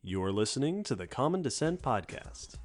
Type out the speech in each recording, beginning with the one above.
You're listening to the Common Descent Podcast.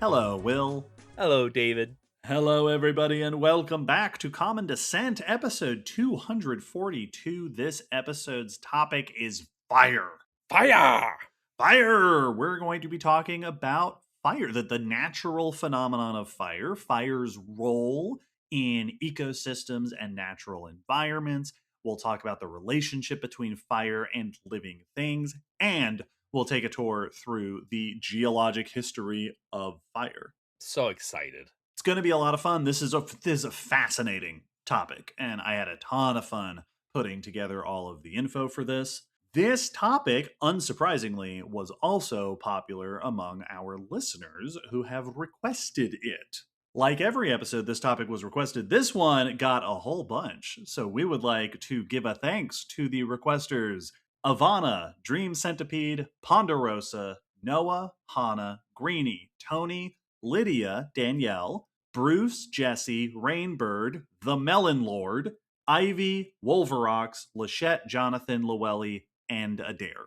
Hello, Will. Hello, David. Hello, everybody, and welcome back to Common Descent, episode 242. This episode's topic is fire. Fire! Fire! We're going to be talking about fire, the natural phenomenon of fire, fire's role in ecosystems and natural environments. We'll talk about the relationship between fire and living things, and we'll take a tour through the geologic history of fire. So excited. It's going to be a lot of fun. This is a fascinating topic, and I had a ton of fun putting together all of the info for this. This topic, unsurprisingly, was also popular among our listeners who have requested it. Like every episode, this topic was requested. This one got a whole bunch, so we would like to give a thanks to the requesters: Ivana, Dream Centipede, Ponderosa, Noah, Hannah, Greenie, Tony, Lydia, Danielle, Bruce, Jesse, Rainbird, The Melon Lord, Ivy, Wolverox, Lachette, Jonathan, Llewellyn, and Adair.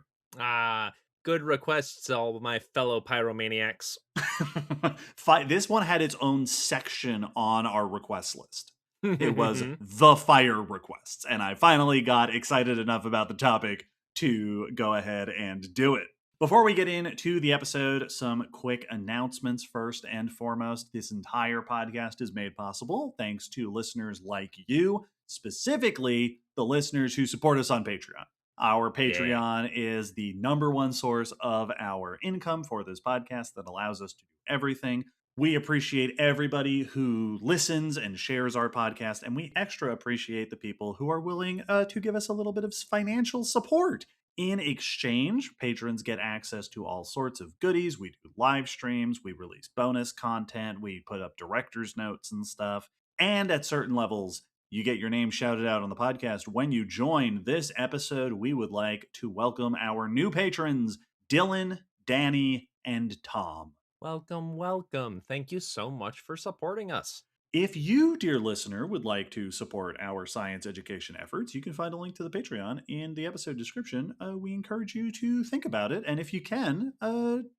Good requests, all my fellow pyromaniacs. This one had its own section on our request list. It was the fire requests, and I finally got excited enough about the topic to go ahead and do it. Before we get into the episode, some quick announcements. First and foremost, this entire podcast is made possible thanks to listeners like you, specifically the listeners who support us on Patreon. Our Patreon is the number one source of our income for this podcast that allows us to do everything. We appreciate everybody who listens and shares our podcast, and we extra appreciate the people who are willing to give us a little bit of financial support. In exchange, patrons get access to all sorts of goodies. We do live streams, we release bonus content, we put up director's notes and stuff. And at certain levels, you get your name shouted out on the podcast. When you join this episode, we would like to welcome our new patrons, Dylan, Danny, and Tom. Welcome, welcome. Thank you so much for supporting us. If you, dear listener, would like to support our science education efforts, you can find a link to the Patreon in the episode description. We encourage you to think about it, and if you can,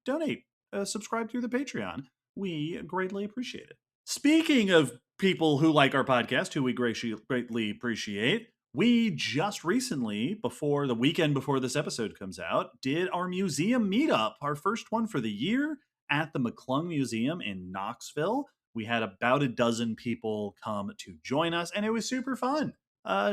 donate, subscribe through the Patreon. We greatly appreciate it. Speaking of people who like our podcast, who we greatly appreciate, we just recently, before the weekend before this episode comes out, did our museum meetup, our first one for the year at the McClung Museum in Knoxville. We had about a dozen people come to join us, and it was super fun.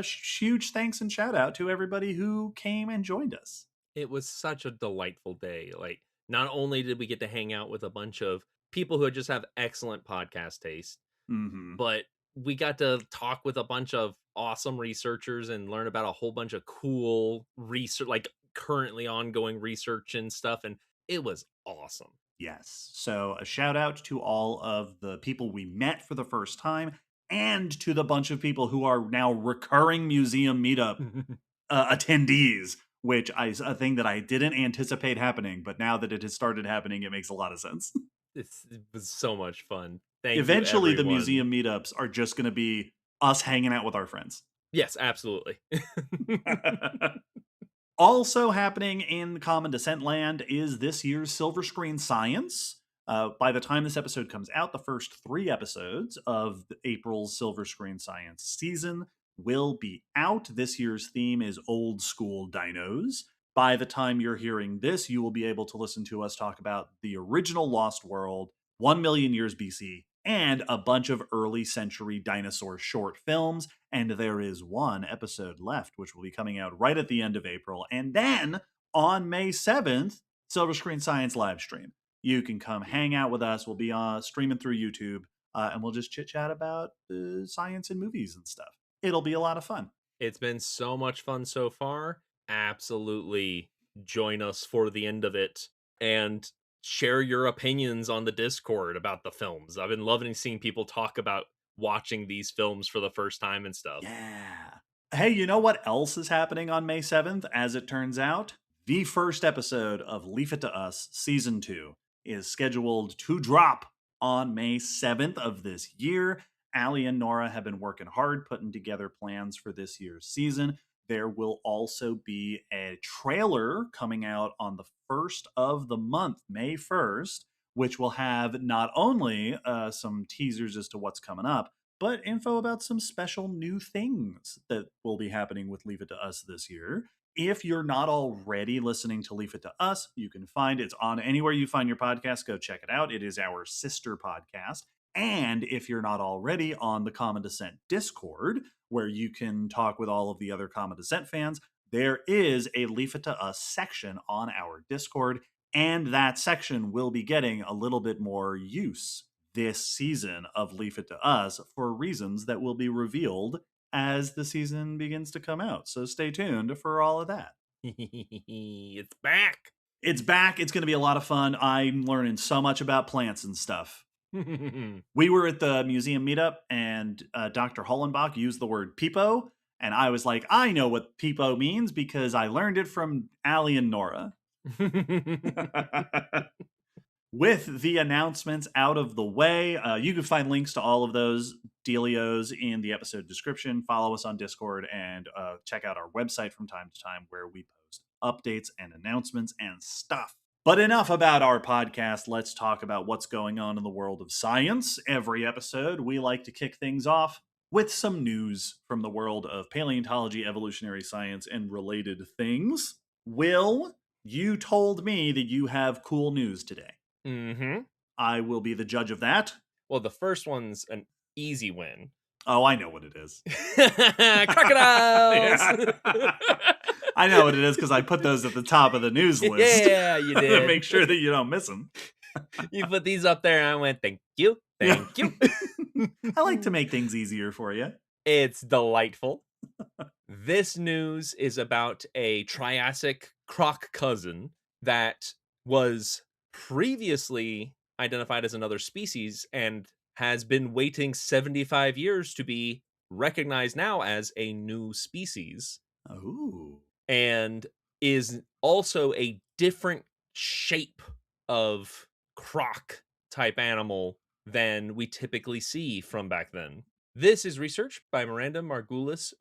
Huge thanks and shout out to everybody who came and joined us. It was such a delightful day. Like, not only did we get to hang out with a bunch of people who just have excellent podcast taste, but we got to talk with a bunch of awesome researchers and learn about a whole bunch of cool research, like currently ongoing research and stuff, and it was awesome. Yes. So a shout out to all of the people we met for the first time and to the bunch of people who are now recurring museum meetup attendees, which is a thing that I didn't anticipate happening. But now that it has started happening, it makes a lot of sense. It was so much fun. Eventually, the museum meetups are just going to be us hanging out with our friends. Yes, absolutely. Also happening in Common Descent land is this year's Silver Screen Science. By the time this episode comes out, the first 3 episodes of April's Silver Screen Science season will be out. This year's theme is old school dinos. By the time you're hearing this, you will be able to listen to us talk about the original Lost World, 1 million years BC, and a bunch of early century dinosaur short films. And there is one episode left, which will be coming out right at the end of April. And then on May 7th, Silver Screen Science live stream. You can come hang out with us. We'll be streaming through YouTube, and we'll just chit chat about science and movies and stuff. It'll be a lot of fun. It's been so much fun so far. Absolutely join us for the end of it and share your opinions on the Discord about the films. I've been loving seeing people talk about watching these films for the first time and stuff. Yeah. Hey, you know what else is happening on May 7th, as it turns out? the first episode of Leave It to Us Season 2 is scheduled to drop on May 7th of this year. Allie and Nora have been working hard putting together plans for this year's season. There will also be a trailer coming out on the 1st of the month, May 1st, which will have not only some teasers as to what's coming up, but info about some special new things that will be happening with Leave It to Us this year. If you're not already listening to Leave It to Us, you can find it's on anywhere you find your podcast. Go check it out. It is our sister podcast. And if you're not already on the Common Descent Discord, where you can talk with all of the other Common Descent fans, there is a Leave It to Us section on our Discord. And that section will be getting a little bit more use this season of Leave It to Us for reasons that will be revealed as the season begins to come out. So stay tuned for all of that. It's back. It's back. It's going to be a lot of fun. I'm learning so much about plants and stuff. We were at the museum meetup, and Dr. Hollenbach used the word peepo, and I was like, I know what peepo means because I learned it from Allie and Nora. With the announcements out of the way, you can find links to all of those dealios in the episode description. Follow us on Discord and check out our website from time to time where we post updates and announcements and stuff. But enough about our podcast. Let's talk about what's going on in the world of science. Every episode, we like to kick things off with some news from the world of paleontology, evolutionary science, and related things. Will, you told me that you have cool news today. Mm-hmm. I will be the judge of that. Well, the first one's an easy win. Oh, I know what it is. Crocodiles! I know what it is because I put those at the top of the news list. Yeah, you did. To make sure that you don't miss them. You put these up there and I went, thank you. Thank you. I like to make things easier for you. It's delightful. This news is about a Triassic croc cousin that was previously identified as another species and has been waiting 75 years to be recognized now as a new species. Oh. And is also a different shape of croc type animal than we typically see from back then. This is research by Miranda Margulis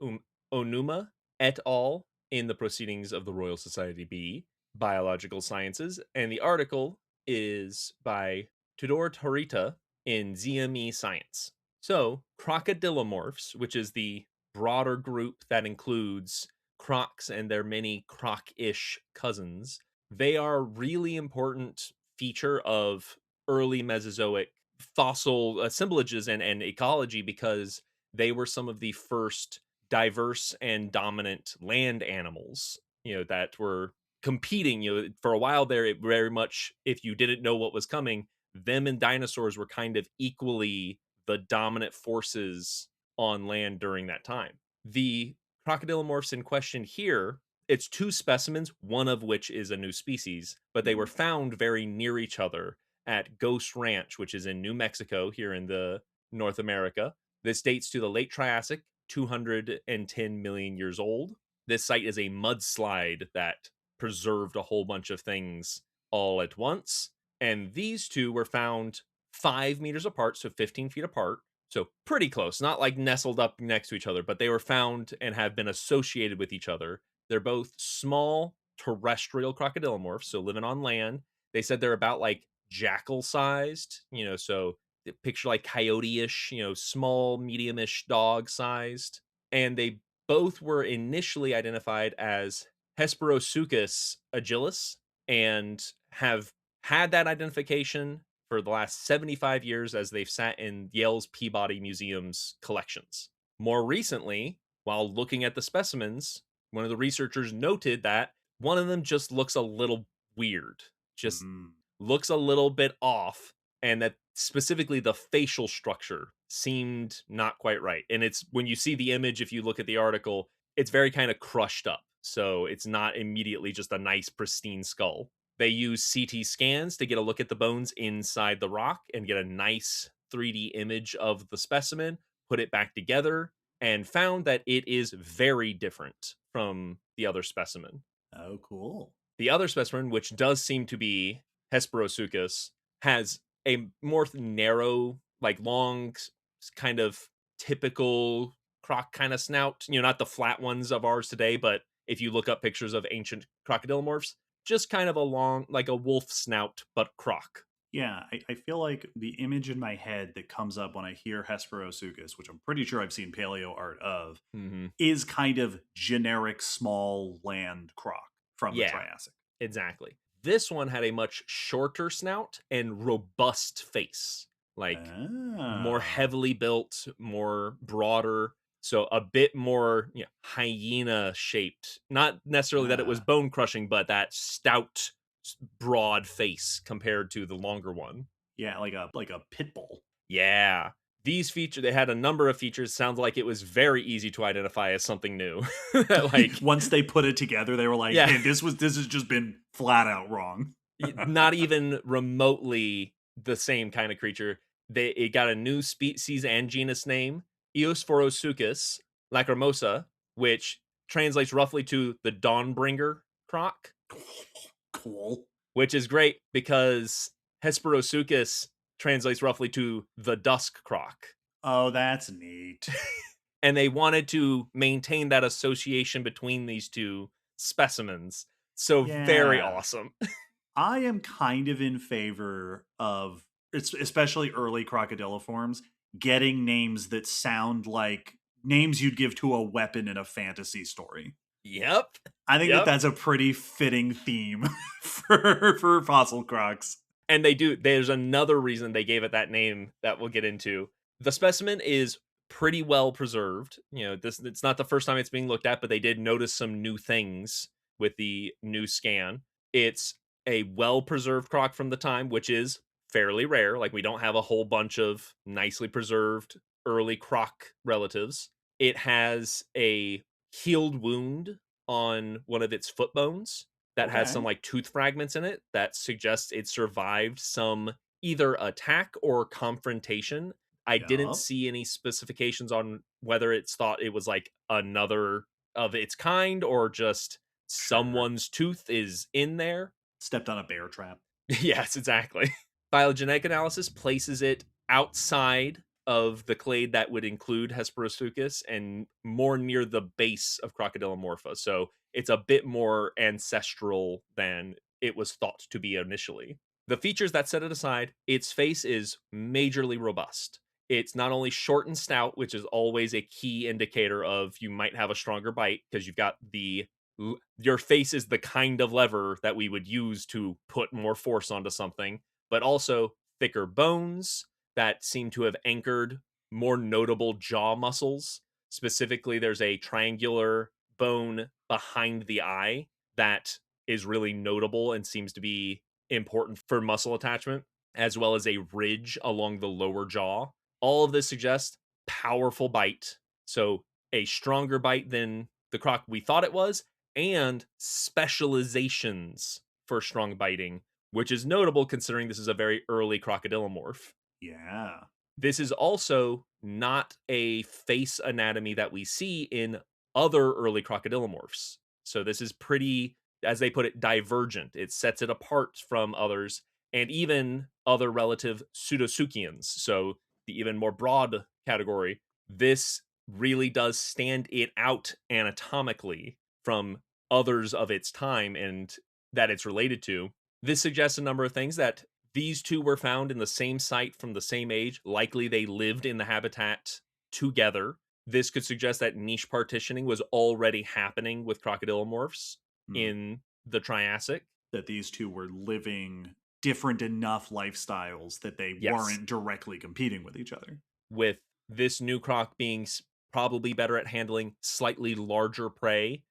Onuma et al. In the Proceedings of the Royal Society B, Biological Sciences, and the article is by Tudor Torita in ZME Science. So, crocodilomorphs, which is the broader group that includes crocs and their many croc-ish cousins, they are a really important feature of early Mesozoic fossil assemblages and ecology because they were some of the first diverse and dominant land animals, that were competing. For a while there, it very much, if you didn't know what was coming, them and dinosaurs were kind of equally the dominant forces on land during that time. The crocodilomorphs in question here, it's two specimens, one of which is a new species, but they were found very near each other at Ghost Ranch, which is in New Mexico here in the North America. This dates to the late Triassic, 210 million years old. This site is a mudslide that preserved a whole bunch of things all at once. And these two were found 5 meters apart, so 15 feet apart. So pretty close, not like nestled up next to each other, but they were found and have been associated with each other. They're both small terrestrial crocodilomorphs, so living on land. They said they're about like jackal sized, so picture like coyote-ish, small, medium-ish dog sized. And they both were initially identified as Hesperosuchus agilis and have had that identification for the last 75 years as they've sat in Yale's Peabody Museum's collections. More recently, while looking at the specimens, one of the researchers noted that one of them just looks a little weird, just looks a little bit off, and that specifically the facial structure seemed not quite right. And it's when you see the image, if you look at the article, it's very kind of crushed up. So it's not immediately just a nice pristine skull. They use CT scans to get a look at the bones inside the rock and get a nice 3D image of the specimen, put it back together, and found that it is very different from the other specimen. Oh, cool. The other specimen, which does seem to be Hesperosuchus, has a more narrow, like long, kind of typical croc kind of snout. Not the flat ones of ours today, but if you look up pictures of ancient crocodilomorphs, just kind of a long, like a wolf snout, but croc. Yeah, I feel like the image in my head that comes up when I hear Hesperosuchus, which I'm pretty sure I've seen paleo art of, is kind of generic small land croc from the Triassic. Exactly. This one had a much shorter snout and robust face, like more heavily built, more broader. So a bit more hyena shaped. Not necessarily that it was bone crushing, but that stout, broad face compared to the longer one. Yeah, like a pit bull. Yeah. These features, they had a number of features. Sounds like it was very easy to identify as something new. Like once they put it together, they were like, "Hey, this has just been flat out wrong." Not even remotely the same kind of creature. It got a new species and genus name, Eosporosuchus lacrimosa, which translates roughly to the Dawnbringer croc. Cool. Which is great because Hesperosuchus translates roughly to the dusk croc. Oh, that's neat. And they wanted to maintain that association between these two specimens. So very awesome. I am kind of in favor of, especially early crocodiliforms, getting names that sound like names you'd give to a weapon in a fantasy story. Yep. I think that's a pretty fitting theme for fossil crocs. And they do. There's another reason they gave it that name that we'll get into. The specimen is pretty well preserved. It's not the first time it's being looked at, but they did notice some new things with the new scan. It's a well-preserved croc from the time, which is fairly rare. Like, we don't have a whole bunch of nicely preserved early croc relatives. It has a healed wound on one of its foot bones that has some like tooth fragments in it that suggests it survived some either attack or confrontation. I didn't see any specifications on whether it's thought it was like another of its kind or just someone's tooth is in there. Stepped on a bear trap. Yes, exactly. Phylogenetic analysis places it outside of the clade that would include Hesperosuchus and more near the base of Crocodilomorpha. So it's a bit more ancestral than it was thought to be initially. The features that set it aside, its face is majorly robust. It's not only short and stout, which is always a key indicator of you might have a stronger bite because you've got your face is the kind of lever that we would use to put more force onto something, but also thicker bones that seem to have anchored more notable jaw muscles. Specifically, there's a triangular bone behind the eye that is really notable and seems to be important for muscle attachment, as well as a ridge along the lower jaw. All of this suggests powerful bite. So a stronger bite than the croc we thought it was, and specializations for strong biting, which is notable considering this is a very early crocodilomorph. Yeah. This is also not a face anatomy that we see in other early crocodilomorphs. So this is pretty, as they put it, divergent. It sets it apart from others and even other relative pseudosuchians. So the even more broad category, this really does stand it out anatomically from others of its time and that it's related to. This suggests a number of things: that these two were found in the same site from the same age. Likely they lived in the habitat together. This could suggest that niche partitioning was already happening with crocodilomorphs in the Triassic. That these two were living different enough lifestyles that they weren't directly competing with each other. With this new croc being probably better at handling slightly larger prey,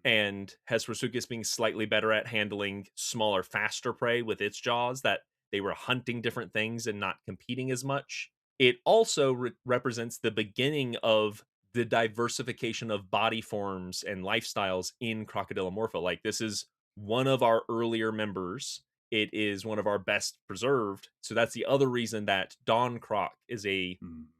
and Hesperosuchus being slightly better at handling smaller, faster prey with its jaws, that they were hunting different things and not competing as much. It also represents the beginning of the diversification of body forms and lifestyles in Crocodilomorpha. Like, this is one of our earlier members. It is one of our best preserved. So that's the other reason that Dawn Croc is a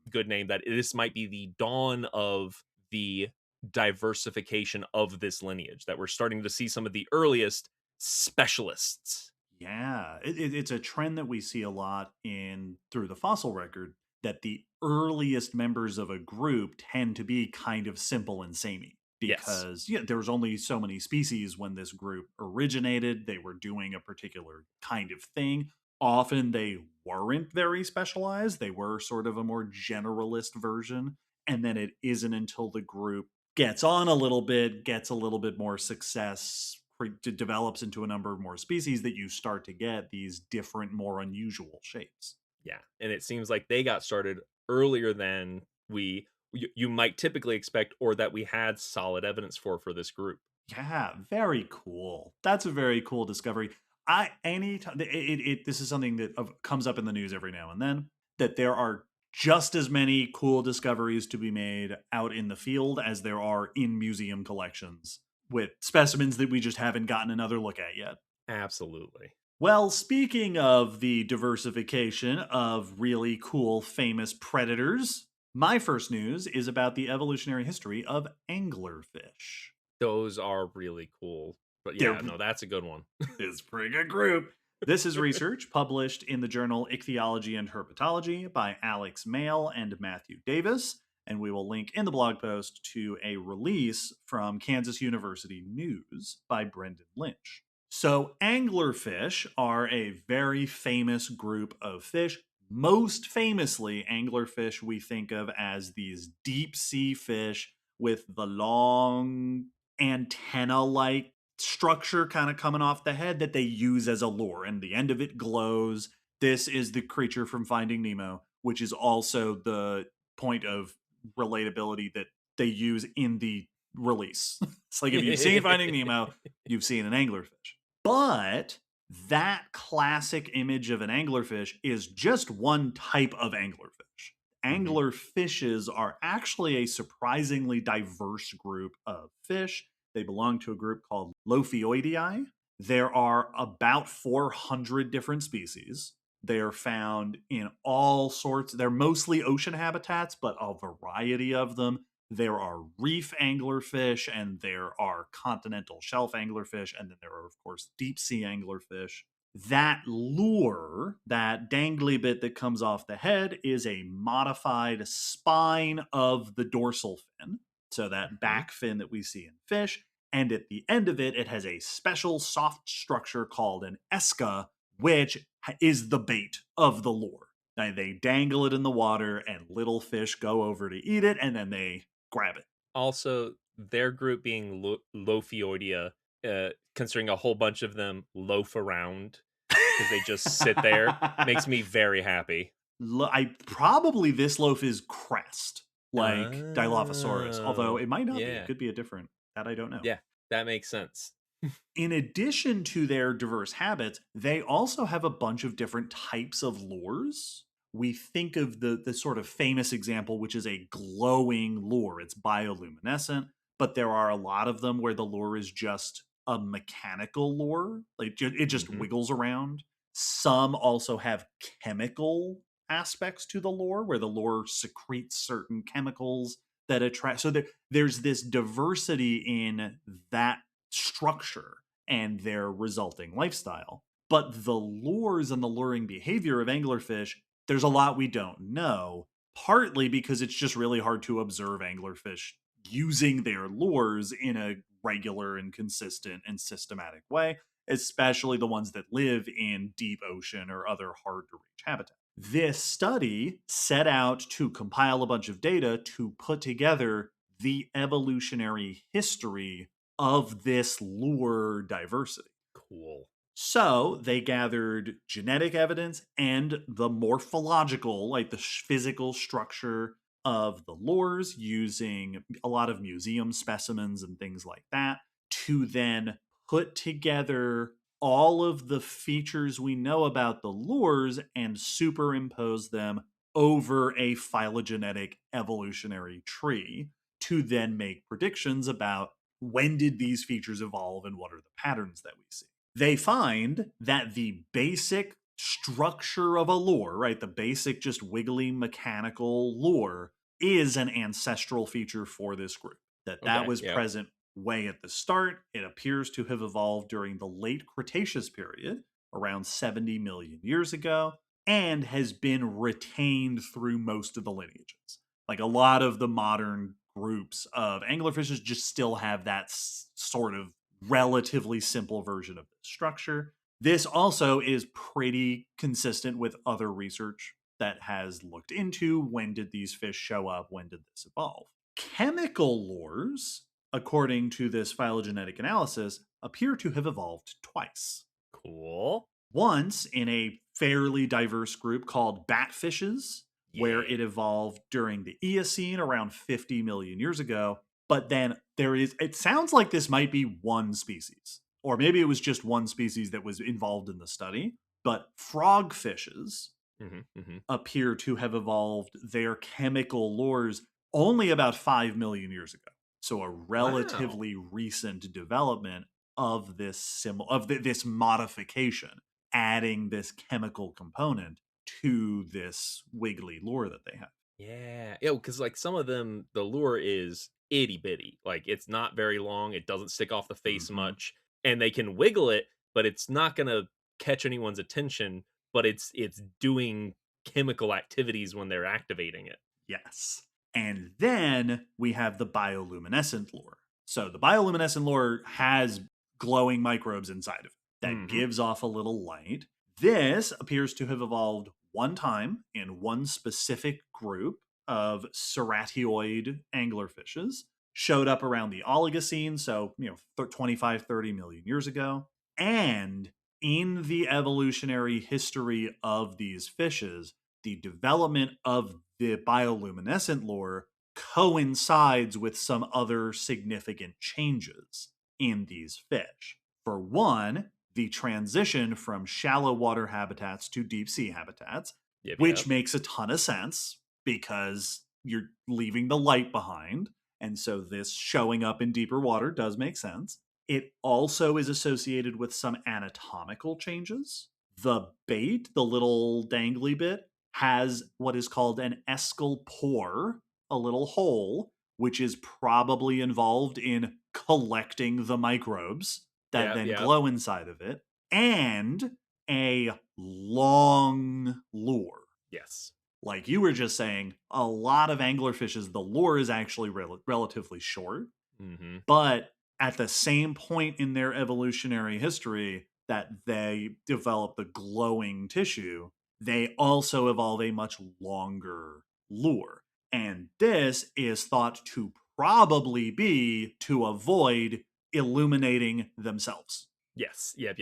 good name, that this might be the dawn of the diversification of this lineage, that we're starting to see some of the earliest specialists. Yeah, it's a trend that we see a lot in through the fossil record, that the earliest members of a group tend to be kind of simple and samey Yes. because there was only so many species when this group originated. They were doing a particular kind of thing. Often they weren't very specialized. They were sort of a more generalist version. And then it isn't until the group gets on a little bit, gets a little bit more success, develops into a number of more species, that you start to get these different, more unusual shapes. Yeah, and it seems like they got started earlier than you might typically expect, or that we had solid evidence for this group. Yeah, very cool. That's a very cool discovery. I anytime this is something that comes up in the news every now and then, that there are just as many cool discoveries to be made out in the field as there are in museum collections with specimens that we just haven't gotten another look at yet. Absolutely. Well, speaking of the diversification of really cool, famous predators, my first news is about the evolutionary history of anglerfish. Those are really cool. But They're yeah, no, that's a good one. It's a pretty good group. This is research published in the journal Ichthyology and Herpetology by Alex Mayle and Matthew Davis, and we will link in the blog post to a release from Kansas University News by Brendan Lynch. So, anglerfish are a very famous group of fish. Most famously, anglerfish we think of as these deep sea fish with the long antenna like structure kind of coming off the head that they use as a lure, and the end of it glows. This is the creature from Finding Nemo, which is also the point of relatability that they use in the release. It's like if you've seen Finding Nemo, you've seen an anglerfish. But that classic image of an anglerfish is just one type of anglerfish. Anglerfishes are actually a surprisingly diverse group of fish. They belong to a group called Lophioidea. There are about 400 different species. They are found in all sorts. They're mostly ocean habitats, but a variety of them. There are reef anglerfish, and there are continental shelf anglerfish, and then there are, of course, deep sea anglerfish. That lure, that dangly bit that comes off the head, is a modified spine of the dorsal fin. So that back fin that we see in fish. And at the end of it, it has a special soft structure called an esca, which is the bait of the lure. Now, they dangle it in the water, and little fish go over to eat it, and then they grab it. Also, their group being Lophioidea, considering a whole bunch of them loaf around because they just sit there, makes me very happy. Probably this loaf is crest, like Dilophosaurus, although it might not be. Yeah. It could be a different, that I don't know. Yeah, that makes sense. In addition to their diverse habits, they also have a bunch of different types of lures. We think of the sort of famous example, which is a glowing lure. It's bioluminescent, but there are a lot of them where the lure is just a mechanical lure. Like it just wiggles around. Some also have chemical aspects to the lure, where the lure secretes certain chemicals that attract. So there's this diversity in that structure and their resulting lifestyle. But the lures and the luring behavior of anglerfish, there's a lot we don't know, partly because it's just really hard to observe anglerfish using their lures in a regular and consistent and systematic way, especially the ones that live in deep ocean or other hard to reach habitats. This study set out to compile a bunch of data to put together the evolutionary history of this lure diversity. Cool. So they gathered genetic evidence and the morphological, like the physical structure of the lures, using a lot of museum specimens and things like that, to then put together all of the features we know about the lures and superimpose them over a phylogenetic evolutionary tree to then make predictions about when did these features evolve and what are the patterns that we see. They find that the basic structure of a lure, right, the basic just wiggly mechanical lure, is an ancestral feature for this group. That was present way at the start, it appears to have evolved during the late Cretaceous period, around 70 million years ago, and has been retained through most of the lineages. Like a lot of the modern groups of anglerfishes just still have that sort of relatively simple version of the structure. This also is pretty consistent with other research that has looked into when did these fish show up, when did this evolve. Chemical lures, according to this phylogenetic analysis, appear to have evolved twice. Cool. Once in a fairly diverse group called batfishes, where it evolved during the Eocene around 50 million years ago. But then it sounds like this might be one species, or maybe it was just one species that was involved in the study. But frogfishes appear to have evolved their chemical lures only about 5 million years ago. So a relatively recent development of this this modification, adding this chemical component to this wiggly lure that they have. Yeah, because like some of them, the lure is itty bitty. Like it's not very long. It doesn't stick off the face much, and they can wiggle it, but it's not gonna catch anyone's attention. But it's doing chemical activities when they're activating it. Yes. And then we have the bioluminescent lure. So the bioluminescent lure has glowing microbes inside of it that gives off a little light. This appears to have evolved one time in one specific group of ceratioid anglerfishes. Showed up around the Oligocene, so 25, 30 million years ago. And in the evolutionary history of these fishes, the development of the bioluminescent lure coincides with some other significant changes in these fish. For one, the transition from shallow water habitats to deep sea habitats, which makes a ton of sense because you're leaving the light behind. And so this showing up in deeper water does make sense. It also is associated with some anatomical changes. The bait, the little dangly bit, has what is called an escal pore, a little hole, which is probably involved in collecting the microbes that then glow inside of it, and a long lure. Yes. Like you were just saying, a lot of anglerfishes, the lure is actually relatively short. But at the same point in their evolutionary history that they develop the glowing tissue, they also evolve a much longer lure. And this is thought to probably be to avoid illuminating themselves. Yes. Yep.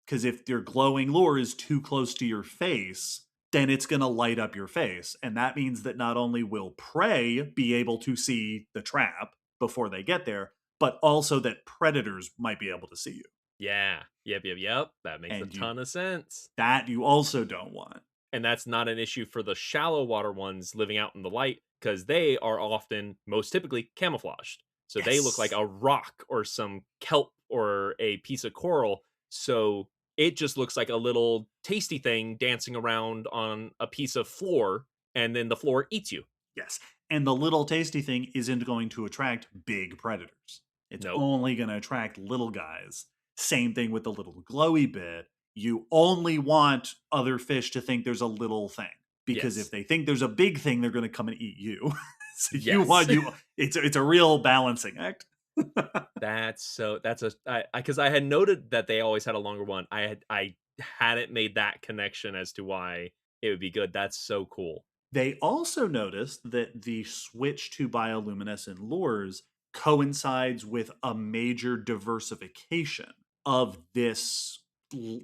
Because if your glowing lure is too close to your face, then it's going to light up your face. And that means that not only will prey be able to see the trap before they get there, but also that predators might be able to see you. Yeah. Yep. That makes a ton of sense. That you also don't want. And that's not an issue for the shallow water ones living out in the light because they are often, most typically, camouflaged. So they look like a rock or some kelp or a piece of coral. So it just looks like a little tasty thing dancing around on a piece of floor, and then the floor eats you. Yes. And the little tasty thing isn't going to attract big predators. It's only going to attract little guys. Same thing with the little glowy bit. You only want other fish to think there's a little thing. Because if they think there's a big thing, they're going to come and eat you. So it's a real balancing act. Because I had noted that they always had a longer one. I hadn't made that connection as to why it would be good. That's so cool. They also noticed that the switch to bioluminescent lures coincides with a major diversification of this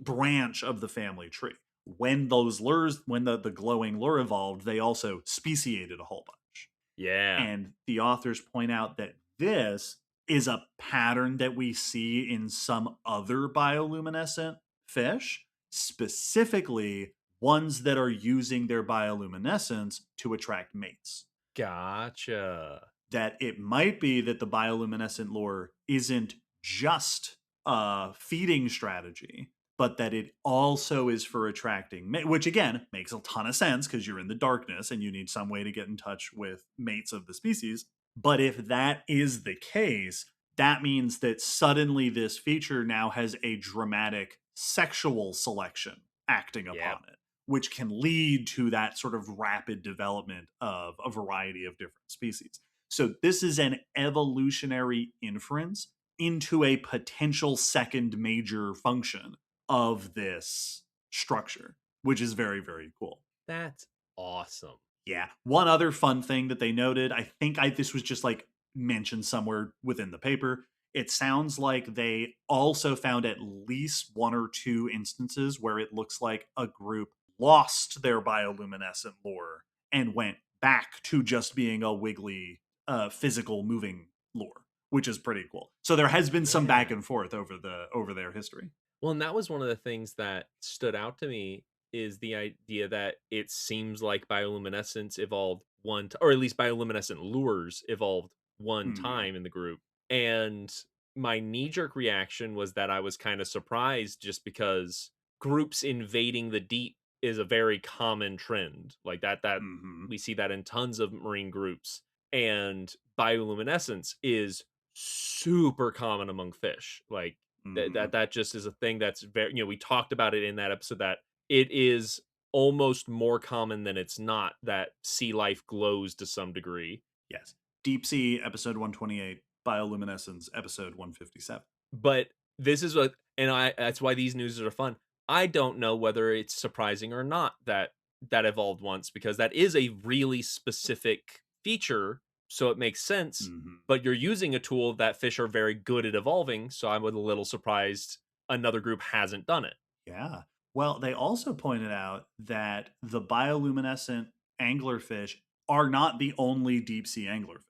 branch of the family tree. When those lures, when the glowing lure evolved, they also speciated a whole bunch. Yeah. And the authors point out that this is a pattern that we see in some other bioluminescent fish, specifically ones that are using their bioluminescence to attract mates. Gotcha. That it might be that the bioluminescent lure isn't just a feeding strategy, but that it also is for attracting mates, which again makes a ton of sense because you're in the darkness and you need some way to get in touch with mates of the species. But if that is the case, that means that suddenly this feature now has a dramatic sexual selection acting Yep. upon it, which can lead to that sort of rapid development of a variety of different species. So this is an evolutionary inference into a potential second major function of this structure, which is very, very cool. That's awesome. Yeah. One other fun thing that they noted, I think this was just like mentioned somewhere within the paper. It sounds like they also found at least one or two instances where it looks like a group lost their bioluminescent lore and went back to just being a wiggly, physical moving lore, which is pretty cool. So there has been some back Yeah. and forth over their history. Well, and that was one of the things that stood out to me is the idea that it seems like bioluminescence evolved or at least bioluminescent lures evolved one Hmm. time in the group. And my knee-jerk reaction was that I was kind of surprised just because groups invading the deep is a very common trend. Like that Hmm. we see that in tons of marine groups. And bioluminescence is super common among fish. Like Hmm. that just is a thing that's very, we talked about it in that episode that it is almost more common than it's not that sea life glows to some degree. Yes. Deep Sea, episode 128, Bioluminescence, episode 157. But this is what, and I that's why these news are fun. I don't know whether it's surprising or not that that evolved once, because that is a really specific feature, so it makes sense. Hmm. But you're using a tool that fish are very good at evolving, so I'm a little surprised another group hasn't done it. Yeah. Well, they also pointed out that the bioluminescent anglerfish are not the only deep sea anglerfish.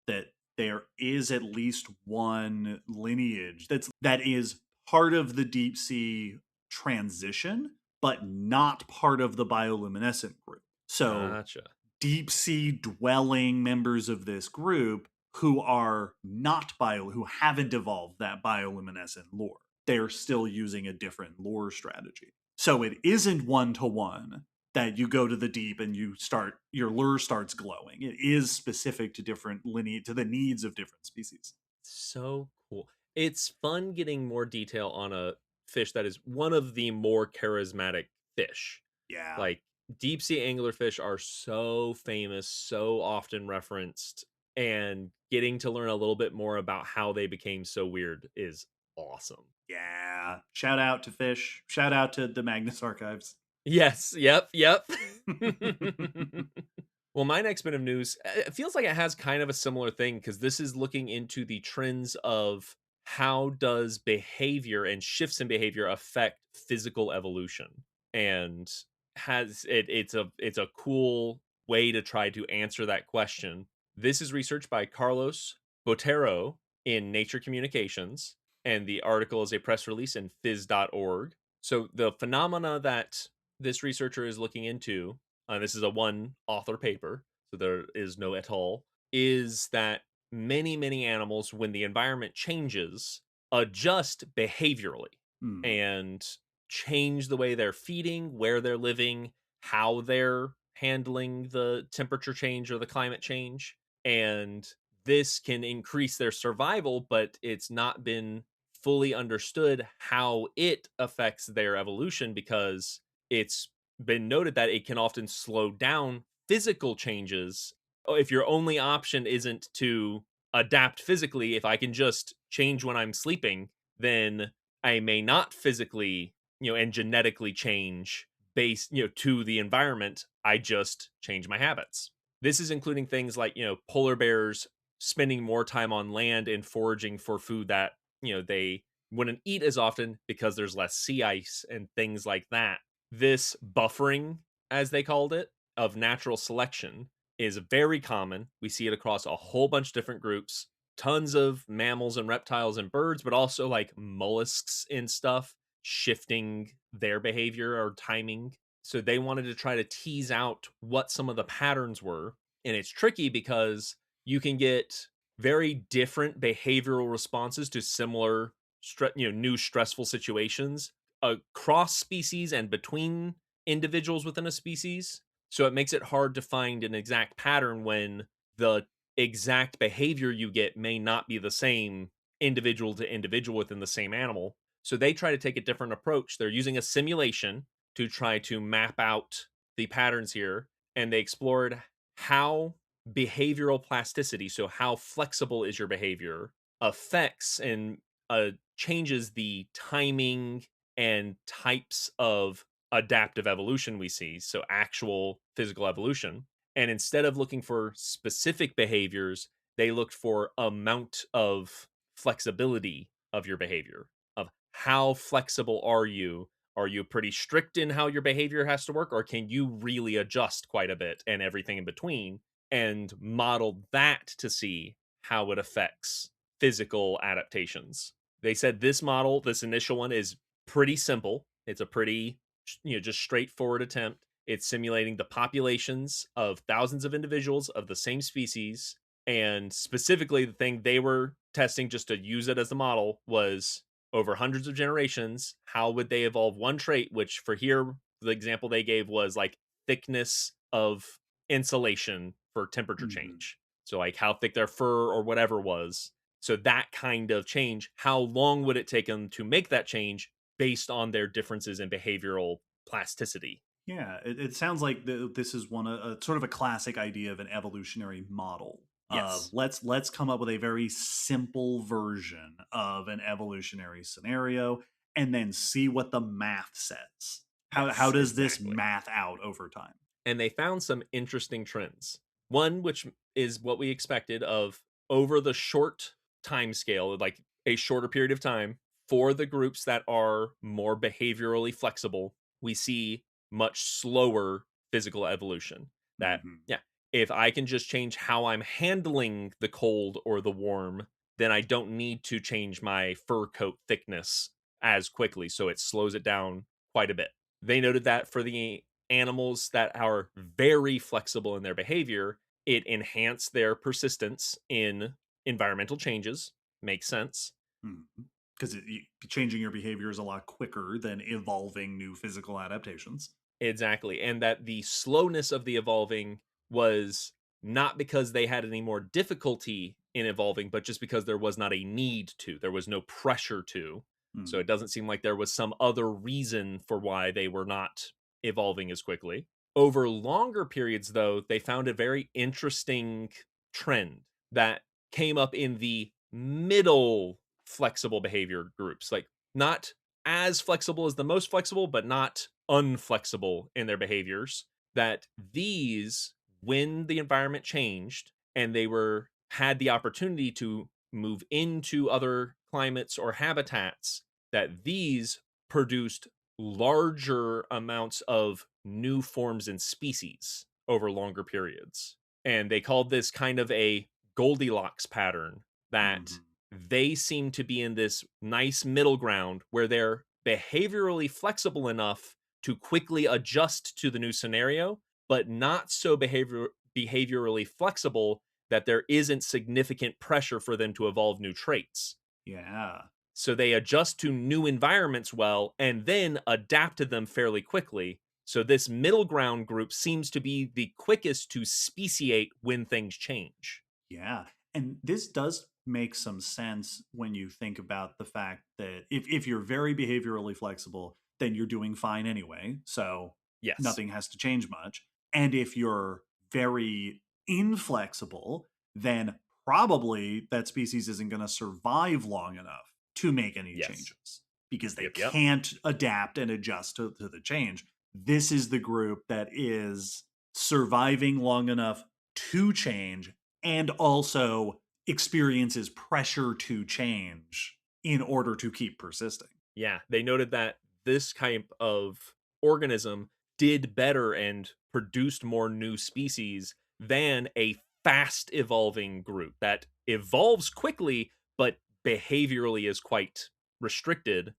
That there is at least one lineage that is part of the deep sea transition, but not part of the bioluminescent group. So Gotcha. deep sea dwelling members of this group who are not who haven't evolved that bioluminescent lore. They're still using a different lore strategy. So it isn't one to one that you go to the deep and your lure starts glowing. It is specific to different lineage, to the needs of different species. So cool. It's fun getting more detail on a fish that is one of the more charismatic fish. Yeah. Like deep sea anglerfish are so famous, so often referenced, and getting to learn a little bit more about how they became so weird is awesome. Yeah. Shout out to fish. Shout out to the Magnus Archives. Yes, yep. Well, my next bit of news, it feels like it has kind of a similar thing because this is looking into the trends of how does behavior and shifts in behavior affect physical evolution, and it's a cool way to try to answer that question. This is research by Carlos Botero in Nature Communications, and the article is a press release in phys.org. So the phenomena that this researcher is looking into, this is a one author paper, so there is no et al., is that many animals, when the environment changes, adjust behaviorally Hmm. and change the way they're feeding, where they're living, how they're handling the temperature change or the climate change. And this can increase their survival, but it's not been fully understood how it affects their evolution, because it's been noted that it can often slow down physical changes. If your only option isn't to adapt physically, if I can just change when I'm sleeping, then I may not physically, and genetically change based, to the environment. I just change my habits. This is including things like, polar bears spending more time on land and foraging for food that, they wouldn't eat as often because there's less sea ice and things like that. This buffering, as they called it, of natural selection is very common. We see it across a whole bunch of different groups, tons of mammals and reptiles and birds, but also like mollusks and stuff shifting their behavior or timing. So they wanted to try to tease out what some of the patterns were. And it's tricky because you can get very different behavioral responses to similar new stressful situations across species and between individuals within a species. So it makes it hard to find an exact pattern when the exact behavior you get may not be the same individual to individual within the same animal. So they try to take a different approach. They're using a simulation to try to map out the patterns here, and they explored how behavioral plasticity, so how flexible is your behavior, affects and changes the timing and types of adaptive evolution we see, so actual physical evolution. And instead of looking for specific behaviors, they looked for amount of flexibility of your behavior, of how flexible are you. Are you pretty strict in how your behavior has to work, or can you really adjust quite a bit and everything in between, and model that to see how it affects physical adaptations? They said this model, this initial one, is pretty simple. It's a pretty, just straightforward attempt. It's simulating the populations of thousands of individuals of the same species. And specifically, the thing they were testing just to use it as a model was over hundreds of generations. How would they evolve one trait, which for here, the example they gave was like thickness of insulation for temperature change. So, like how thick their fur or whatever was. So, that kind of change, how long would it take them to make that change based on their differences in behavioral plasticity? Yeah, it sounds like this is sort of a classic idea of an evolutionary model. Yes. Let's come up with a very simple version of an evolutionary scenario, and then see what the math says. How Yes, does this exactly. math out over time? And they found some interesting trends. One, which is what we expected, of over the short time scale, like a shorter period of time, for the groups that are more behaviorally flexible, we see much slower physical evolution. That, Mhm. yeah, if I can just change how I'm handling the cold or the warm, then I don't need to change my fur coat thickness as quickly. So it slows it down quite a bit. They noted that for the animals that are very flexible in their behavior, it enhanced their persistence in environmental changes. Makes sense. Because changing your behavior is a lot quicker than evolving new physical adaptations. Exactly. And that the slowness of the evolving was not because they had any more difficulty in evolving, but just because there was not a need to. There was no pressure to. So it doesn't seem like there was some other reason for why they were not evolving as quickly. Over longer periods, though, they found a very interesting trend that came up in the middle flexible behavior groups. Like, not as flexible as the most flexible, but not unflexible in their behaviors. That these, when the environment changed and they had the opportunity to move into other climates or habitats, that these produced larger amounts of new forms and species over longer periods. And they called this kind of a Goldilocks pattern, that they seem to be in this nice middle ground where they're behaviorally flexible enough to quickly adjust to the new scenario, but not so behaviorally flexible that there isn't significant pressure for them to evolve new traits. Yeah. So they adjust to new environments well and then adapt to them fairly quickly. So this middle ground group seems to be the quickest to speciate when things change. Yeah. And this does make some sense when you think about the fact that if you're very behaviorally flexible, then you're doing fine anyway. So Yes. nothing has to change much. And if you're very inflexible, then probably that species isn't going to survive long enough to make any Yes. changes because they Yep. can't adapt and adjust to the change. This is the group that is surviving long enough to change and also experiences pressure to change in order to keep persisting. Yeah, they noted that this type of organism did better and produced more new species than a fast evolving group that evolves quickly but behaviorally is quite restricted.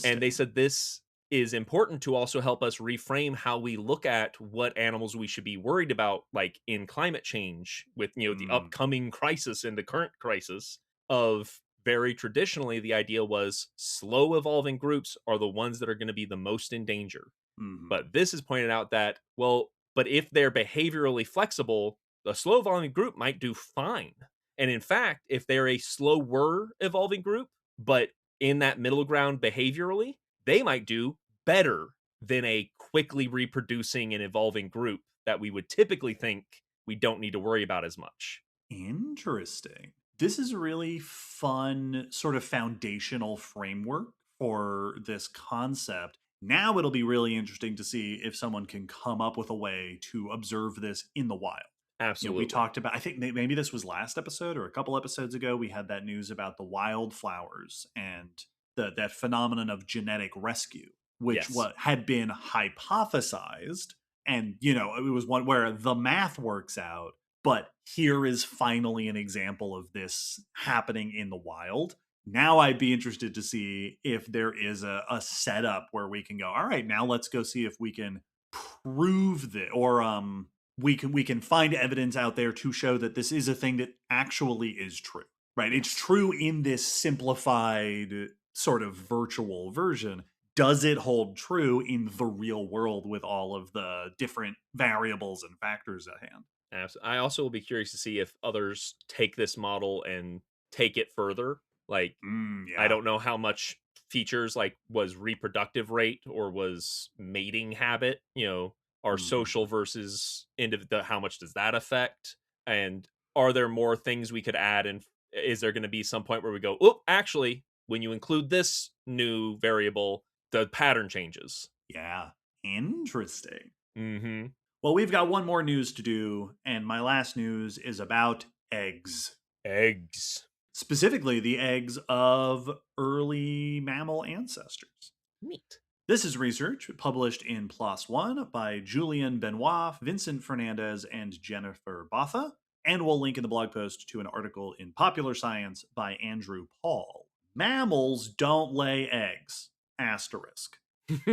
And they Interesting. said this is important to also help us reframe how we look at what animals we should be worried about, like in climate change, with the upcoming crisis and the current crisis. Of very traditionally, the idea was slow evolving groups are the ones that are going to be the most in danger. But this has pointed out that, well, but if they're behaviorally flexible, the slow evolving group might do fine. And in fact, if they're a slower evolving group, but in that middle ground behaviorally, they might do better than a quickly reproducing and evolving group that we would typically think we don't need to worry about as much. Interesting. This is a really fun sort of foundational framework for this concept. Now it'll be really interesting to see if someone can come up with a way to observe this in the wild. Absolutely. We talked about, I think maybe this was last episode or a couple episodes ago, we had that news about the wildflowers and that phenomenon of genetic rescue, which Yes. what had been hypothesized. And, it was one where the math works out. But here is finally an example of this happening in the wild. Now I'd be interested to see if there is a setup where we can go, all right, now let's go see if we can prove that, or we can find evidence out there to show that this is a thing that actually is true, right? It's true in this simplified sort of virtual version. Does it hold true in the real world with all of the different variables and factors at hand? I also will be curious to see if others take this model and take it further. Like, I don't know how much features like was reproductive rate or was mating habit, are social versus how much does that affect? And are there more things we could add? And is there going to be some point where we go, oh, actually, when you include this new variable, the pattern changes? Yeah. Interesting. Mm-hmm. Well, we've got one more news to do, and my last news is about eggs. Eggs. Specifically, the eggs of early mammal ancestors. Neat. This is research published in PLOS ONE by Julian Benoit, Vincent Fernandez, and Jennifer Botha, and we'll link in the blog post to an article in Popular Science by Andrew Paul. Mammals don't lay eggs. Asterisk.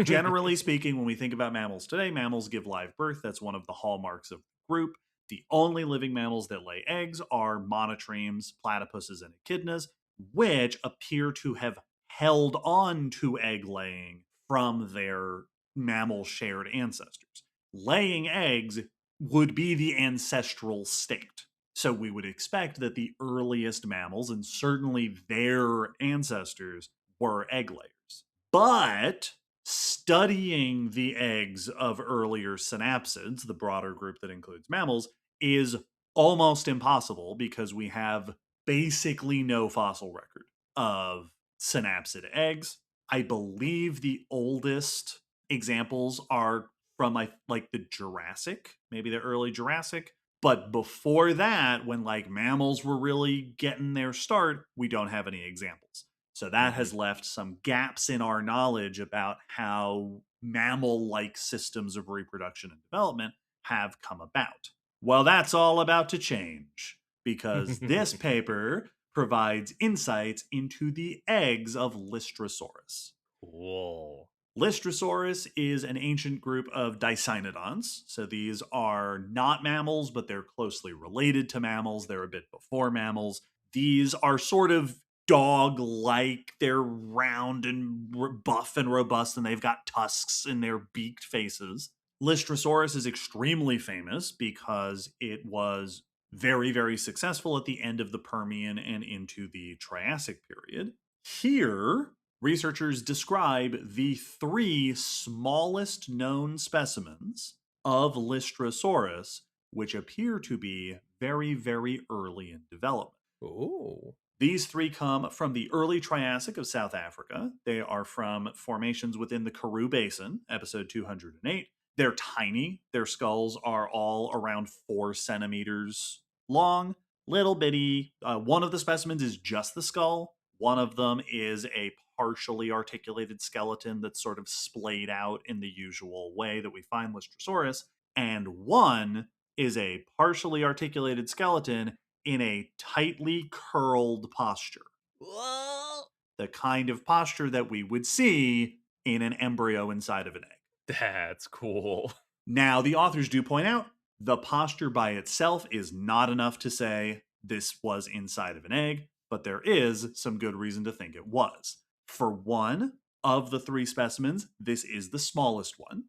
Generally speaking, when we think about mammals today, mammals give live birth. That's one of the hallmarks of the group. The only living mammals that lay eggs are monotremes, platypuses, and echidnas, which appear to have held on to egg laying from their mammal shared ancestors. Laying eggs would be the ancestral state. So we would expect that the earliest mammals, and certainly their ancestors, were egg layers. But studying the eggs of earlier synapsids, the broader group that includes mammals, is almost impossible because we have basically no fossil record of synapsid eggs. I believe the oldest examples are from like the Jurassic, maybe the early Jurassic. But before that, when like mammals were really getting their start, we don't have any examples. So that has left some gaps in our knowledge about how mammal-like systems of reproduction and development have come about. Well, that's all about to change because this paper provides insights into the eggs of Lystrosaurus. Cool. Lystrosaurus is an ancient group of dicynodonts. So these are not mammals, but they're closely related to mammals. They're a bit before mammals. These are sort of dog-like. They're round and buff and robust, and they've got tusks in their beaked faces. Lystrosaurus is extremely famous because it was very, very successful at the end of the Permian and into the Triassic period. Here, researchers describe the 3 smallest known specimens of Lystrosaurus, which appear to be very, very early in development. Oh. These 3 come from the early Triassic of South Africa. They are from formations within the Karoo Basin, episode 208. They're tiny. Their skulls are all around 4 centimeters long, little bitty. One of the specimens is just the skull. One of them is a partially articulated skeleton that's sort of splayed out in the usual way that we find Lystrosaurus. And one is a partially articulated skeleton in a tightly curled posture. Whoa. The kind of posture that we would see in an embryo inside of an egg. That's cool. Now, the authors do point out the posture by itself is not enough to say this was inside of an egg, but there is some good reason to think it was. For one of the 3 specimens, this is the smallest one.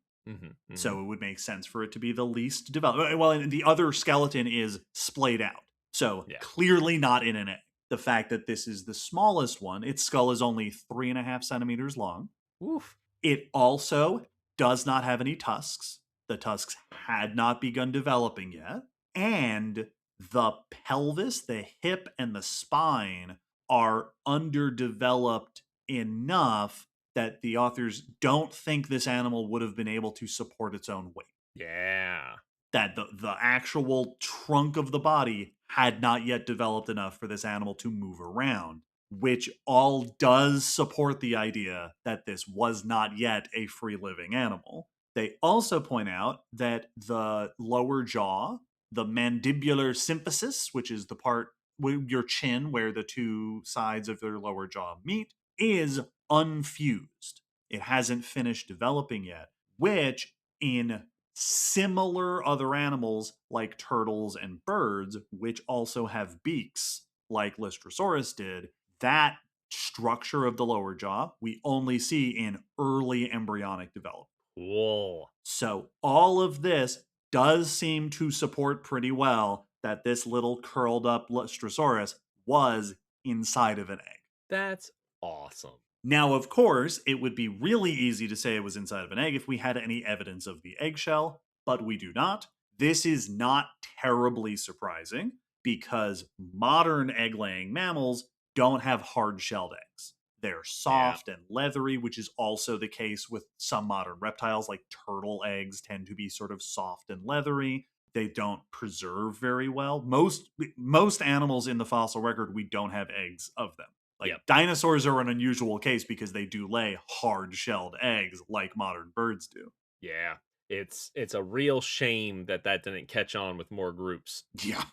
So it would make sense for it to be the least developed. Well, and the other skeleton is splayed out. So Yeah. clearly not in an egg. The fact that this is the smallest one, its skull is only 3.5 centimeters long. Oof. It also does not have any tusks. The tusks had not begun developing yet. And the pelvis, the hip, and the spine are underdeveloped enough that the authors don't think this animal would have been able to support its own weight. Yeah. That the actual trunk of the body had not yet developed enough for this animal to move around, which all does support the idea that this was not yet a free living animal. They also point out that the lower jaw, the mandibular symphysis, which is the part with your chin where the two sides of their lower jaw meet, is unfused. It hasn't finished developing yet, which in similar other animals like turtles and birds, which also have beaks like Lystrosaurus did, that structure of the lower jaw we only see in early embryonic development. Cool. So all of this does seem to support pretty well that this little curled up Lystrosaurus was inside of an egg. That's awesome. Now, of course, it would be really easy to say it was inside of an egg if we had any evidence of the eggshell, but we do not. This is not terribly surprising because modern egg-laying mammals don't have hard-shelled eggs. They're soft and leathery, which is also the case with some modern reptiles, like turtle eggs tend to be sort of soft and leathery. They don't preserve very well. Most animals in the fossil record, we don't have eggs of them. Like dinosaurs are an unusual case because they do lay hard-shelled eggs like modern birds do. Yeah. It's a real shame that didn't catch on with more groups. Yeah.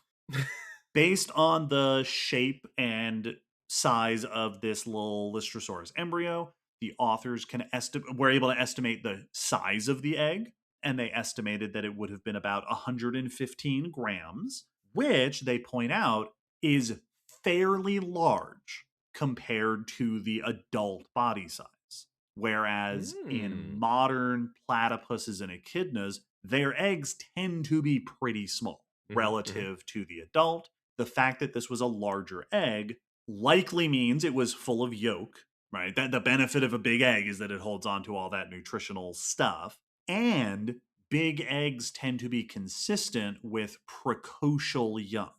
Based on the shape and size of this little Lystrosaurus embryo, the authors were able to estimate the size of the egg, and they estimated that it would have been about 115 grams, which they point out is fairly large compared to the adult body size. Whereas in modern platypuses and echidnas, their eggs tend to be pretty small relative to the adult. The fact that this was a larger egg likely means it was full of yolk, right? That the benefit of a big egg is that it holds on to all that nutritional stuff. And big eggs tend to be consistent with precocial young.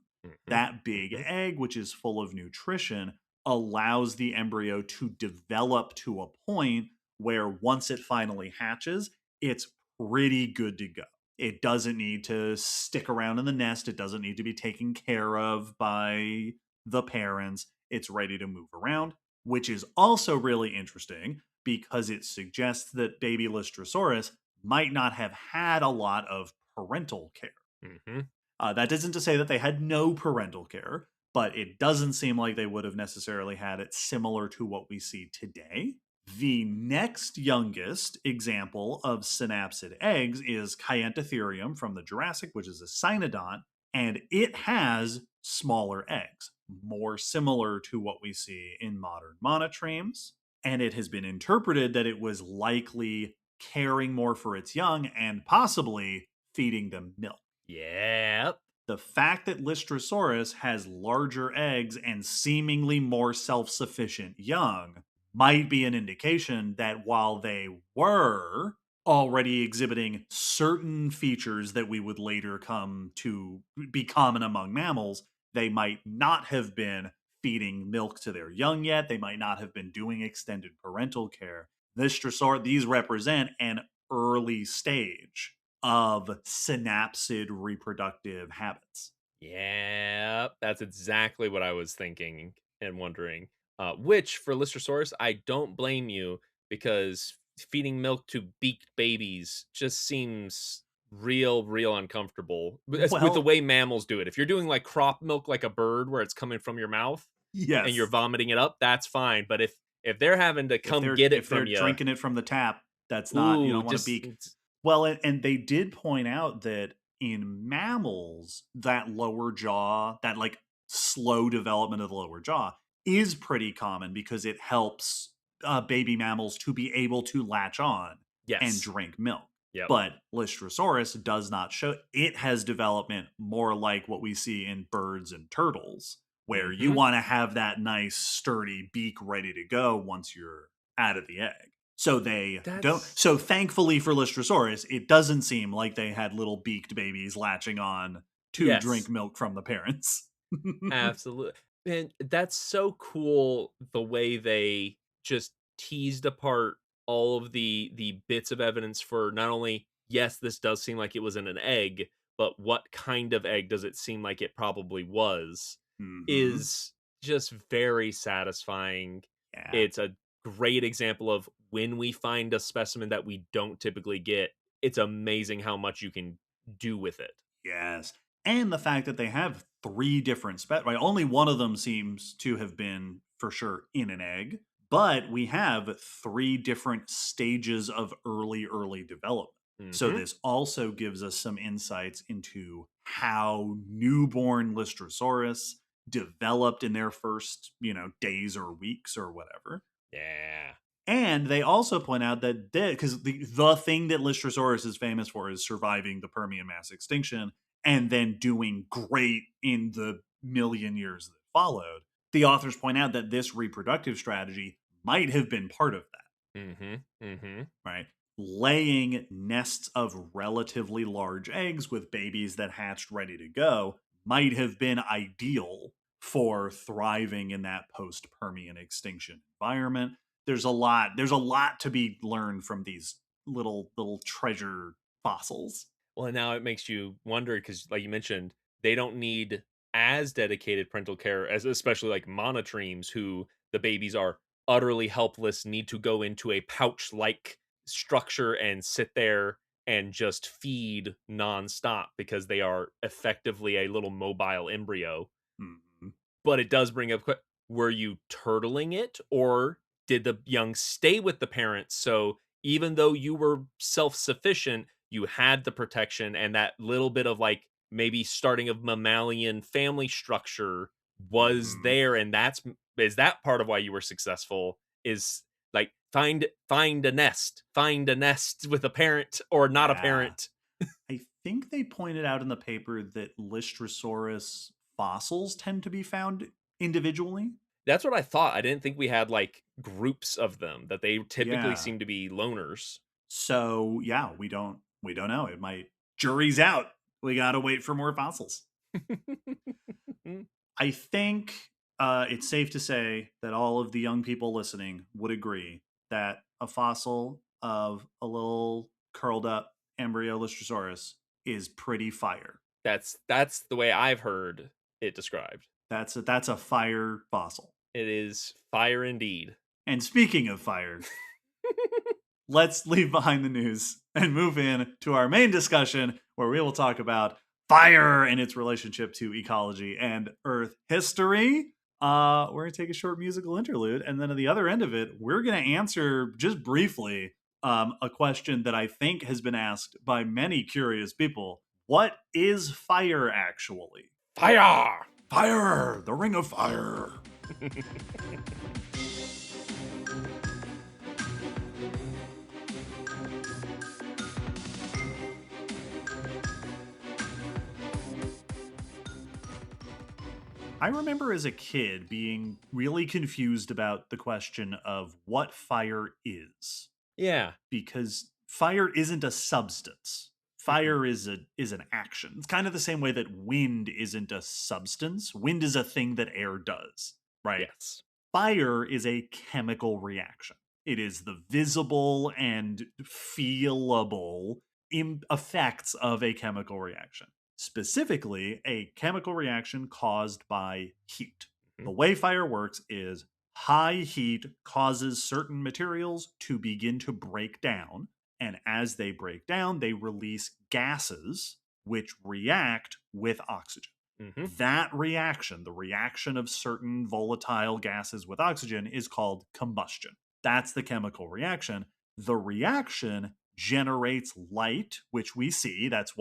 That big egg, which is full of nutrition, allows the embryo to develop to a point where once it finally hatches, it's pretty good to go. It doesn't need to stick around in the nest. It doesn't need to be taken care of by the parents. It's ready to move around, which is also really interesting because it suggests that baby Lystrosaurus might not have had a lot of parental care. That isn't to say that they had no parental care, but it doesn't seem like they would have necessarily had it similar to what we see today. The next youngest example of synapsid eggs is Kyantotherium from the Jurassic, which is a cynodont, and it has smaller eggs, more similar to what we see in modern monotremes. And it has been interpreted that it was likely caring more for its young and possibly feeding them milk. Yep. The fact that Lystrosaurus has larger eggs and seemingly more self-sufficient young might be an indication that while they were already exhibiting certain features that we would later come to be common among mammals, they might not have been feeding milk to their young yet. They might not have been doing extended parental care. These represent an early stage of synapsid reproductive habits. Yeah, that's exactly what I was thinking and wondering. Which for Lystrosaurus, I don't blame you because feeding milk to beaked babies just seems real uncomfortable with the way mammals do it. If you're doing like crop milk like a bird where it's coming from your mouth and you're vomiting it up, that's fine. But if they're having to come get it from you, if they're drinking it from the tap, that's not, you don't want to beak. Well, and they did point out that in mammals, that lower jaw, that like slow development of the lower jaw is pretty common because it helps baby mammals to be able to latch on and drink milk. Yep. But Lystrosaurus does not show. It has development more like what we see in birds and turtles, where you want to have that nice sturdy beak ready to go once you're out of the egg. So they don't. So thankfully for Lystrosaurus, it doesn't seem like they had little beaked babies latching on to drink milk from the parents. Absolutely. And that's so cool the way they just teased apart all of the bits of evidence for not only, yes, this does seem like it was in an egg, but what kind of egg does it seem like it probably was, is just very satisfying. Yeah. It's a great example of when we find a specimen that we don't typically get, it's amazing how much you can do with it. Yes. And the fact that they have 3 different right? Only one of them seems to have been for sure in an egg, but we have 3 different stages of early development. So this also gives us some insights into how newborn Lystrosaurus developed in their first, days or weeks or whatever. Yeah. And they also point out that because the thing that Lystrosaurus is famous for is surviving the Permian mass extinction and then doing great in the million years that followed. The authors point out that this reproductive strategy might have been part of that. Right? Laying nests of relatively large eggs with babies that hatched ready to go might have been ideal for thriving in that post-Permian extinction environment. There's a lot to be learned from these little treasure fossils. Well, and now it makes you wonder because, like you mentioned, they don't need as dedicated parental care as especially like monotremes, who the babies are utterly helpless, need to go into a pouch-like structure and sit there and just feed nonstop because they are effectively a little mobile embryo. But it does bring up, were you turtling it, or did the young stay with the parents? So even though you were self-sufficient, you had the protection and that little bit of like maybe starting of mammalian family structure was there, and is that part of why you were successful, is like find a nest with a parent or not a parent. I think they pointed out in the paper that Lystrosaurus fossils tend to be found individually. That's what I thought. I didn't think we had like groups of them, that they typically Yeah. seem to be loners. So yeah, we don't know. It might, jury's out. We gotta wait for more fossils. I think it's safe to say that all of the young people listening would agree that a fossil of a little curled up embryo Lystrosaurus is pretty fire. That's the way I've heard it described. That's a fire fossil. It is fire indeed. And speaking of fire, let's leave behind the news and move in to our main discussion, where we will talk about fire and its relationship to ecology and Earth history. We're going to take a short musical interlude, and then at the other end of it, we're going to answer just briefly a question that I think has been asked by many curious people. What is fire actually? Fire! Fire! The Ring of Fire! I remember as a kid being really confused about the question of what fire is. Yeah. Because fire isn't a substance. Fire is an action. It's kind of the same way that wind isn't a substance. Wind is a thing that air does, right? Yes. Fire is a chemical reaction. It is the visible and feelable effects of a chemical reaction. Specifically, a chemical reaction caused by heat. The way fire works is high heat causes certain materials to begin to break down, and as they break down, they release gases which react with oxygen. That reaction, the reaction of certain volatile gases with oxygen, is called combustion. That's the chemical reaction. The reaction generates light, which we see. That's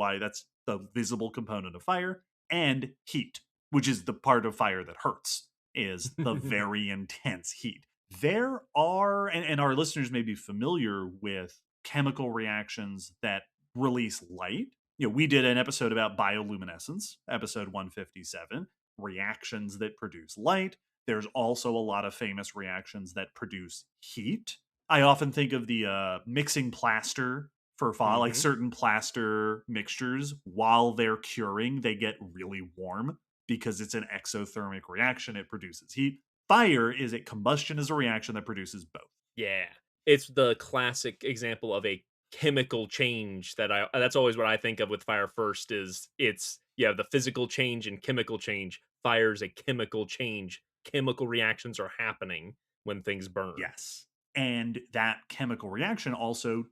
the visible component of fire, and heat, which is the part of fire that hurts, is the very intense heat. There are, and our listeners may be familiar with chemical reactions that release light. We did an episode about bioluminescence, episode 157, reactions that produce light. There's also a lot of famous reactions that produce heat. I often think of the mixing plaster for fall, like certain plaster mixtures, while they're curing, they get really warm because it's an exothermic reaction. It produces heat. Fire is combustion is a reaction that produces both. Yeah. It's the classic example of a chemical change that's always what I think of with fire first is the physical change and chemical change. Fire's a chemical change. Chemical reactions are happening when things burn. Yes. And that chemical reaction also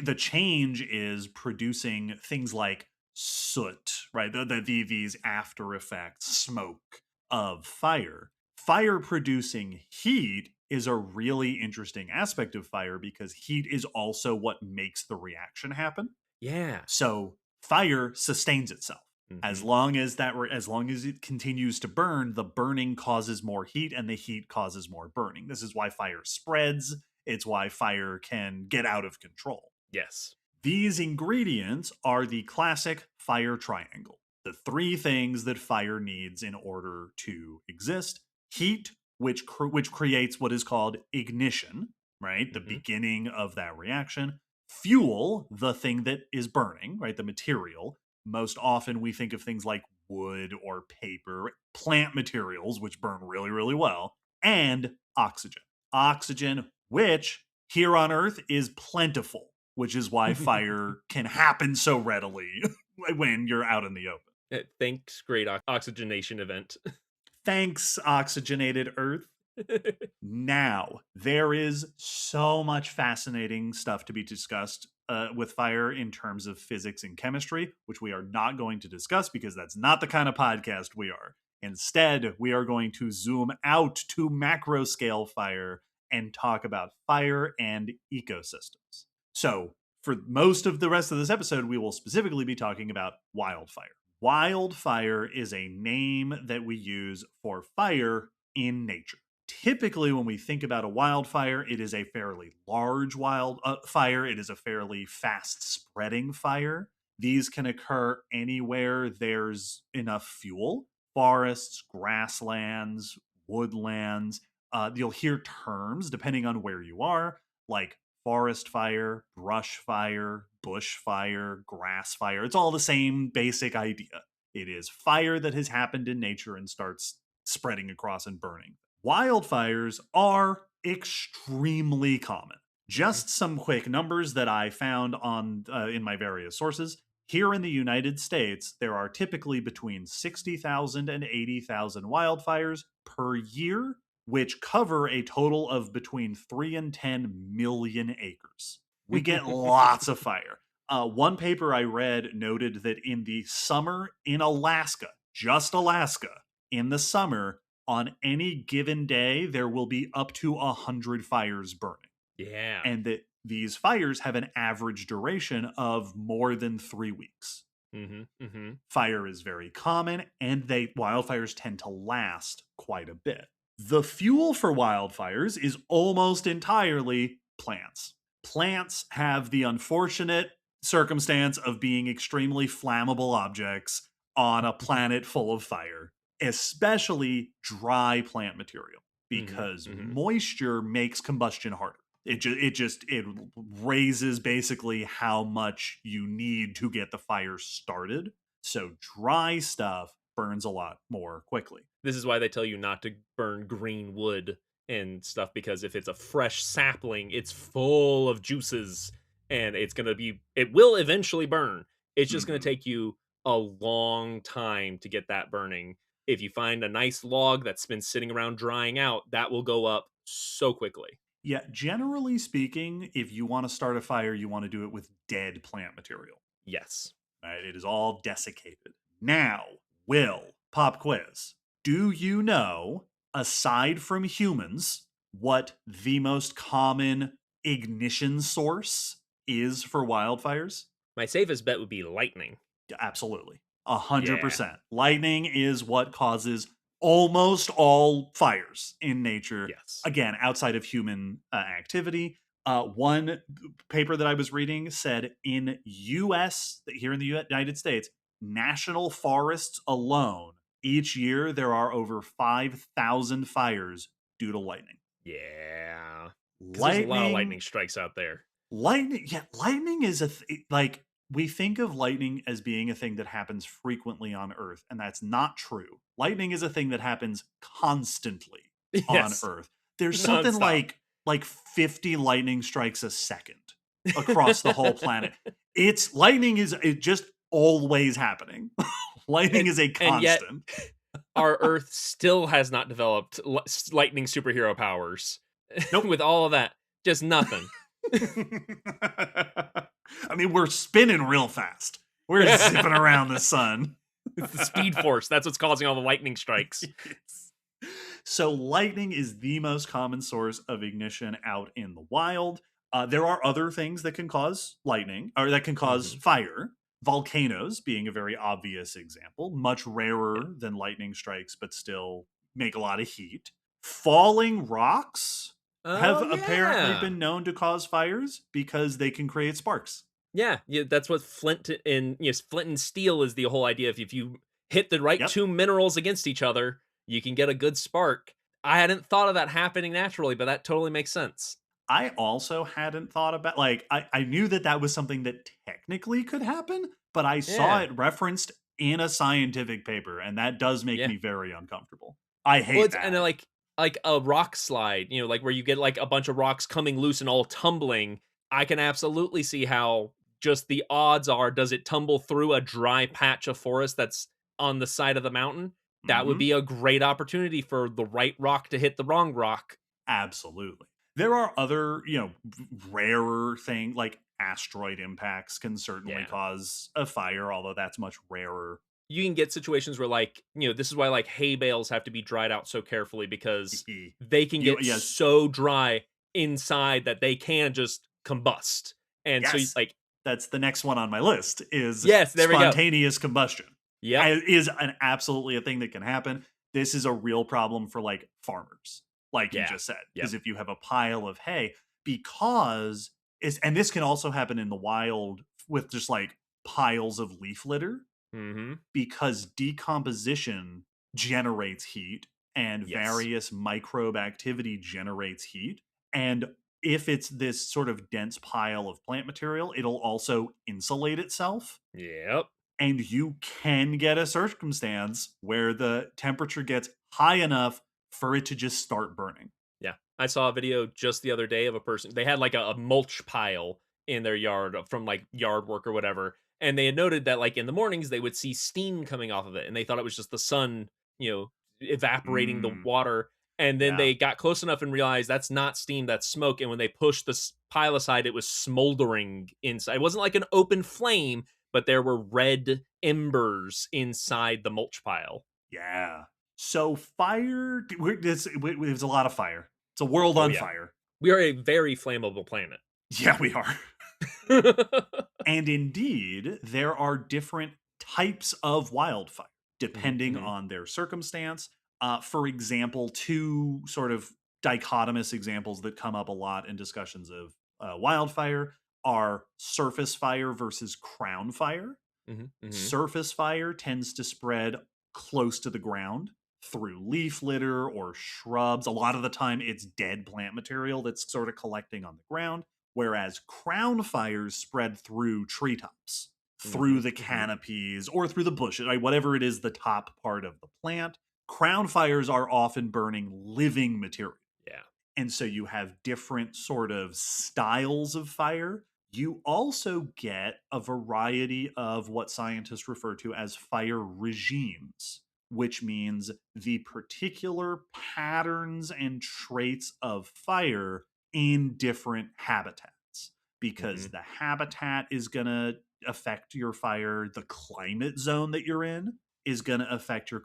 the change is producing things like soot, right? These after effects, smoke of fire. Fire producing heat is a really interesting aspect of fire because heat is also what makes the reaction happen. Yeah. So fire sustains itself. As long as it continues to burn, the burning causes more heat and the heat causes more burning. This is why fire spreads. It's why fire can get out of control. Yes. These ingredients are the classic fire triangle. The three things that fire needs in order to exist: heat, which creates what is called ignition, right? The beginning of that reaction. Fuel, the thing that is burning, right? The material. Most often we think of things like wood or paper, plant materials, which burn really, really well, and oxygen. Oxygen, which here on Earth is plentiful, which is why fire can happen so readily when you're out in the open. Thanks, great oxygenation event. Thanks, oxygenated Earth. Now, there is so much fascinating stuff to be discussed with fire in terms of physics and chemistry, which we are not going to discuss because that's not the kind of podcast we are. Instead, we are going to zoom out to macro scale fire and talk about fire and ecosystems. So, for most of the rest of this episode, we will specifically be talking about wildfire. Wildfire is a name that we use for fire in nature. Typically, when we think about a wildfire, it is a fairly large fire. It is a fairly fast-spreading fire. These can occur anywhere there's enough fuel. Forests, grasslands, woodlands. You'll hear terms, depending on where you are, like forest fire, brush fire, bush fire, grass fire. It's all the same basic idea. It is fire that has happened in nature and starts spreading across and burning. Wildfires are extremely common. Just some quick numbers that I found on in my various sources. Here in the United States, there are typically between 60,000 and 80,000 wildfires per year, which cover a total of between 3 and 10 million acres. We get lots of fire. One paper I read noted that in the summer in Alaska, just Alaska, in the summer, on any given day, there will be up to 100 fires burning. Yeah. And that these fires have an average duration of more than 3 weeks. Fire is very common, and wildfires tend to last quite a bit. The fuel for wildfires is almost entirely plants. Plants have the unfortunate circumstance of being extremely flammable objects on a planet full of fire, especially dry plant material, because moisture makes combustion harder. It raises basically how much you need to get the fire started. So dry stuff burns a lot more quickly. This is why they tell you not to burn green wood and stuff, because if it's a fresh sapling, it's full of juices and it will eventually burn. It's just going to take you a long time to get that burning. If you find a nice log that's been sitting around drying out, that will go up so quickly. Yeah, generally speaking, if you want to start a fire, you want to do it with dead plant material. Yes. Right? It is all desiccated. Now, Will, pop quiz. Do you know, aside from humans, what the most common ignition source is for wildfires? My safest bet would be lightning. Absolutely. 100%. Lightning is what causes almost all fires in nature. Yes. Again, outside of human activity. One paper that I was reading said in here in the United States, national forests alone, each year there are over 5,000 fires due to lightning. Yeah. Because there's a lot of lightning Lightning, strikes out there. lightning is like, we think of lightning as being a thing that happens frequently on Earth, and that's not true. Lightning is a thing that happens constantly on Yes. Earth. There's something Nonstop. like 50 lightning strikes a second across the whole planet. It just always happening. Lightning is a And yet, constant. our Earth still has not developed lightning superhero powers. Nope. With all of that, just nothing. I mean, we're spinning real fast. We're zipping around the sun. It's the speed force. That's what's causing all the lightning strikes. Yes. So lightning is the most common source of ignition out in the wild. There are other things that can cause lightning, or that can cause fire. Volcanoes being a very obvious example, much rarer than lightning strikes, but still make a lot of heat. Falling rocks have apparently been known to cause fires because they can create sparks. Yeah, that's what flint and flint and steel is the whole idea. If you hit the right two minerals against each other, you can get a good spark. I hadn't thought of that happening naturally, but that totally makes sense. I also hadn't thought about, I knew that was something that technically could happen, but I saw it referenced in a scientific paper, and that does make me very uncomfortable. I hate that. And like a rock slide, like where you get like a bunch of rocks coming loose and all tumbling. I can absolutely see how just the odds are, does it tumble through a dry patch of forest that's on the side of the mountain? That would be a great opportunity for the right rock to hit the wrong rock. Absolutely. There are other, rarer things, like asteroid impacts can certainly cause a fire, although that's much rarer. You can get situations where, like, this is why, like, hay bales have to be dried out so carefully, because they can get so dry inside that they can just combust. And so, like, that's the next one on my list is spontaneous combustion. Yeah, is absolutely a thing that can happen. This is a real problem for, like, farmers, like you just said, because if you have a pile of hay, and this can also happen in the wild with just like piles of leaf litter, because decomposition generates heat and various microbe activity generates heat. And if it's this sort of dense pile of plant material, it'll also insulate itself. Yep. And you can get a circumstance where the temperature gets high enough for it to just start burning. Yeah. I saw a video just the other day of a person. They had like a mulch pile in their yard from like yard work or whatever. And they had noted that like in the mornings they would see steam coming off of it. And they thought it was just the sun, evaporating the water. And then they got close enough and realized that's not steam, that's smoke. And when they pushed the pile aside, it was smoldering inside. It wasn't like an open flame, but there were red embers inside the mulch pile. Yeah. So fire, there's a lot of fire. It's a world on fire. We are a very flammable planet. Yeah, we are. And indeed, there are different types of wildfire depending on their circumstance. For example, two sort of dichotomous examples that come up a lot in discussions of wildfire are surface fire versus crown fire. Surface fire tends to spread close to the ground through leaf litter or shrubs. A lot of the time it's dead plant material that's sort of collecting on the ground, whereas crown fires spread through treetops, through the canopies, or through the bushes, right? Whatever it is, the top part of the plant. Crown fires are often burning living material. Yeah. And so you have different sort of styles of fire. You also get a variety of what scientists refer to as fire regimes, which means the particular patterns and traits of fire in different habitats, because the habitat is going to affect your fire. The climate zone that you're in is going to affect your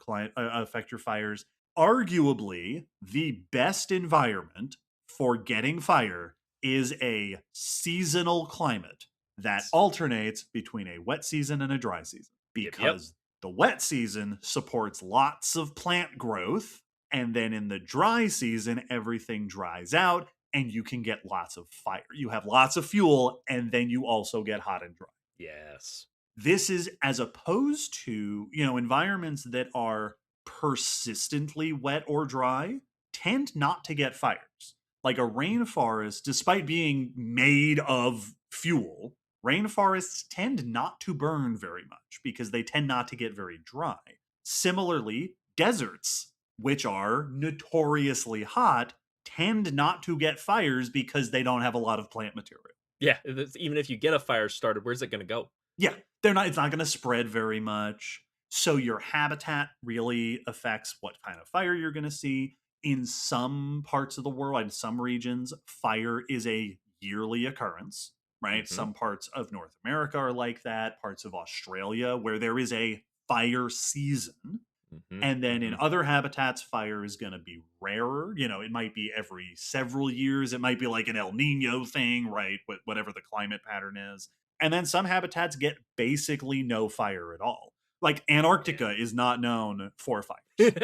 fires. Arguably, the best environment for getting fire is a seasonal climate that alternates between a wet season and a dry season, because the wet season supports lots of plant growth, and then in the dry season everything dries out and you can get lots of fire. You have lots of fuel, and then you also get hot and dry. Yes. This is as opposed to, environments that are persistently wet or dry tend not to get fires. Like a rainforest, despite being made of fuel, rainforests tend not to burn very much because they tend not to get very dry. Similarly, deserts, which are notoriously hot, tend not to get fires because they don't have a lot of plant material. Yeah, even if you get a fire started, where's it going to go? Yeah, it's not going to spread very much. So your habitat really affects what kind of fire you're going to see. In some parts of the world, in some regions, fire is a yearly occurrence, right? Mm-hmm. Some parts of North America are like that, parts of Australia where there is a fire season. Mm-hmm. And then in other habitats, fire is going to be rarer. It might be every several years. It might be like an El Nino thing, right? Whatever the climate pattern is. And then some habitats get basically no fire at all. Like Antarctica is not known for fires.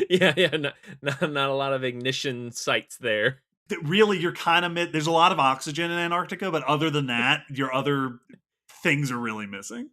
yeah. Not a lot of ignition sites there. Really, you're kind of there's a lot of oxygen in Antarctica, but other than that, your other things are really missing.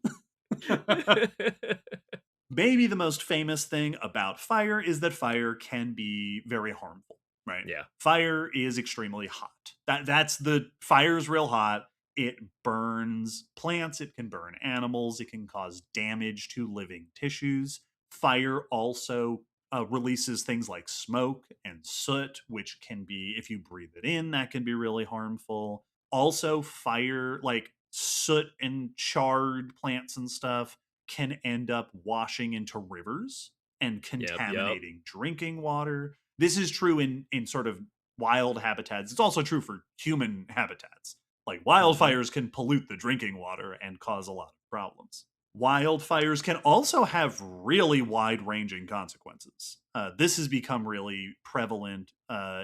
Maybe the most famous thing about fire is that fire can be very harmful, right? Yeah. Fire is extremely hot. That's the fire's real hot. It burns plants, it can burn animals, it can cause damage to living tissues. Fire also releases things like smoke and soot, which can be, if you breathe it in, that can be really harmful. Also, fire, like soot and charred plants and stuff, can end up washing into rivers and contaminating drinking water. This is true in sort of wild habitats. It's also true for human habitats. Like wildfires can pollute the drinking water and cause a lot of problems. Wildfires can also have really wide-ranging consequences. This has become really prevalent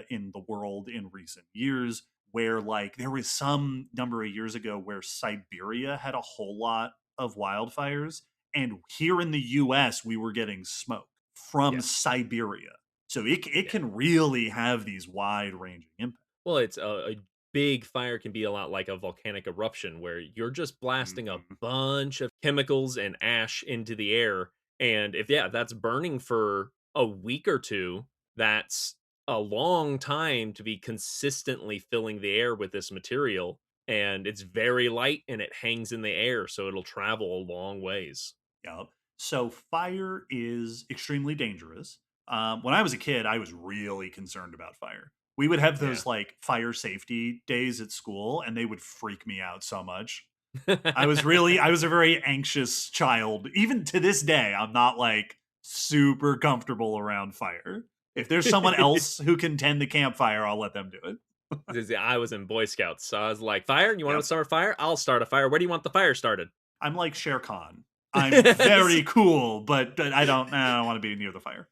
in the world in recent years, where like there was some number of years ago where Siberia had a whole lot of wildfires, and here in the US we were getting smoke from Siberia. So it can really have these wide-ranging impacts. Well, it's a big fire can be a lot like a volcanic eruption where you're just blasting a bunch of chemicals and ash into the air. And if that's burning for a week or two, that's a long time to be consistently filling the air with this material. And it's very light and it hangs in the air, so it'll travel a long ways. Yep. So fire is extremely dangerous. When I was a kid, I was really concerned about fire. We would have those like fire safety days at school, and they would freak me out so much. I was a very anxious child. Even to this day, I'm not like super comfortable around fire. If there's someone else who can tend the campfire, I'll let them do it. I was in Boy Scouts, so I was like, fire? You want to start a fire? I'll start a fire. Where do you want the fire started? I'm like Shere Khan. I'm very cool, but I don't want to be near the fire.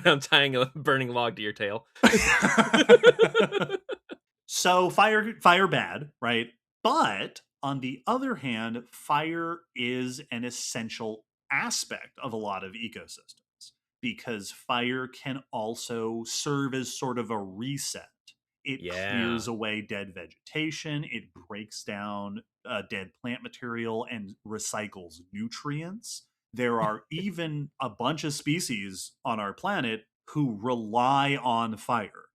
I'm tying a burning log to your tail. So fire bad, right? But on the other hand, fire is an essential aspect of a lot of ecosystems because fire can also serve as sort of a reset. It clears away dead vegetation. It breaks down dead plant material and recycles nutrients. There are even a bunch of species on our planet who rely on fire.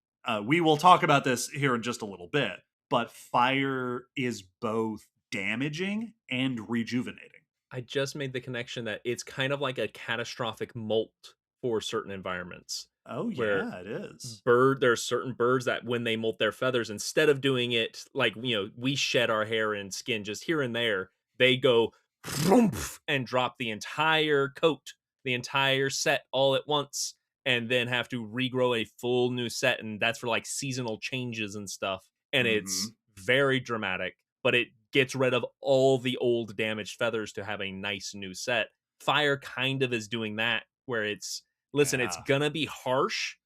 We will talk about this here in just a little bit, but fire is both damaging and rejuvenating. I just made the connection that it's kind of like a catastrophic molt for certain environments. Oh yeah, it is. There are certain birds that when they molt their feathers, instead of doing it like we shed our hair and skin just here and there, they go and drop the entire coat, the entire set all at once, and then have to regrow a full new set. And that's for like seasonal changes and stuff. And it's very dramatic, but it gets rid of all the old damaged feathers to have a nice new set. Fire kind of is doing that, where it's, listen, it's gonna be harsh,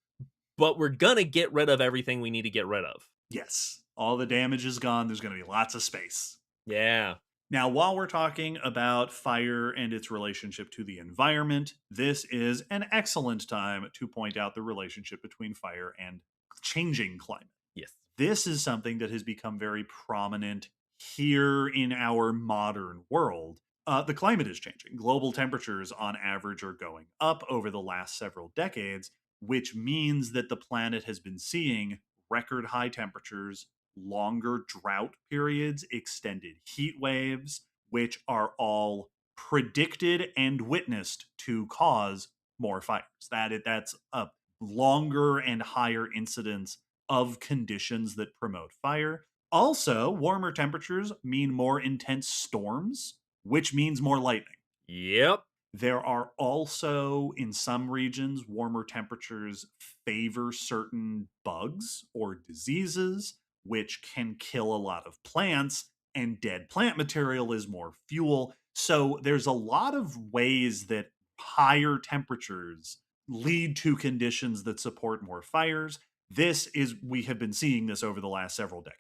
but we're gonna get rid of everything we need to get rid of. Yes. All the damage is gone. There's gonna be lots of space. Yeah. Now, while we're talking about fire and its relationship to the environment, this is an excellent time to point out the relationship between fire and changing climate. Yes. This is something that has become very prominent here in our modern world. The climate is changing. Global temperatures, on average, are going up over the last several decades, which means that the planet has been seeing record high temperatures, longer drought periods, extended heat waves, which are all predicted and witnessed to cause more fires. That's a longer and higher incidence of conditions that promote fire. Also, warmer temperatures mean more intense storms, which means more lightning. Yep. There are also, in some regions, warmer temperatures favor certain bugs or diseases, which can kill a lot of plants, and dead plant material is more fuel. So there's a lot of ways that higher temperatures lead to conditions that support more fires. We have been seeing this over the last several decades.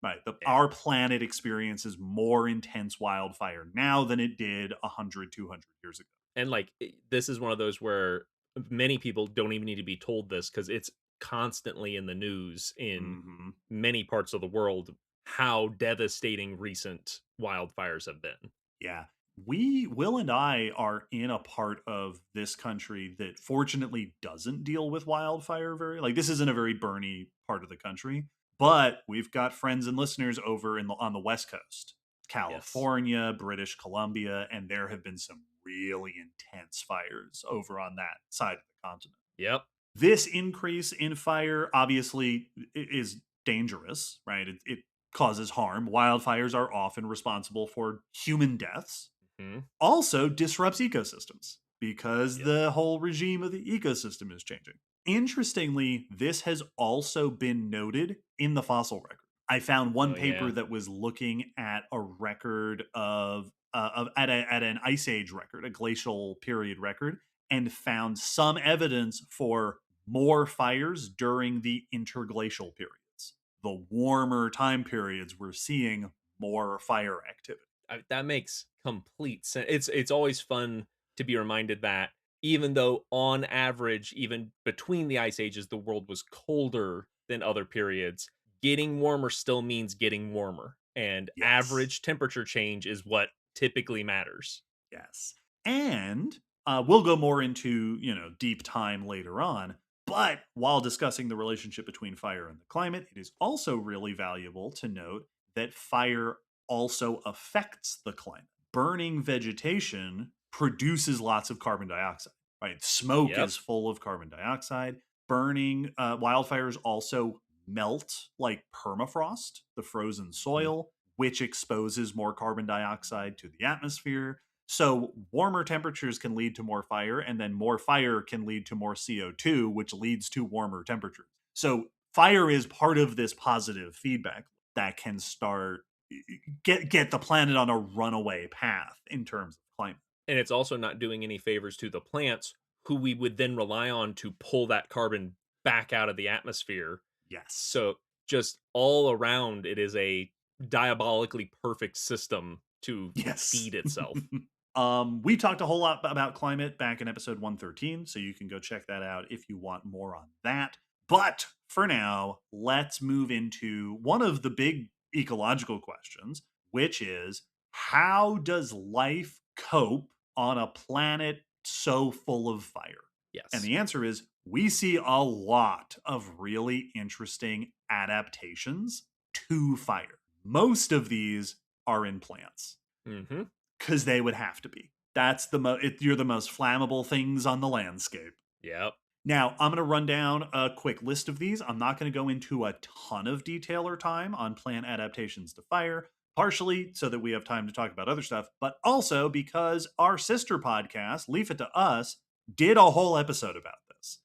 Right. Our planet experiences more intense wildfire now than it did 100, 200 years ago. And like, this is one of those where many people don't even need to be told this, because it's constantly in the news in many parts of the world how devastating recent wildfires have been. Yeah. Will and I are in a part of this country that fortunately doesn't deal with wildfire this isn't a very burny part of the country, but we've got friends and listeners over on the West Coast, California, yes, British Columbia, and there have been some really intense fires over on that side of the continent. Yep. This increase in fire obviously is dangerous, right? It causes harm. Wildfires are often responsible for human deaths. Also disrupts ecosystems because the whole regime of the ecosystem is changing. Interestingly, this has also been noted in the fossil record. I found one paper that was looking at a record at an ice age record, a glacial period record, and found some evidence for more fires during the interglacial periods. The warmer time periods, we're seeing more fire activity. That makes complete sense. It's always fun to be reminded that even though on average, even between the ice ages, the world was colder than other periods, getting warmer still means getting warmer. And average temperature change is what typically matters. Yes. And we'll go more into, deep time later on. But while discussing the relationship between fire and the climate, it is also really valuable to note that fire also affects the climate. Burning vegetation produces lots of carbon dioxide, right? Smoke is full of carbon dioxide. Burning wildfires also melt like permafrost, the frozen soil, which exposes more carbon dioxide to the atmosphere. So warmer temperatures can lead to more fire, and then more fire can lead to more CO2, which leads to warmer temperatures. So fire is part of this positive feedback that can start get the planet on a runaway path in terms of climate. And it's also not doing any favors to the plants, who we would then rely on to pull that carbon back out of the atmosphere. Yes. So just all around, it is a diabolically perfect system to feed itself. We talked a whole lot about climate back in episode 113, so you can go check that out if you want more on that. But for now, let's move into one of the big ecological questions, which is, how does life cope on a planet so full of fire? Yes. And the answer is, we see a lot of really interesting adaptations to fire. Most of these are in plants. Because they would have to be. That's you're the most flammable things on the landscape. Yep. Now, I'm going to run down a quick list of these. I'm not going to go into a ton of detail or time on plant adaptations to fire, partially so that we have time to talk about other stuff, but also because our sister podcast, Leave It to Us, did a whole episode about this.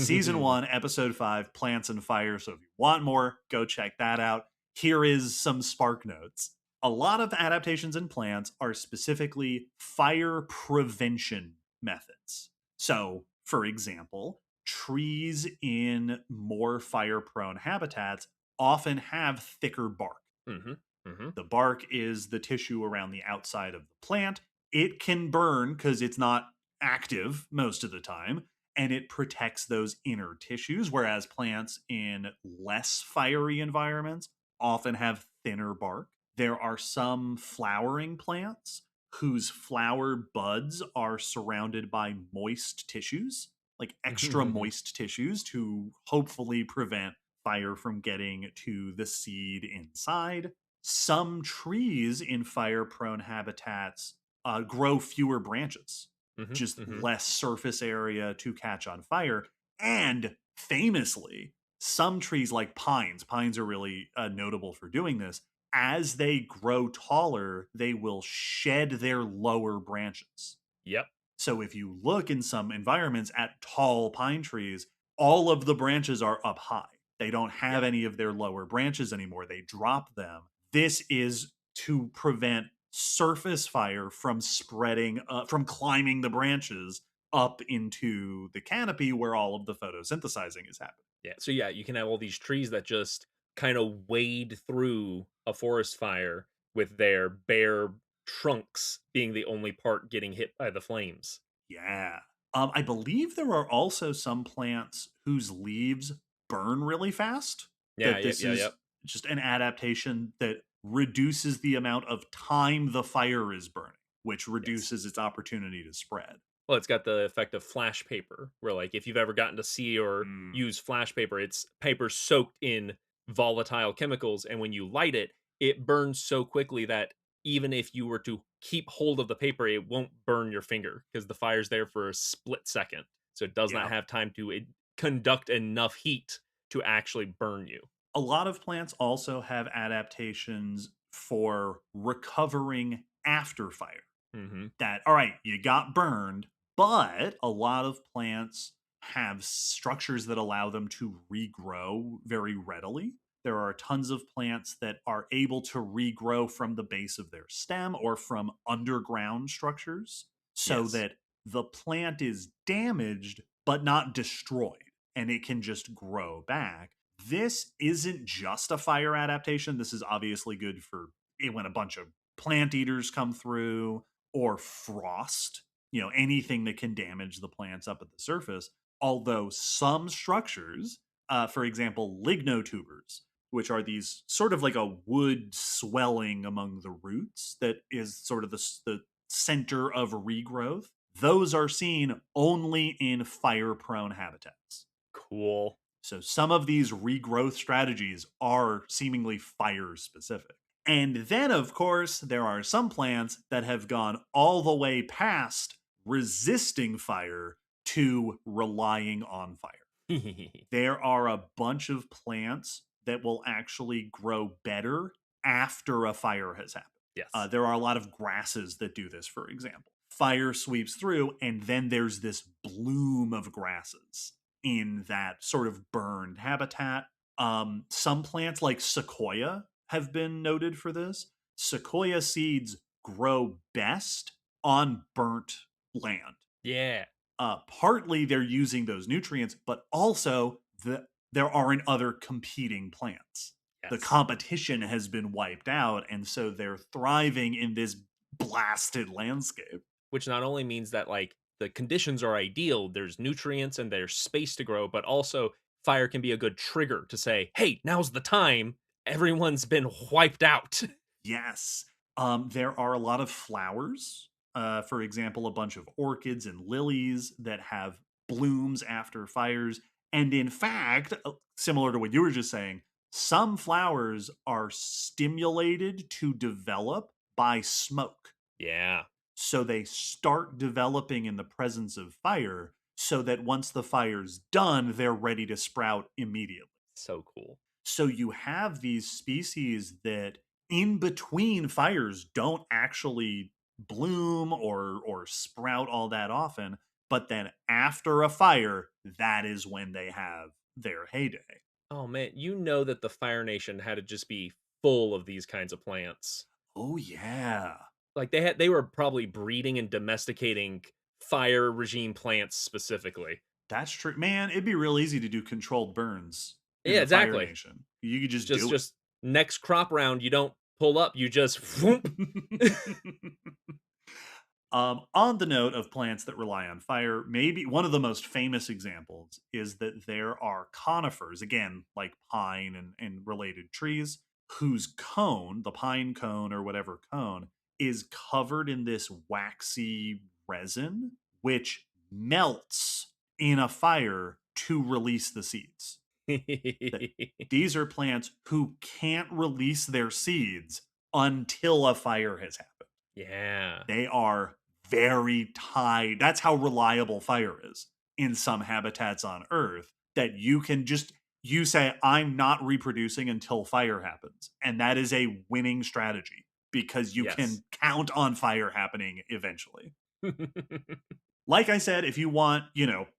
Season 1, episode 5, Plants and Fire. So if you want more, go check that out. Here is some spark notes. A lot of adaptations in plants are specifically fire prevention methods. So, for example, trees in more fire-prone habitats often have thicker bark. The bark is the tissue around the outside of the plant. It can burn because it's not active most of the time, and it protects those inner tissues, whereas plants in less fiery environments often have thinner bark. There are some flowering plants whose flower buds are surrounded by moist tissues, like extra moist tissues, to hopefully prevent fire from getting to the seed inside. Some trees in fire prone habitats grow fewer branches, just less surface area to catch on fire. And famously, some trees like pines are really notable for doing this. As they grow taller, they will shed their lower branches. Yep. So if you look in some environments at tall pine trees, all of the branches are up high. They don't have any of their lower branches anymore. They drop them. This is to prevent surface fire from spreading, from climbing the branches up into the canopy where all of the photosynthesizing is happening. Yeah. So yeah, you can have all these trees that just kind of wade through a forest fire with their bare trunks being the only part getting hit by the flames. Yeah. I believe there are also some plants whose leaves burn really fast. Yeah, That this is just an adaptation that reduces the amount of time the fire is burning, which reduces its opportunity to spread. Well, it's got the effect of flash paper, where like if you've ever gotten to see or use flash paper, it's paper soaked in volatile chemicals, and when you light it, it burns so quickly that even if you were to keep hold of the paper, it won't burn your finger because the fire's there for a split second. So it does not have time to conduct enough heat to actually burn you. A lot of plants also have adaptations for recovering after fire. That, all right, you got burned, but a lot of plants have structures that allow them to regrow very readily. There are tons of plants that are able to regrow from the base of their stem or from underground structures so that the plant is damaged but not destroyed, and it can just grow back. This isn't just a fire adaptation. This is obviously good for when a bunch of plant eaters come through, or frost, anything that can damage the plants up at the surface. Although some structures, for example, lignotubers, which are these sort of like a wood swelling among the roots that is sort of the center of regrowth, those are seen only in fire-prone habitats. Cool. So some of these regrowth strategies are seemingly fire-specific. And then, of course, there are some plants that have gone all the way past resisting fire to relying on fire. There are a bunch of plants that will actually grow better after a fire has happened. Yes. There are a lot of grasses that do this, for example. Fire sweeps through, and then there's this bloom of grasses in that sort of burned habitat. Some plants like sequoia have been noted for this. Sequoia seeds grow best on burnt land. Yeah. Partly they're using those nutrients, but also there aren't other competing plants. The competition has been wiped out, and so they're thriving in this blasted landscape. Which not only means that like the conditions are ideal, there's nutrients and there's space to grow, but also fire can be a good trigger to say, hey, now's the time. Everyone's been wiped out. Yes. There are a lot of flowers. For example, a bunch of orchids and lilies that have blooms after fires. And in fact, similar to what you were just saying, some flowers are stimulated to develop by smoke. Yeah. So they start developing in the presence of fire so that once the fire's done, they're ready to sprout immediately. So cool. So you have these species that in between fires don't actually bloom or sprout all that often, but then after a fire, that is when they have their heyday. Oh man, you know that the Fire Nation had to just be full of these kinds of plants. Oh yeah. Like they were probably breeding and domesticating fire regime plants specifically. That's true. Man, it'd be real easy to do controlled burns. Yeah, exactly. Fire Nation. You could just do it. Next crop round, you don't pull up, you just whoop. On the note of plants that rely on fire, maybe one of the most famous examples is that there are conifers, again, like pine and related trees, whose cone, the pine cone or whatever cone, is covered in this waxy resin, which melts in a fire to release the seeds. These are plants who can't release their seeds until a fire has happened. Yeah. They are very tied. That's how reliable fire is in some habitats on Earth, that you say, I'm not reproducing until fire happens. And that is a winning strategy because you can count on fire happening eventually. Like I said, if you want,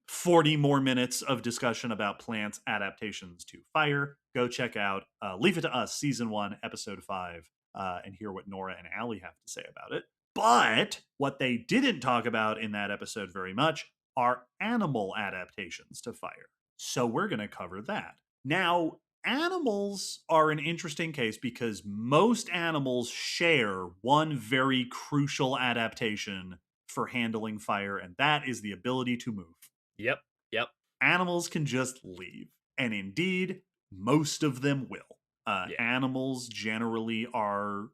40 more minutes of discussion about plants' adaptations to fire, go check out Leave It to Us, Season 1, Episode 5, and hear what Nora and Allie have to say about it. But what they didn't talk about in that episode very much are animal adaptations to fire. So we're going to cover that. Now, animals are an interesting case because most animals share one very crucial adaptation for handling fire, and that is the ability to move. Yep. Animals can just leave, and indeed, most of them will. Animals generally are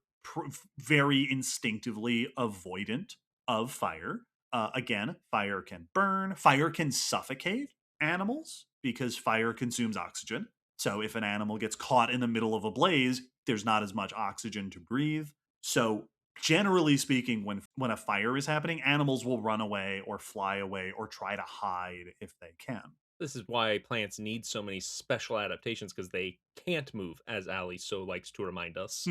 very instinctively avoidant of fire. Again, fire can burn, fire can suffocate animals because fire consumes oxygen. So if an animal gets caught in the middle of a blaze, there's not as much oxygen to breathe. So generally speaking, when a fire is happening, animals will run away or fly away or try to hide if they can. This is why plants need so many special adaptations, because they can't move, as Allie so likes to remind us.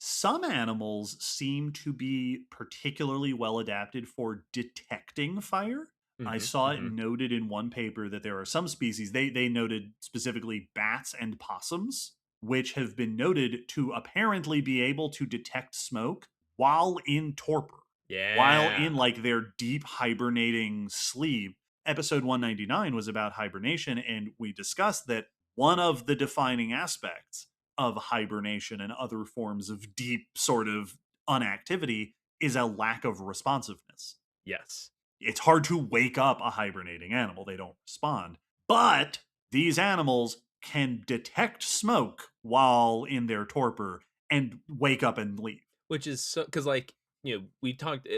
Some animals seem to be particularly well adapted for detecting fire. I saw it noted in one paper that there are some species, they noted specifically bats and possums, which have been noted to apparently be able to detect smoke while in torpor. Yeah. While in like their deep hibernating sleep. Episode 199 was about hibernation, and we discussed that one of the defining aspects of hibernation and other forms of deep sort of unactivity is a lack of responsiveness. Yes. It's hard to wake up a hibernating animal. They don't respond. But these animals can detect smoke while in their torpor and wake up and leave. Which is so, because we talked,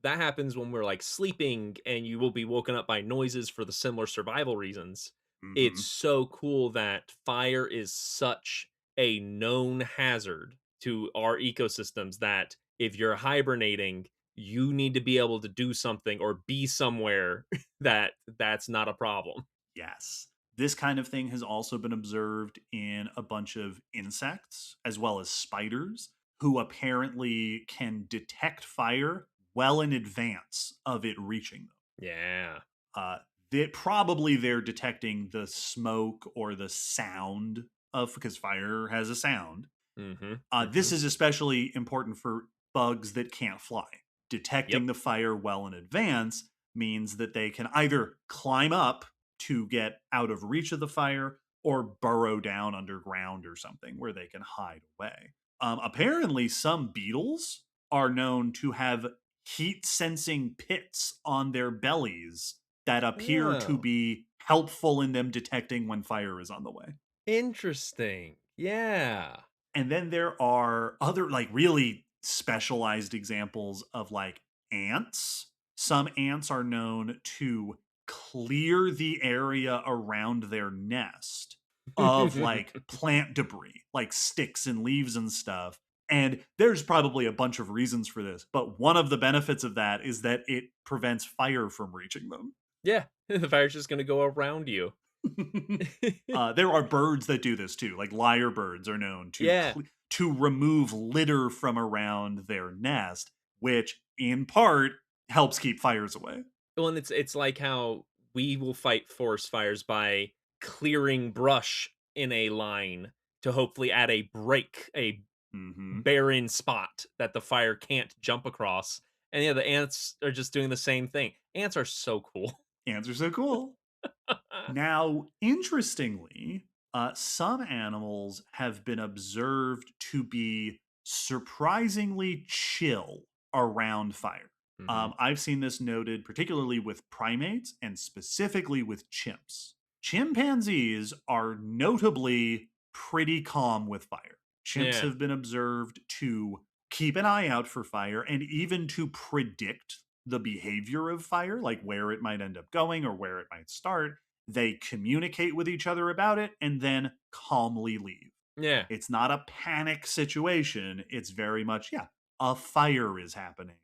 that happens when we're like sleeping and you will be woken up by noises for the similar survival reasons. It's so cool that fire is such a known hazard to our ecosystems that if you're hibernating, you need to be able to do something or be somewhere that's not a problem. Yes. This kind of thing has also been observed in a bunch of insects as well as spiders, who apparently can detect fire well in advance of it reaching them. Yeah. They're detecting the smoke or the sound of, because fire has a sound. This is especially important for bugs that can't fly. Detecting the fire well in advance means that they can either climb up to get out of reach of the fire or burrow down underground or something where they can hide away. Apparently, some beetles are known to have heat sensing pits on their bellies that appear to be helpful in them detecting when fire is on the way. Interesting. Yeah. And then there are other like really specialized examples of like ants. Some ants are known to clear the area around their nest of like plant debris, like sticks and leaves and stuff. And there's probably a bunch of reasons for this, but one of the benefits of that is that it prevents fire from reaching them. Yeah, the fire's just going to go around you. There are birds that do this too. Like lyrebirds are known to remove litter from around their nest, which in part helps keep fires away. Well, and it's like how we will fight forest fires by clearing brush in a line to hopefully add a break, a barren spot that the fire can't jump across. And yeah, the ants are just doing the same thing. Ants are so cool. Ants are so cool. Now, interestingly, some animals have been observed to be surprisingly chill around fire. I've seen this noted particularly with primates and specifically with chimps. Chimpanzees are notably pretty calm with fire. Chimps have been observed to keep an eye out for fire and even to predict the behavior of fire, like where it might end up going or where it might start. They communicate with each other about it and then calmly leave. Yeah. It's not a panic situation. It's very much, a fire is happening.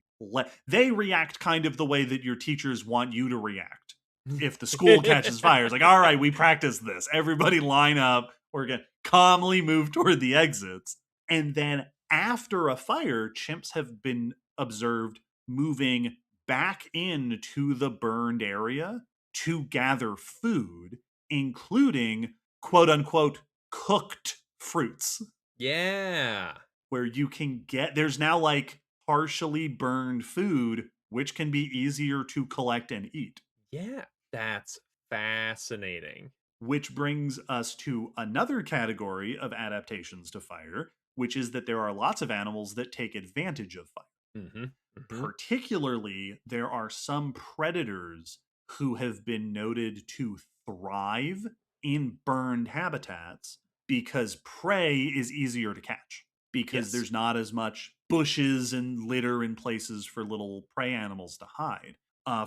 They react kind of the way that your teachers want you to react. If the school catches fire, it's like, all right, we practiced this. Everybody line up. We're going to calmly move toward the exits. And then after a fire, chimps have been observed moving back into the burned area to gather food, including quote unquote cooked fruits. Yeah. Where you can there's now like partially burned food, which can be easier to collect and eat. Yeah, that's fascinating. Which brings us to another category of adaptations to fire, which is that there are lots of animals that take advantage of fire. Particularly, there are some predators who have been noted to thrive in burned habitats because prey is easier to catch. Because there's not as much bushes and litter in places for little prey animals to hide.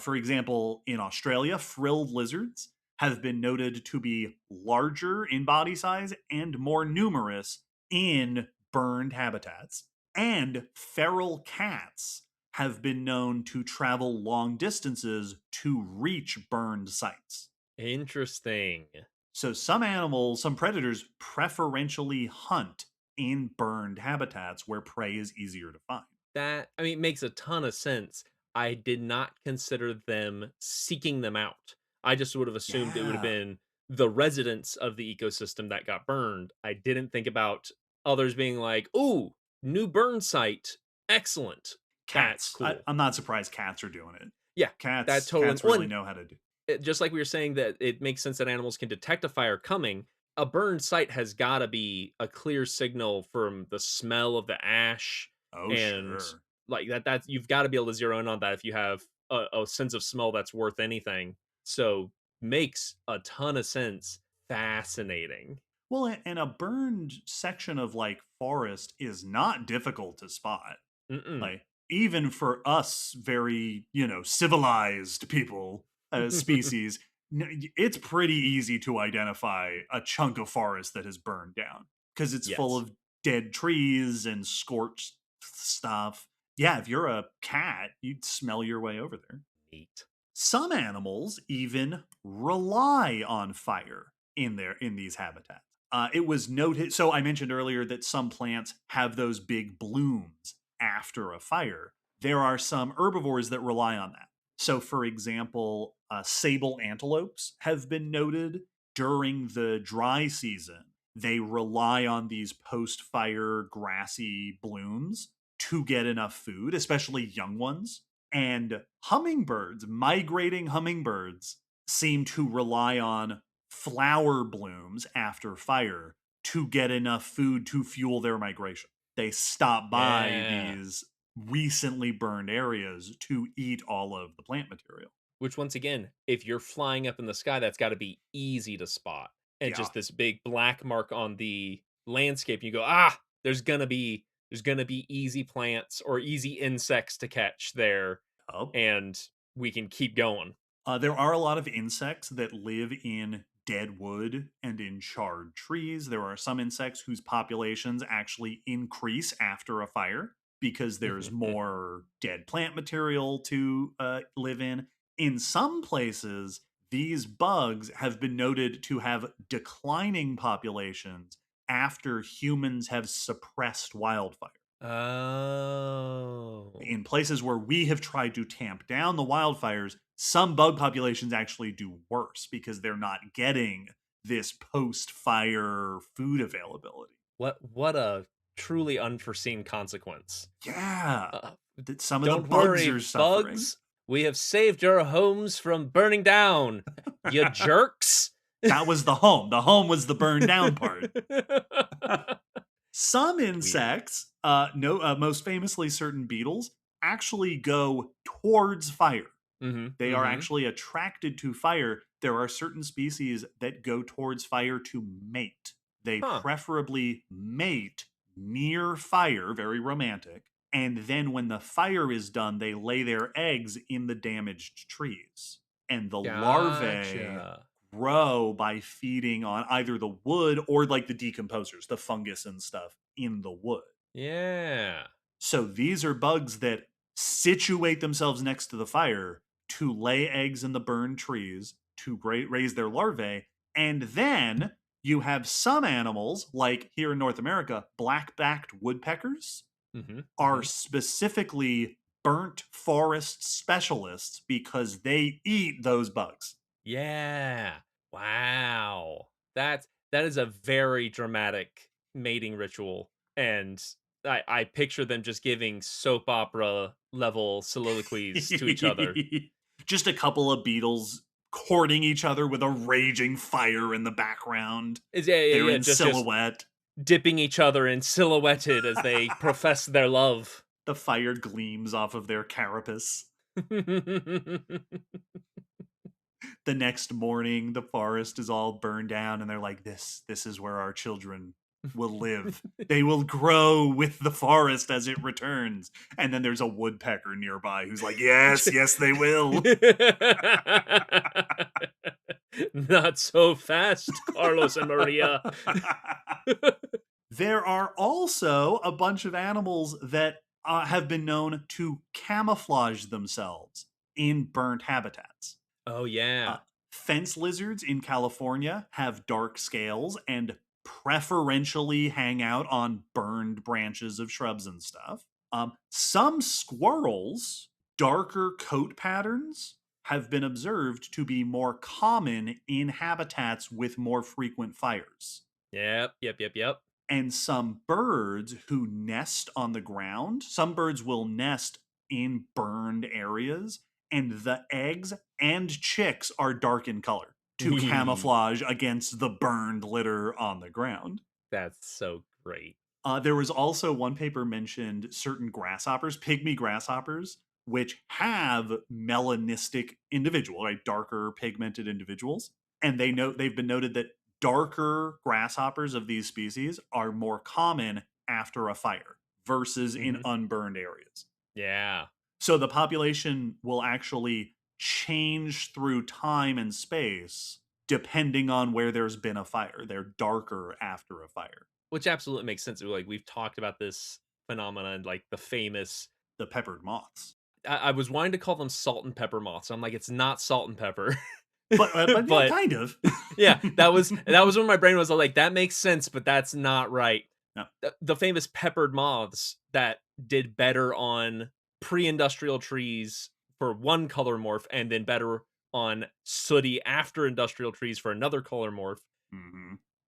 For example, in Australia, frilled lizards have been noted to be larger in body size and more numerous in burned habitats. And feral cats have been known to travel long distances to reach burned sites. Interesting. So some animals, some predators preferentially hunt in burned habitats where prey is easier to find. That, I mean, makes a ton of sense. I did not consider them seeking them out. I just would have assumed it would have been the residents of the ecosystem that got burned. I didn't think about others being like, ooh, new burn site. Excellent. Cats. That's cool. I'm not surprised cats are doing it. Yeah. Cats really know how to do it. Just like we were saying that it makes sense that animals can detect a fire coming. A burned site has got to be a clear signal from the smell of the ash. Sure. Like that you've got to be able to zero in on that if you have a sense of smell that's worth anything. So makes a ton of sense. Fascinating. Well, and a burned section of like forest is not difficult to spot. Like even for us very, civilized people, species, it's pretty easy to identify a chunk of forest that has burned down because it's full of dead trees and scorched stuff. Yeah, if you're a cat, you'd smell your way over there. Neat. Some animals even rely on fire in these habitats. It was noted. So I mentioned earlier that some plants have those big blooms after a fire. There are some herbivores that rely on that. So, for example, sable antelopes have been noted during the dry season. They rely on these post-fire grassy blooms to get enough food, especially young ones. And hummingbirds, migrating hummingbirds, seem to rely on flower blooms after fire to get enough food to fuel their migration. They stop by these recently burned areas to eat all of the plant material. Which, once again, if you're flying up in the sky, that's got to be easy to spot. And just this big black mark on the landscape, you go, there's gonna be easy plants or easy insects to catch there, and we can keep going. There are a lot of insects that live in dead wood and in charred trees. There are some insects whose populations actually increase after a fire because there's more dead plant material to live in. In some places, these bugs have been noted to have declining populations after humans have suppressed wildfire. Oh. In places where we have tried to tamp down the wildfires, some bug populations actually do worse because they're not getting this post-fire food availability. What a truly unforeseen consequence. Yeah. Some of the bugs are suffering. Bugs, we have saved your homes from burning down, you jerks. That was the home. The home was the burned down part. Some insects, most famously certain beetles, actually go towards fire. They are Mm-hmm. actually attracted to fire. There are certain species that go towards fire to mate. They Huh. preferably mate near fire, very romantic. And then when the fire is done, they lay their eggs in the damaged trees. And the larvae Gotcha. grow by feeding on either the wood or like the decomposers, the fungus and stuff in the wood. Yeah. So these are bugs that situate themselves next to the fire to lay eggs in the burned trees to raise their larvae. And then you have some animals, like here in North America, black-backed woodpeckers are specifically burnt forest specialists because they eat those bugs. Yeah. Wow. That is a very dramatic mating ritual. And I picture them just giving soap opera level soliloquies to each other. Just a couple of beetles courting each other with a raging fire in the background. They're Yeah. in Just silhouette. dipping each other in silhouetted as they profess their love. The fire gleams off of their carapace. The next morning, the forest is all burned down, and they're like, this is where our children will live. They will grow with the forest as it returns. And then there's a woodpecker nearby who's like, yes, they will. Not so fast, Carlos and Maria. There are also a bunch of animals that have been known to camouflage themselves in burnt habitats. Oh, yeah. Fence lizards in California have dark scales and preferentially hang out on burned branches of shrubs and stuff. Some squirrels, darker coat patterns have been observed to be more common in habitats with more frequent fires. Yep. And some birds who nest on the ground, some birds will nest in burned areas, and the eggs and chicks are dark in color to camouflage against the burned litter on the ground. That's so great. There was also one paper mentioned certain grasshoppers, pygmy grasshoppers, which have melanistic individual, right, darker pigmented individuals, and they've been noted that darker grasshoppers of these species are more common after a fire versus in unburned areas. Yeah. So the population will actually change through time and space depending on where there's been a fire. They're darker after a fire. Which absolutely makes sense. Like, we've talked about this phenomenon, like the peppered moths. I was wanting to call them salt and pepper moths. I'm like, it's not salt and pepper. But yeah, kind of. Yeah, that was when my brain was like, that makes sense, but that's not right. No. The famous peppered moths that did better on pre-industrial trees for one color morph, and then better on sooty after industrial trees for another color morph.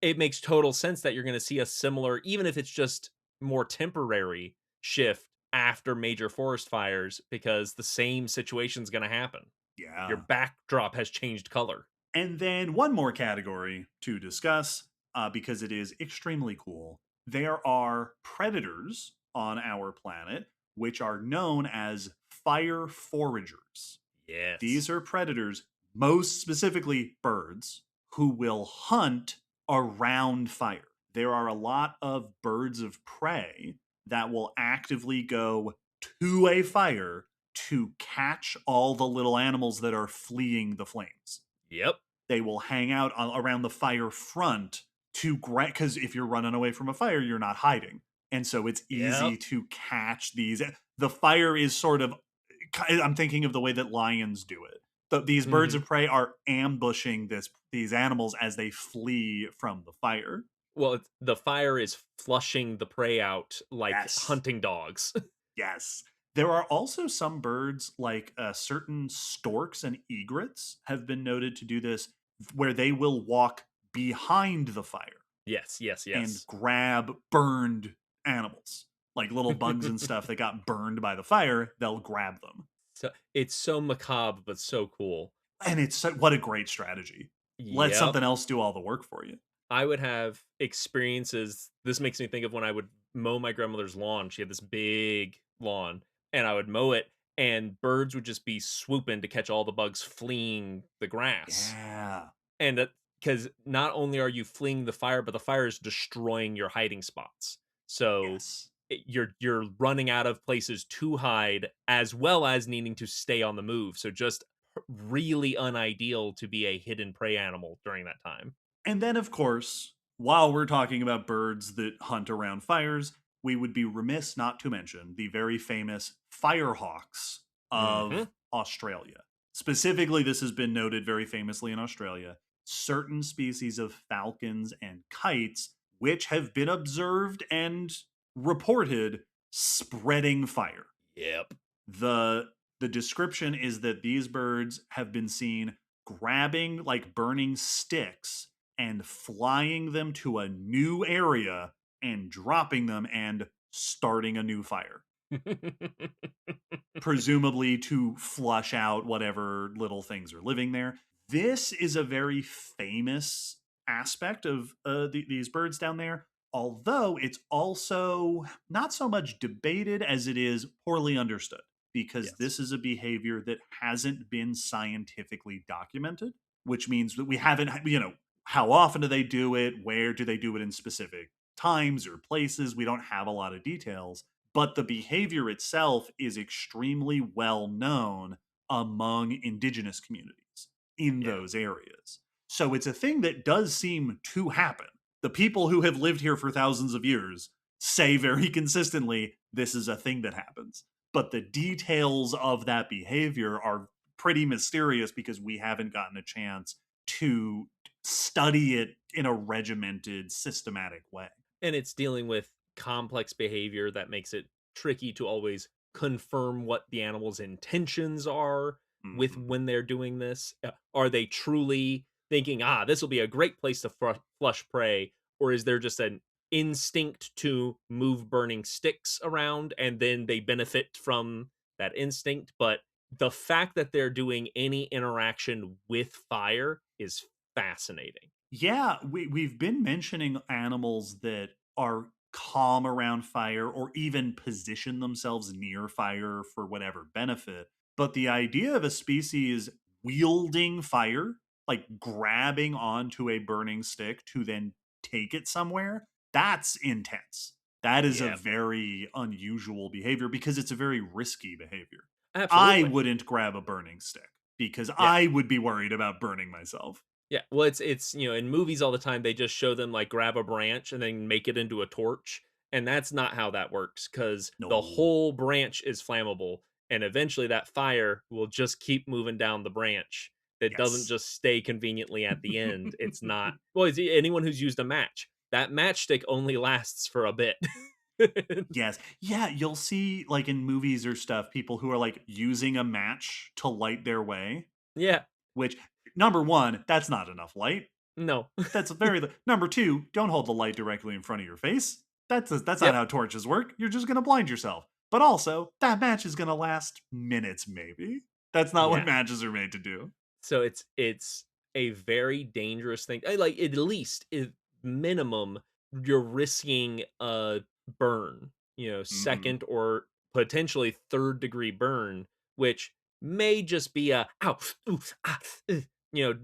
It makes total sense that you're going to see a similar, even if it's just more temporary, shift after major forest fires, because the same situation's going to happen. Yeah. Your backdrop has changed color. And then one more category to discuss, because it is extremely cool. There are predators on our planet which are known as fire foragers. Yes. These are predators, most specifically birds, who will hunt around fire. There are a lot of birds of prey that will actively go to a fire to catch all the little animals that are fleeing the flames. Yep. They will hang out around the fire front to grab, because if you're running away from a fire, you're not hiding. And so it's easy to catch these. The fire is sort of, I'm thinking of the way that lions do it. These birds of prey are ambushing these animals as they flee from the fire. Well, the fire is flushing the prey out like hunting dogs. Yes. There are also some birds, like certain storks and egrets, have been noted to do this, where they will walk behind the fire. Yes. And grab burned animals, like little bugs and stuff that got burned by the fire. They'll grab them. So it's so macabre, but so cool. And what a great strategy. Let something else do all the work for you. I would have experiences. This makes me think of when I would mow my grandmother's lawn. She had this big lawn, and I would mow it, and birds would just be swooping to catch all the bugs fleeing the grass. Yeah. And because not only are you fleeing the fire, but the fire is destroying your hiding spots. So Yes. you're running out of places to hide, as well as needing to stay on the move. So just really unideal to be a hidden prey animal during that time. And then, of course, while we're talking about birds that hunt around fires, we would be remiss not to mention the very famous firehawks Hmm. of Australia. Specifically, this has been noted very famously in Australia. Certain species of falcons and kites, which have been observed and reported spreading fire. Yep. The description is that these birds have been seen grabbing like burning sticks and flying them to a new area and dropping them and starting a new fire, presumably to flush out whatever little things are living there. This is a very famous aspect of these birds down there, although it's also not so much debated as it is poorly understood, because Yes. this is a behavior that hasn't been scientifically documented, which means that we haven't, how often do they do it? Where do they do it in specific times or places? We don't have a lot of details, but the behavior itself is extremely well known among indigenous communities in Yeah. those areas. So it's a thing that does seem to happen. The people who have lived here for thousands of years say very consistently this is a thing that happens. But the details of that behavior are pretty mysterious because we haven't gotten a chance to study it in a regimented, systematic way. And it's dealing with complex behavior that makes it tricky to always confirm what the animal's intentions are with Mhm. when they're doing this. Are they truly thinking, this will be a great place to flush prey? Or is there just an instinct to move burning sticks around and then they benefit from that instinct? But the fact that they're doing any interaction with fire is fascinating. Yeah, we've been mentioning animals that are calm around fire or even position themselves near fire for whatever benefit. But the idea of a species wielding fire, like grabbing onto a burning stick to then take it somewhere, that's intense. That is a Yeah, very unusual behavior because it's a very risky behavior. I absolutely. wouldn't grab a burning stick because Yeah. I would be worried about burning myself. Yeah, well, it's in movies all the time, they just show them, like, grab a branch and then make it into a torch, and that's not how that works because the No. whole branch is flammable, and eventually that fire will just keep moving down the branch. It doesn't Yes. just stay conveniently at the end. It's not well, is anyone who's used a match, that matchstick only lasts for a bit. Yes. Yeah, you'll see, like, in movies or stuff, people who are, like, using a match to light their way, Yeah, which, number 1, that's not enough light. no. That's very number 2, don't hold the light directly in front of your face. That's not Yep, how torches work. You're just gonna blind yourself. But also, that match is gonna last minutes, maybe. That's not what yeah. matches are made to do. So it's a very dangerous thing. Like at least if minimum you're risking a burn, Mhm. second or potentially third degree burn, which may just be a ow, ooh,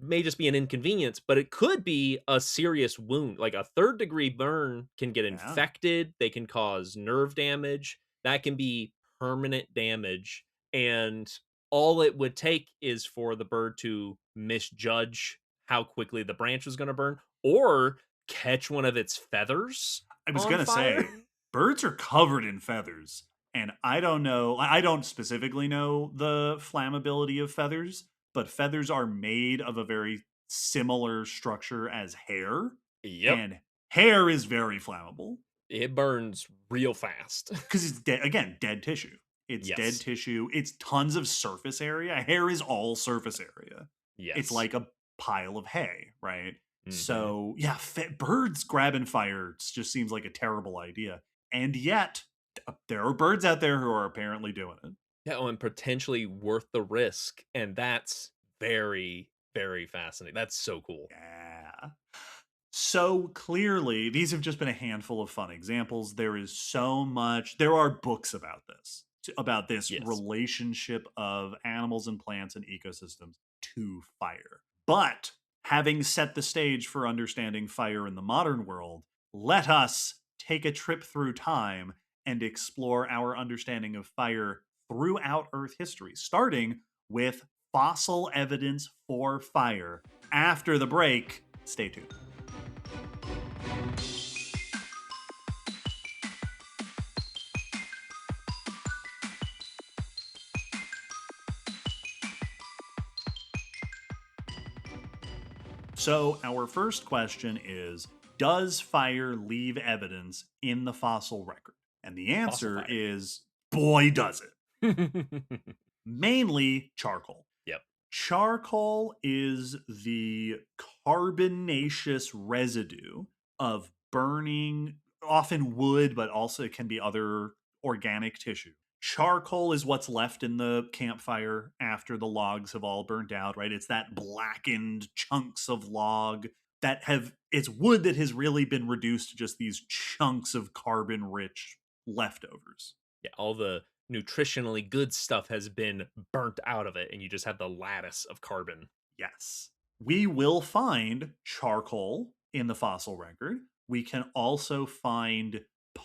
may just be an inconvenience, but it could be a serious wound. Like a third degree burn can get Yeah. infected, they can cause nerve damage, that can be permanent damage. And all it would take is for the bird to misjudge how quickly the branch was going to burn or catch one of its feathers I was on gonna fire. say, birds are covered in feathers, and I don't know. I don't specifically know the flammability of feathers, but feathers are made of a very similar structure as hair, Yep. and hair is very flammable It burns real fast. because it's dead. Again, dead tissue. It's dead Yes. tissue. It's tons of surface area. Hair is all surface area. It's Yes. like a pile of hay, right? Hmm. So yeah, birds grabbing fire just seems like a terrible idea. And yet, there are birds out there who are apparently doing it. Yeah, and potentially worth the risk. And that's very, very fascinating. That's so cool. Yeah. So clearly, these have just been a handful of fun examples. There is so much. There are books about this. about this Yes. relationship of animals and plants and ecosystems to fire. But having set the stage for understanding fire in the modern world, let us take a trip through time and explore our understanding of fire throughout Earth history, starting with fossil evidence for fire. After the break, stay tuned. So our first question is, does fire leave evidence in the fossil record? And the answer is, boy, does it. Mainly charcoal. Yep. Charcoal is the carbonaceous residue of burning, often wood, but also it can be other organic tissue. Charcoal is what's left in the campfire after the logs have all burnt out, right? It's that blackened chunks of log that it's wood that has really been reduced to just these chunks of carbon rich leftovers. Yeah, all the nutritionally good stuff has been burnt out of it, and you just have the lattice of carbon. Yes. We will find charcoal in the fossil record. We can also find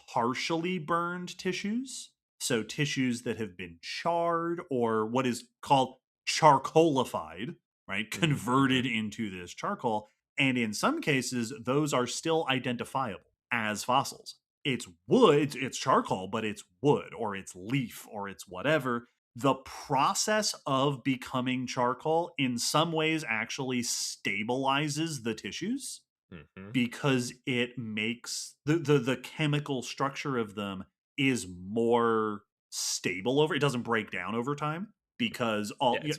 partially burned tissues. So tissues that have been charred or what is called charcoalified, right? Converted into this charcoal. And in some cases, those are still identifiable as fossils. It's wood, it's charcoal, but it's wood or it's leaf or it's whatever. The process of becoming charcoal in some ways actually stabilizes the tissues because it makes the chemical structure of them is more stable over. It doesn't break down over time because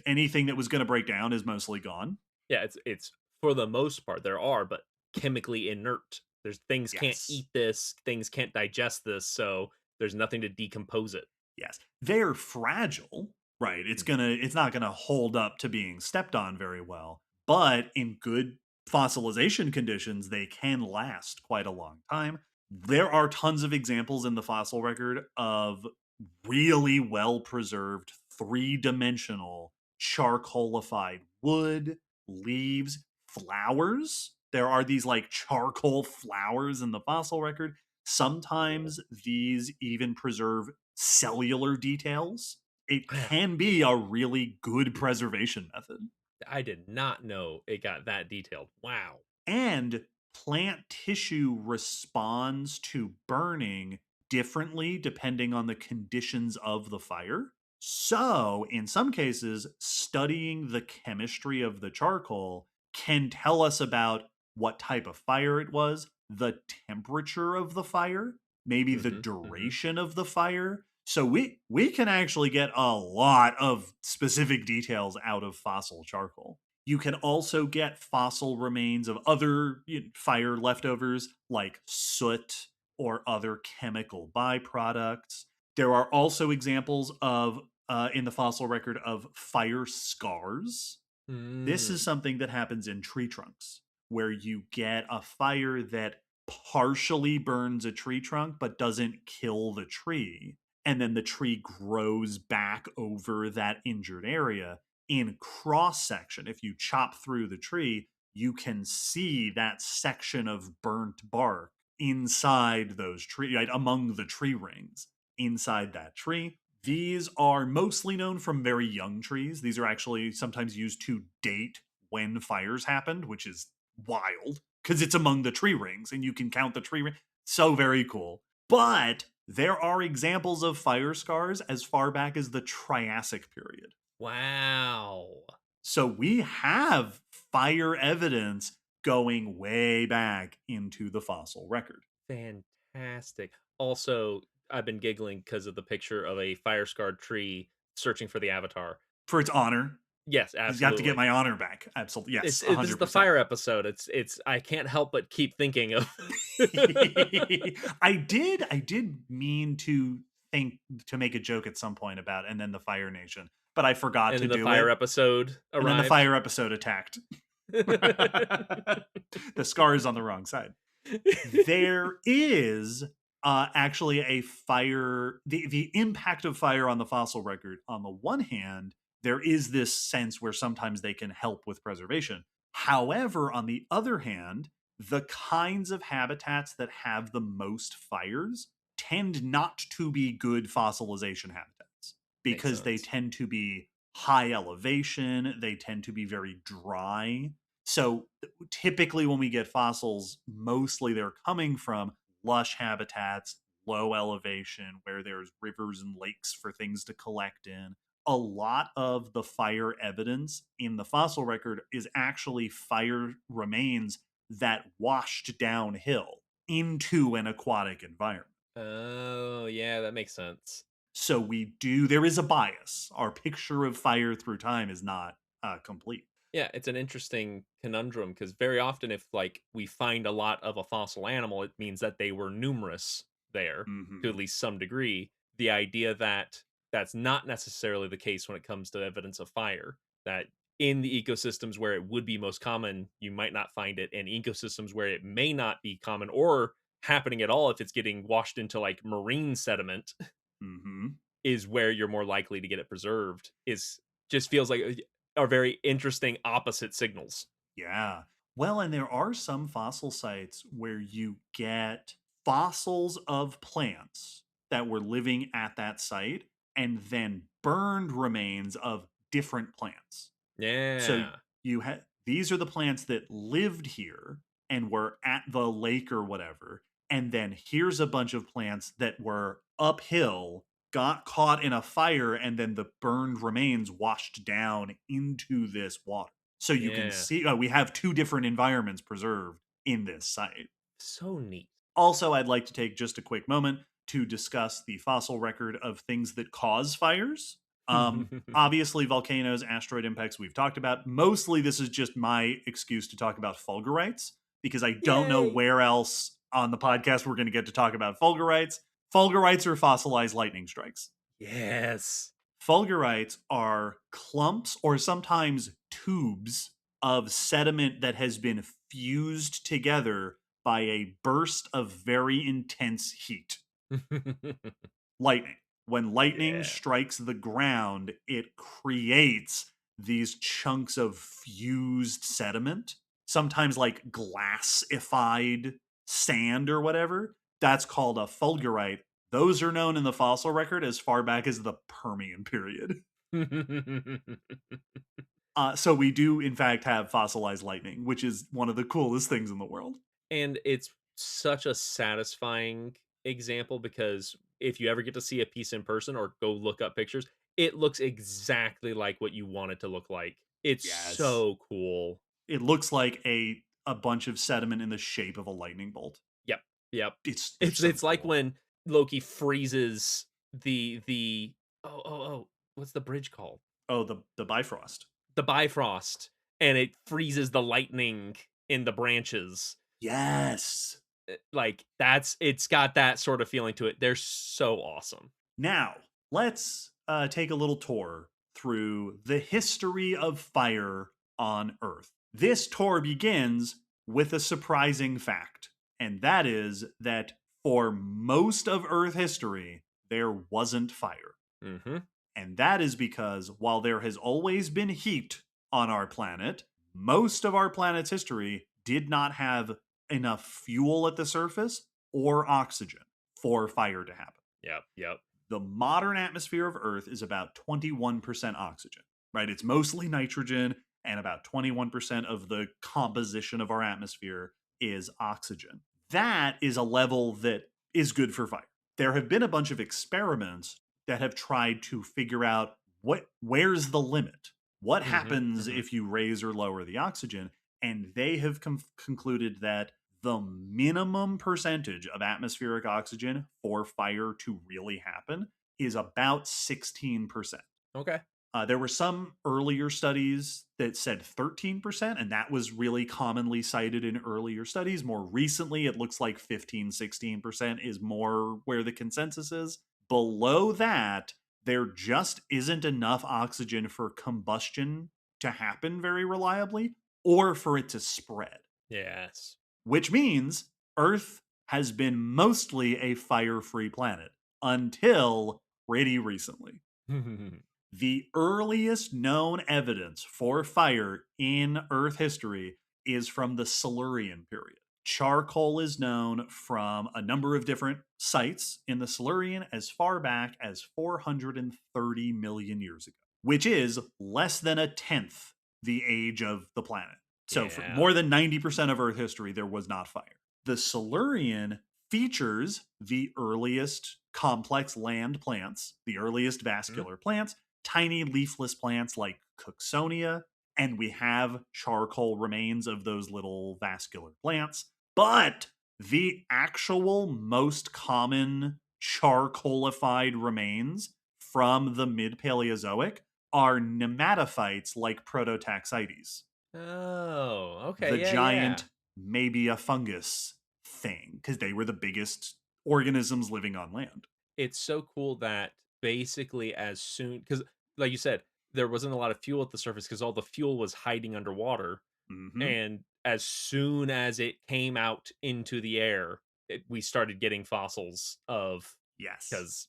anything that was going to break down is mostly gone. Yeah, it's for the most part there are, but chemically inert. There's things can't eat this, things can't digest this, so there's nothing to decompose it. Yes. They're fragile, right? It's not gonna hold up to being stepped on very well, but in good fossilization conditions, they can last quite a long time. There are tons of examples in the fossil record of really well preserved 3-dimensional charcoalified wood, leaves, flowers. There are these like charcoal flowers in the fossil record. Sometimes these even preserve cellular details. It can be a really good preservation method. I did not know it got that detailed. Wow. And plant tissue responds to burning differently depending on the conditions of the fire. So, in some cases, studying the chemistry of the charcoal can tell us about what type of fire it was, the temperature of the fire, maybe the duration of the fire. So we can actually get a lot of specific details out of fossil charcoal. You can also get fossil remains of other fire leftovers like soot or other chemical byproducts. There are also examples of in the fossil record of fire scars. This is something that happens in tree trunks, where you get a fire that partially burns a tree trunk but doesn't kill the tree. And then the tree grows back over that injured area. In cross section, if you chop through the tree, you can see that section of burnt bark inside those trees, right, among the tree rings inside that tree. These are mostly known from very young trees. These are actually sometimes used to date when fires happened, which is wild because it's among the tree rings and you can count the tree rings. So very cool. But there are examples of fire scars as far back as the Triassic period. Wow. So we have fire evidence going way back into the fossil record. Fantastic. Also, I've been giggling because of the picture of a fire-scarred tree searching for the avatar. For its honor. Yes, absolutely. You have to get my honor back. Absolutely. Yes, this is the fire episode. It's I can't help but keep thinking of I did mean to think to make a joke at some point about and then the Fire Nation, but I forgot to do it. And the fire episode arrived. And then the fire episode attacked. The scar is on the wrong side. There is Actually, a fire, the impact of fire on the fossil record, on the one hand, there is this sense where sometimes they can help with preservation. However, on the other hand, the kinds of habitats that have the most fires tend not to be good fossilization habitats Makes because they sense. tend to be high elevation, they tend to be very dry. So typically, when we get fossils, mostly they're coming from lush habitats, low elevation, where there's rivers and lakes for things to collect in. A lot of the fire evidence in the fossil record is actually fire remains that washed downhill into an aquatic environment. Oh, yeah, that makes sense. So there is a bias. Our picture of fire through time is not complete. Yeah, it's an interesting conundrum because very often, if like we find a lot of a fossil animal, it means that they were numerous there to at Mm-hmm. least some degree. The idea that that's not necessarily the case when it comes to evidence of fire, that in the ecosystems where it would be most common, you might not find it, and ecosystems where it may not be common or happening at all if it's getting washed into like marine sediment Mm-hmm. is where you're more likely to get it preserved is just feels like are very interesting opposite signals. Yeah. Well, and there are some fossil sites where you get fossils of plants that were living at that site and then burned remains of different plants. So Yeah. you had these are the plants that lived here and were at the lake or whatever. And then here's a bunch of plants that were uphill, got caught in a fire, and then the burned remains washed down into this water. So you can Yeah. see we have two different environments preserved in this site. So neat. Also, I'd like to take just a quick moment to discuss the fossil record of things that cause fires. Obviously, volcanoes, asteroid impacts, we've talked about. Mostly, this is just my excuse to talk about fulgurites because I don't know Yay. where else on the podcast we're going to get to talk about fulgurites. Fulgurites are fossilized lightning strikes. Yes. Fulgurites are clumps or sometimes tubes of sediment that has been fused together by a burst of very intense heat. Lightning. When lightning Yeah. strikes the ground, it creates these chunks of fused sediment, sometimes like glassified sand or whatever. That's called a fulgurite. Those are known in the fossil record as far back as the Permian period. So we do, in fact, have fossilized lightning, which is one of the coolest things in the world. And it's such a satisfying example because if you ever get to see a piece in person or go look up pictures, it looks exactly like what you want it to look like. It's Yes. so cool. It looks like a bunch of sediment in the shape of a lightning bolt. Yep. Yep. They're so It's like cool. when Loki freezes the what's the bridge called? Oh, the Bifrost. The Bifrost, and it freezes the lightning in the branches. Yes. Like it's got that sort of feeling to it. They're so awesome. Now, let's take a little tour through the history of fire on Earth. This tour begins with a surprising fact, and that is that for most of Earth history, there wasn't fire. Mm-hmm. And that is because while there has always been heat on our planet, most of our planet's history did not have enough fuel at the surface or oxygen for fire to happen. Yep. Yep. The modern atmosphere of Earth is about 21% oxygen, right? It's mostly nitrogen, and about 21% of the composition of our atmosphere is oxygen. That is a level that is good for fire. There have been a bunch of experiments that have tried to figure out where's the limit? What happens if you raise or lower the oxygen? And they have concluded that the minimum percentage of atmospheric oxygen for fire to really happen is about 16%. Okay. There were some earlier studies that said 13%, and that was really commonly cited in earlier studies. More recently, it looks like 15, 16% is more where the consensus is. Below that, there just isn't enough oxygen for combustion to happen very reliably or for it to spread. Yes. Which means Earth has been mostly a fire-free planet until pretty recently. The earliest known evidence for fire in Earth history is from the Silurian period. Charcoal is known from a number of different sites in the Silurian as far back as 430 million years ago, which is less than a tenth the age of the planet. So for more than 90% of Earth history, there was not fire. The Silurian features the earliest complex land plants, the earliest vascular plants, tiny leafless plants like Cooksonia, and we have charcoal remains of those little vascular plants. But the actual most common charcoalified remains from the mid-Paleozoic are nematophytes like Prototaxites. Oh, okay. The giant, maybe a fungus thing, because they were the biggest organisms living on land. It's so cool that basically as soon, because like you said, there wasn't a lot of fuel at the surface because all the fuel was hiding underwater. And as soon as it came out into the air, we started getting fossils of, Yes. because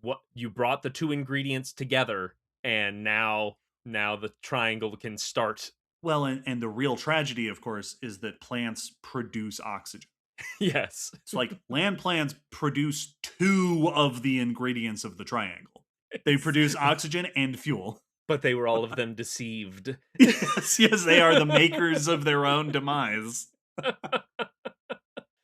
what you brought the two ingredients together, and now the triangle can start. Well, and the real tragedy, of course, is that plants produce oxygen. Yes. It's like land plants produce two of the ingredients of the triangle. They produce oxygen and fuel. But they were all of them deceived. Yes, they are the makers of their own demise.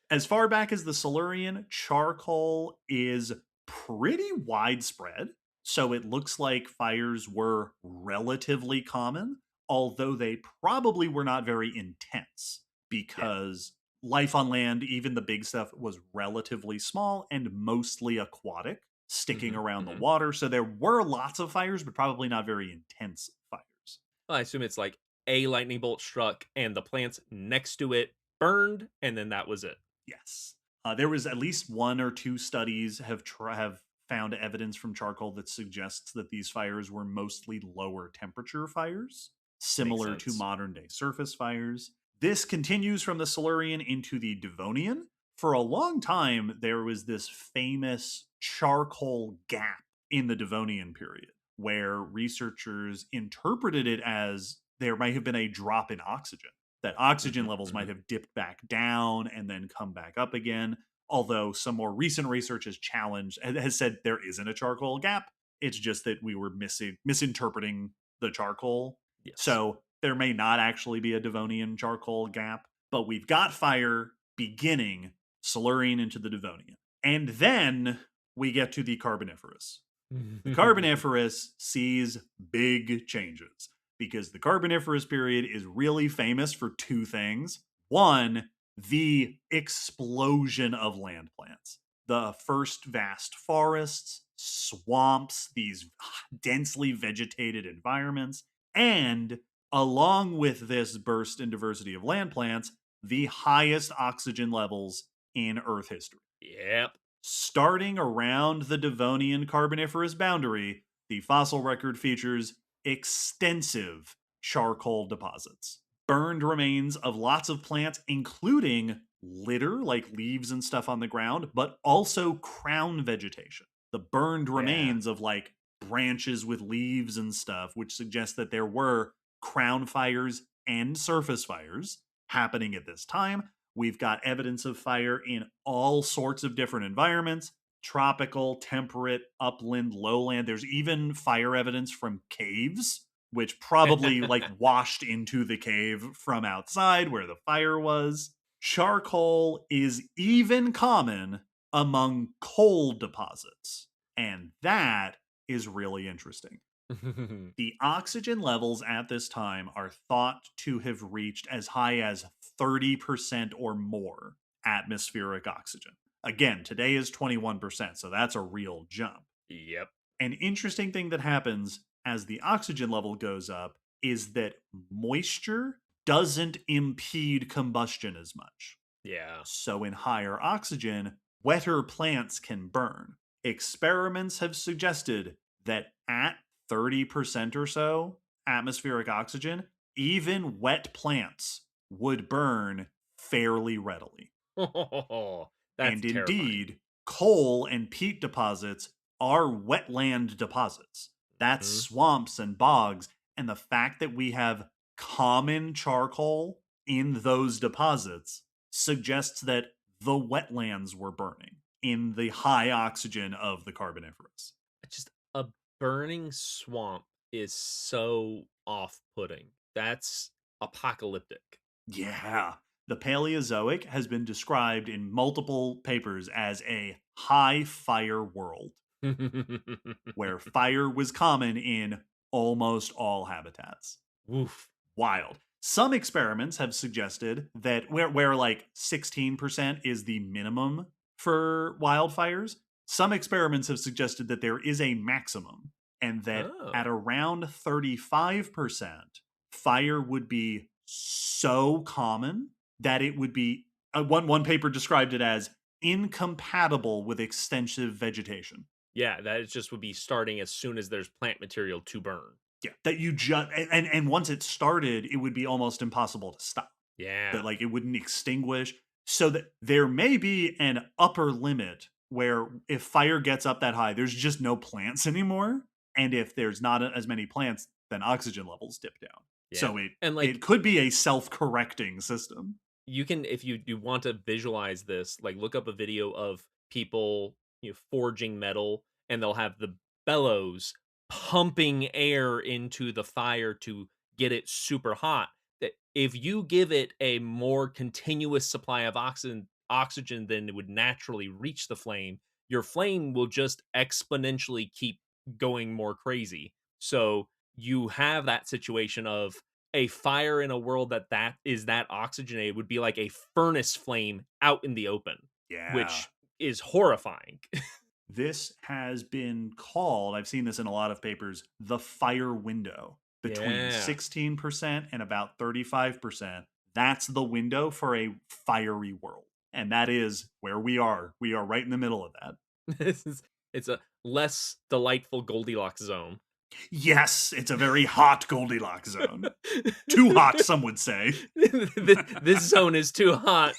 As far back as the Silurian, charcoal is pretty widespread. So it looks like fires were relatively common, although they probably were not very intense because life on land, even the big stuff, was relatively small and mostly aquatic, sticking around the water. So there were lots of fires, but probably not very intense fires. Well, I assume it's like a lightning bolt struck and the plants next to it burned, and then that was it. Yes. There was at least one or two studies have found evidence from charcoal that suggests that these fires were mostly lower temperature fires, similar to modern day surface fires. This continues from the Silurian into the Devonian. For a long time, there was this famous charcoal gap in the Devonian period, where researchers interpreted it as there might have been a drop in oxygen, that oxygen levels might have dipped back down and then come back up again. Although some more recent research has said there isn't a charcoal gap. It's just that we were misinterpreting the charcoal. Yes. So there may not actually be a Devonian charcoal gap, but we've got fire beginning Silurian into the Devonian. And then we get to the Carboniferous. The Carboniferous sees big changes because the Carboniferous period is really famous for two things. One, the explosion of land plants. The first vast forests, swamps, these densely vegetated environments, and along with this burst in diversity of land plants, the highest oxygen levels in Earth history. Yep. Starting around the Devonian Carboniferous boundary, the fossil record features extensive charcoal deposits, burned remains of lots of plants, including litter like leaves and stuff on the ground, but also crown vegetation. The burned remains of like branches with leaves and stuff, which suggests that there were crown fires and surface fires happening at this time. We've got evidence of fire in all sorts of different environments: tropical, temperate, upland, lowland. There's even fire evidence from caves, which probably like washed into the cave from outside where the fire was. Charcoal is even common among coal deposits, and that is really interesting. The oxygen levels at this time are thought to have reached as high as 30% or more atmospheric oxygen. Again, today is 21%, so that's a real jump. Yep. An interesting thing that happens as the oxygen level goes up is that moisture doesn't impede combustion as much. Yeah. So in higher oxygen, wetter plants can burn. Experiments have suggested that at 30% or so atmospheric oxygen, even wet plants would burn fairly readily. That's And terrifying. indeed, coal and peat deposits are wetland deposits. That's Mhm. swamps and bogs. And the fact that we have common charcoal in those deposits suggests that the wetlands were burning in the high oxygen of the Carboniferous. Just a burning swamp is so off-putting. That's apocalyptic. Yeah. The Paleozoic has been described in multiple papers as a high fire world where fire was common in almost all habitats. Woof. Wild. Some experiments have suggested that where like 16% is the minimum for wildfires, some experiments have suggested that there is a maximum and that Oh. at around 35%, fire would be so common that it would be one paper described it as incompatible with extensive vegetation. Yeah, that just would be starting as soon as there's plant material to burn. Yeah, that you just and once it started, it would be almost impossible to stop. Yeah. That like it wouldn't extinguish. So that there may be an upper limit where if fire gets up that high, there's just no plants anymore. And if there's not as many plants, then oxygen levels dip down. Yeah. So And like it could be a self-correcting system. you can, if you want to visualize this, like look up a video of people, forging metal, and they'll have the bellows pumping air into the fire to get it super hot. That if you give it a more continuous supply of oxygen than it would naturally reach the flame, your flame will just exponentially keep going more crazy. So you have that situation of a fire in a world that is that oxygenated would be like a furnace flame out in the open, Yeah. which is horrifying. This has been called, I've seen this in a lot of papers, the fire window between Yeah. 16% and about 35%. That's the window for a fiery world. And that is where we are. We are right in the middle of that. It's a less delightful Goldilocks zone. Yes, it's a very hot Goldilocks zone. Too hot, some would say. This zone is too hot.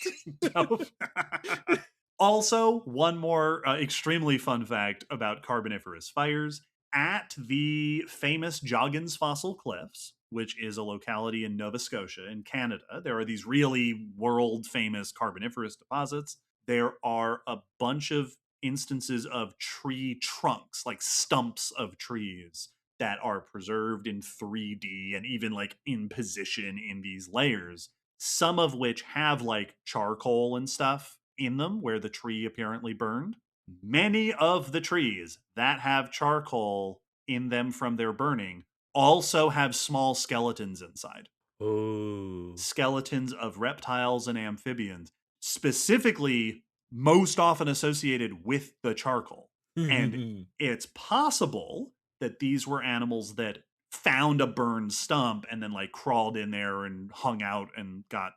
Also, one more extremely fun fact about Carboniferous fires. At the famous Joggins Fossil Cliffs, which is a locality in Nova Scotia in Canada, there are these really world famous Carboniferous deposits. There are a bunch of instances of tree trunks, like stumps of trees, that are preserved in 3D and even like in position in these layers, some of which have like charcoal and stuff in them where the tree apparently burned. Many of the trees that have charcoal in them from their burning also have small skeletons inside. Oh. Skeletons of reptiles and amphibians, specifically most often associated with the charcoal. And it's possible that these were animals that found a burned stump and then like crawled in there and hung out and got,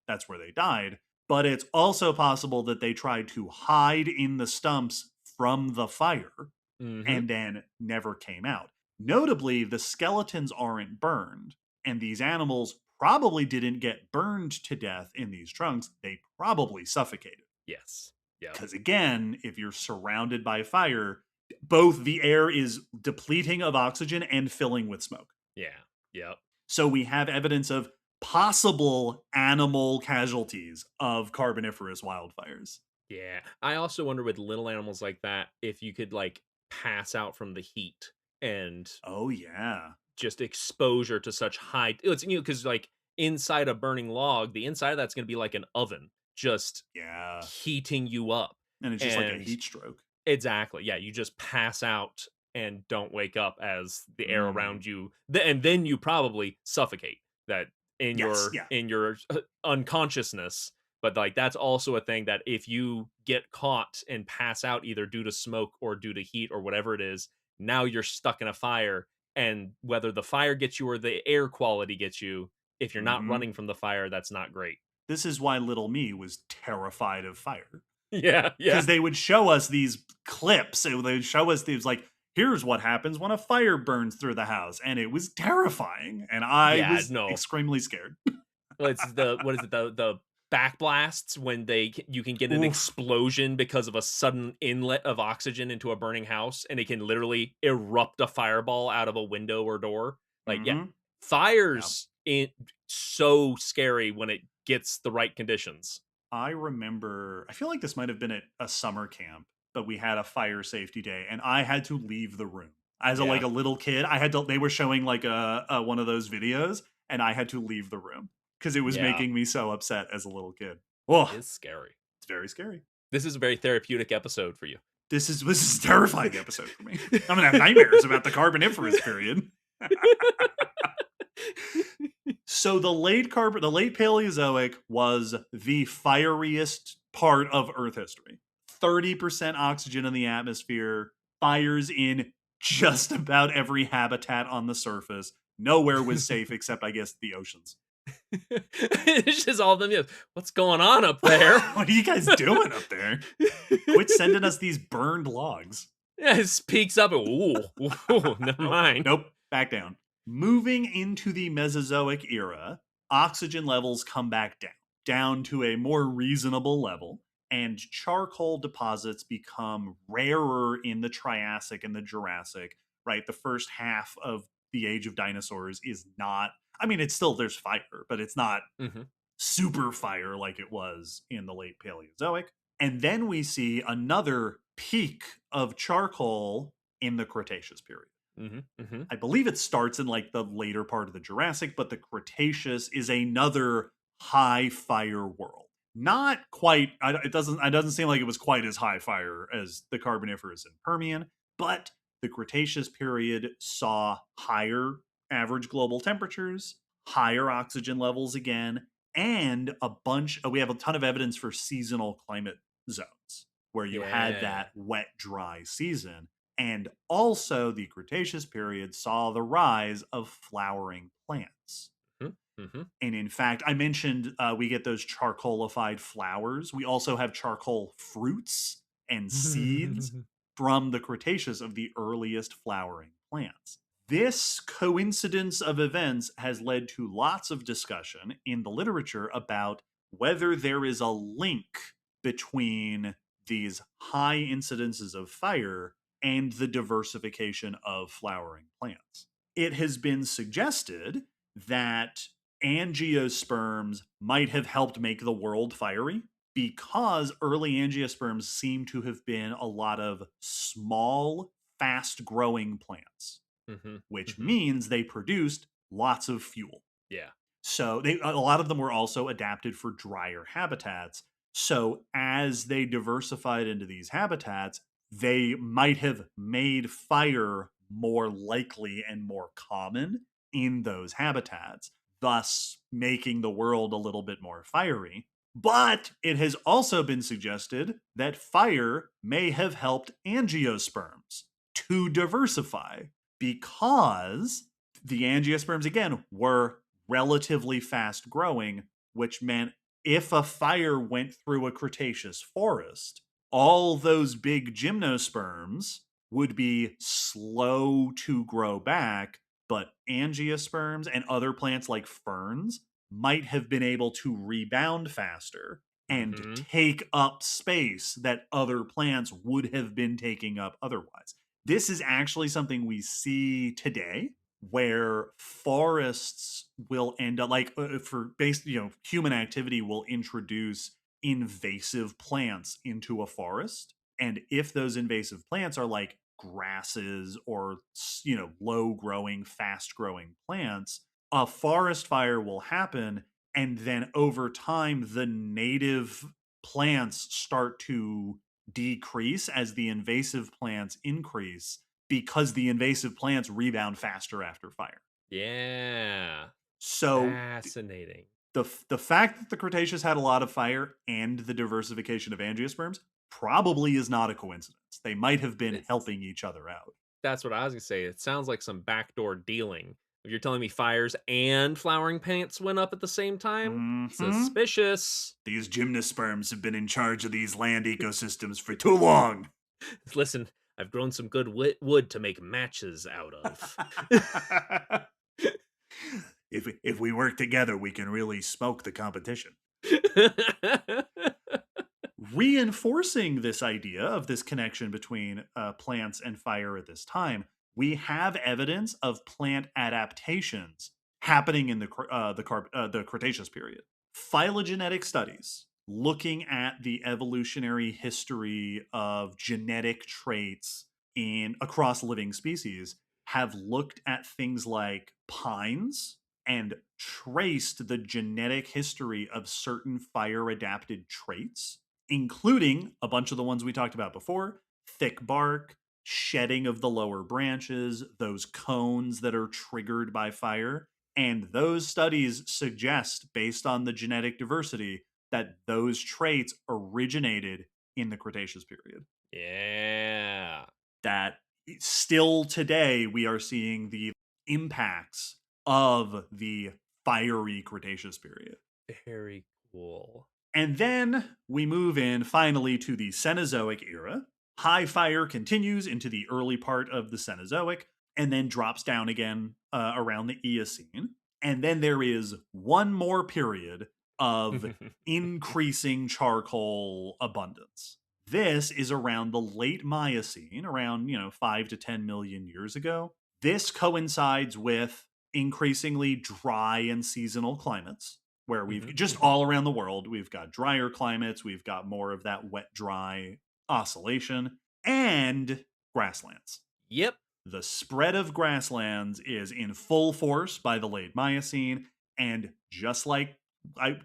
that's where they died. But it's also possible that they tried to hide in the stumps from the fire and then never came out. Notably, the skeletons aren't burned, and these animals probably didn't get burned to death in these trunks. They probably suffocated. Yes. Yeah. Because again, if you're surrounded by fire, both the air is depleting of oxygen and filling with smoke. Yeah. Yep. So we have evidence of possible animal casualties of Carboniferous wildfires. Yeah. I also wonder with little animals like that if you could like pass out from the heat and oh yeah, just exposure to such high it's because like inside a burning log, the inside of that's going to be like an oven, just heating you up. And it's just like a heat stroke. Exactly. Yeah, you just pass out and don't wake up as the air around you, and then you probably suffocate that in your unconsciousness. But like that's also a thing that if you get caught and pass out either due to smoke or due to heat or whatever it is, now you're stuck in a fire, and whether the fire gets you or the air quality gets you, if you're not running from the fire, that's not great. This is why little me was terrified of fire. Yeah. Because they would show us these clips. They would show us these like, here's what happens when a fire burns through the house. And it was terrifying. And I was extremely scared. Well, it's what is it? The backblasts when you can get an explosion because of a sudden inlet of oxygen into a burning house, and it can literally erupt a fireball out of a window or door. Like, yeah, fires so scary when it gets the right conditions. I remember, I feel like this might have been at a summer camp, but we had a fire safety day, and I had to leave the room as a little kid. They were showing like a one of those videos, and I had to leave the room because it was making me so upset as a little kid. Oh, it's scary. It's very scary. This is a very therapeutic episode for you. This is a terrifying episode for me. I'm gonna have nightmares about the Carboniferous period. So the late Paleozoic was the fieriest part of Earth history. 30% oxygen in the atmosphere, fires in just about every habitat on the surface. Nowhere was safe except, I guess, the oceans. It's just all them. What's going on up there? What are you guys doing up there? Quit sending us these burned logs. Yeah, it peaks up. Ooh, never mind. Nope, back down. Moving into the Mesozoic era, oxygen levels come back down to a more reasonable level, and charcoal deposits become rarer in the Triassic and the Jurassic, right? The first half of the age of dinosaurs is not, I mean, it's still, there's fire, but it's not super fire like it was in the late Paleozoic. And then we see another peak of charcoal in the Cretaceous period. I believe it starts in like the later part of the Jurassic, but the Cretaceous is another high fire world. Not quite, it doesn't seem like it was quite as high fire as the Carboniferous and Permian, but the Cretaceous period saw higher average global temperatures, higher oxygen levels again, and we have a ton of evidence for seasonal climate zones where you had that wet, dry season. And also the Cretaceous period saw the rise of flowering plants. And in fact, I mentioned we get those charcoalified flowers. We also have charcoal fruits and seeds from the Cretaceous of the earliest flowering plants. This coincidence of events has led to lots of discussion in the literature about whether there is a link between these high incidences of fire and the diversification of flowering plants. It has been suggested that angiosperms might have helped make the world fiery because early angiosperms seem to have been a lot of small, fast-growing plants, which means they produced lots of fuel. Yeah. So a lot of them were also adapted for drier habitats. So as they diversified into these habitats, they might have made fire more likely and more common in those habitats, thus making the world a little bit more fiery. But it has also been suggested that fire may have helped angiosperms to diversify because the angiosperms, again, were relatively fast growing, which meant if a fire went through a Cretaceous forest, all those big gymnosperms would be slow to grow back, but angiosperms and other plants like ferns might have been able to rebound faster and take up space that other plants would have been taking up otherwise. This is actually something we see today where forests will end up human activity will introduce invasive plants into a forest. And if those invasive plants are like grasses or, low growing, fast growing plants, a forest fire will happen. And then over time, the native plants start to decrease as the invasive plants increase because the invasive plants rebound faster after fire. Yeah. So fascinating. The fact that the Cretaceous had a lot of fire and the diversification of angiosperms probably is not a coincidence. They might have been helping each other out. That's what I was going to say. It sounds like some backdoor dealing. If you're telling me fires and flowering plants went up at the same time, suspicious. These gymnosperms have been in charge of these land ecosystems for too long. Listen, I've grown some good wood to make matches out of. If we work together, we can really smoke the competition. Reinforcing this idea of this connection between plants and fire at this time, we have evidence of plant adaptations happening in the Cretaceous period. Phylogenetic studies looking at the evolutionary history of genetic traits in across living species have looked at things like pines and traced the genetic history of certain fire adapted traits, including a bunch of the ones we talked about before: thick bark, shedding of the lower branches, those cones that are triggered by fire. And those studies suggest, based on the genetic diversity, that those traits originated in the Cretaceous period. Yeah. That still today we are seeing the impacts of the fiery Cretaceous period. Very cool. And then we move in finally to the Cenozoic era. High fire continues into the early part of the Cenozoic and then drops down again around the Eocene. And then there is one more period of increasing charcoal abundance. This is around the late Miocene, around 5 to 10 million years ago. This coincides with increasingly dry and seasonal climates, where we've just all around the world, we've got drier climates, we've got more of that wet dry oscillation, and grasslands. Yep. The spread of grasslands is in full force by the late Miocene, and just like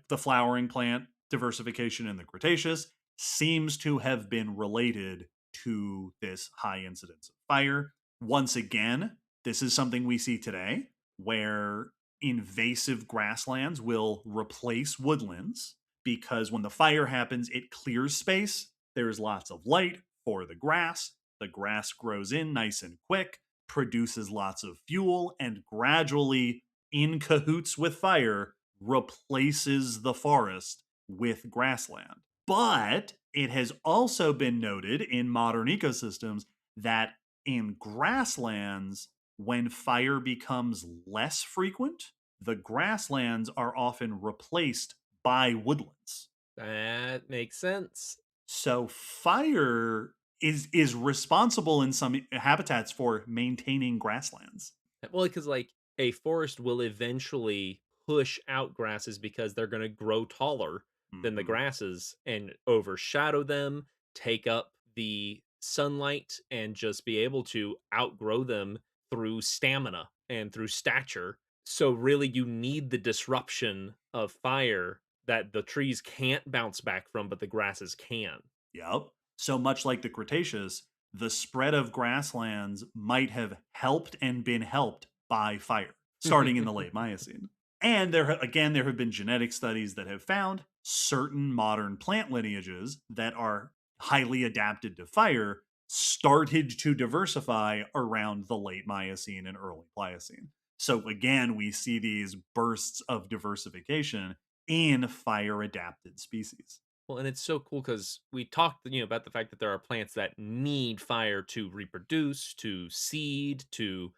the flowering plant diversification in the Cretaceous, seems to have been related to this high incidence of fire. Once again, this is something we see today, where invasive grasslands will replace woodlands, because when the fire happens, it clears space. There's lots of light for the grass. The grass grows in nice and quick, produces lots of fuel, and gradually, in cahoots with fire, replaces the forest with grassland. But it has also been noted in modern ecosystems that in grasslands, when fire becomes less frequent, the grasslands are often replaced by woodlands. That makes sense. So fire is responsible in some habitats for maintaining grasslands. Well, because like a forest will eventually push out grasses because they're going to grow taller than the grasses and overshadow them, take up the sunlight, and just be able to outgrow them through stamina and through stature. So, really, you need the disruption of fire that the trees can't bounce back from, but the grasses can. Yep. So much like the Cretaceous, the spread of grasslands might have helped and been helped by fire, starting in the late Miocene. And there have been genetic studies that have found certain modern plant lineages that are highly adapted to fire started to diversify around the late Miocene and early Pliocene. So again, we see these bursts of diversification in fire adapted species. Well, and it's so cool because we talked, about the fact that there are plants that need fire to reproduce, to seed, to,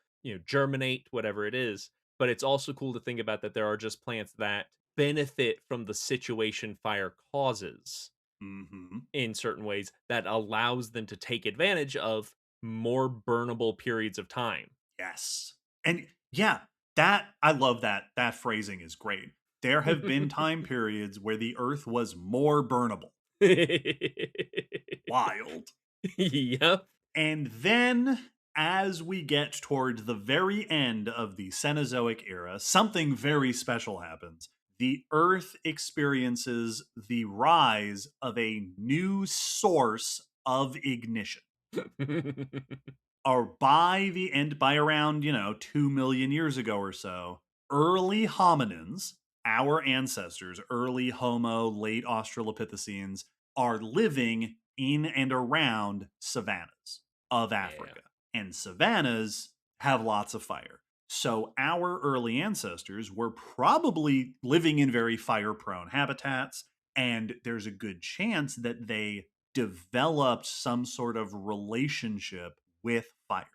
germinate, whatever it is. But it's also cool to think about that there are just plants that benefit from the situation fire causes in certain ways that allows them to take advantage of more burnable periods of time. Yes. And yeah, that I love that. That phrasing is great. There have been time periods where the earth was more burnable. Wild. Yep. And then as we get toward the very end of the Cenozoic era, something very special happens. The earth experiences the rise of a new source of ignition. Or by around, 2 million years ago or so, early hominins, our ancestors, early Homo, late Australopithecines, are living in and around savannas of Africa. Yeah. And savannas have lots of fire. So our early ancestors were probably living in very fire-prone habitats, and there's a good chance that they developed some sort of relationship with fire.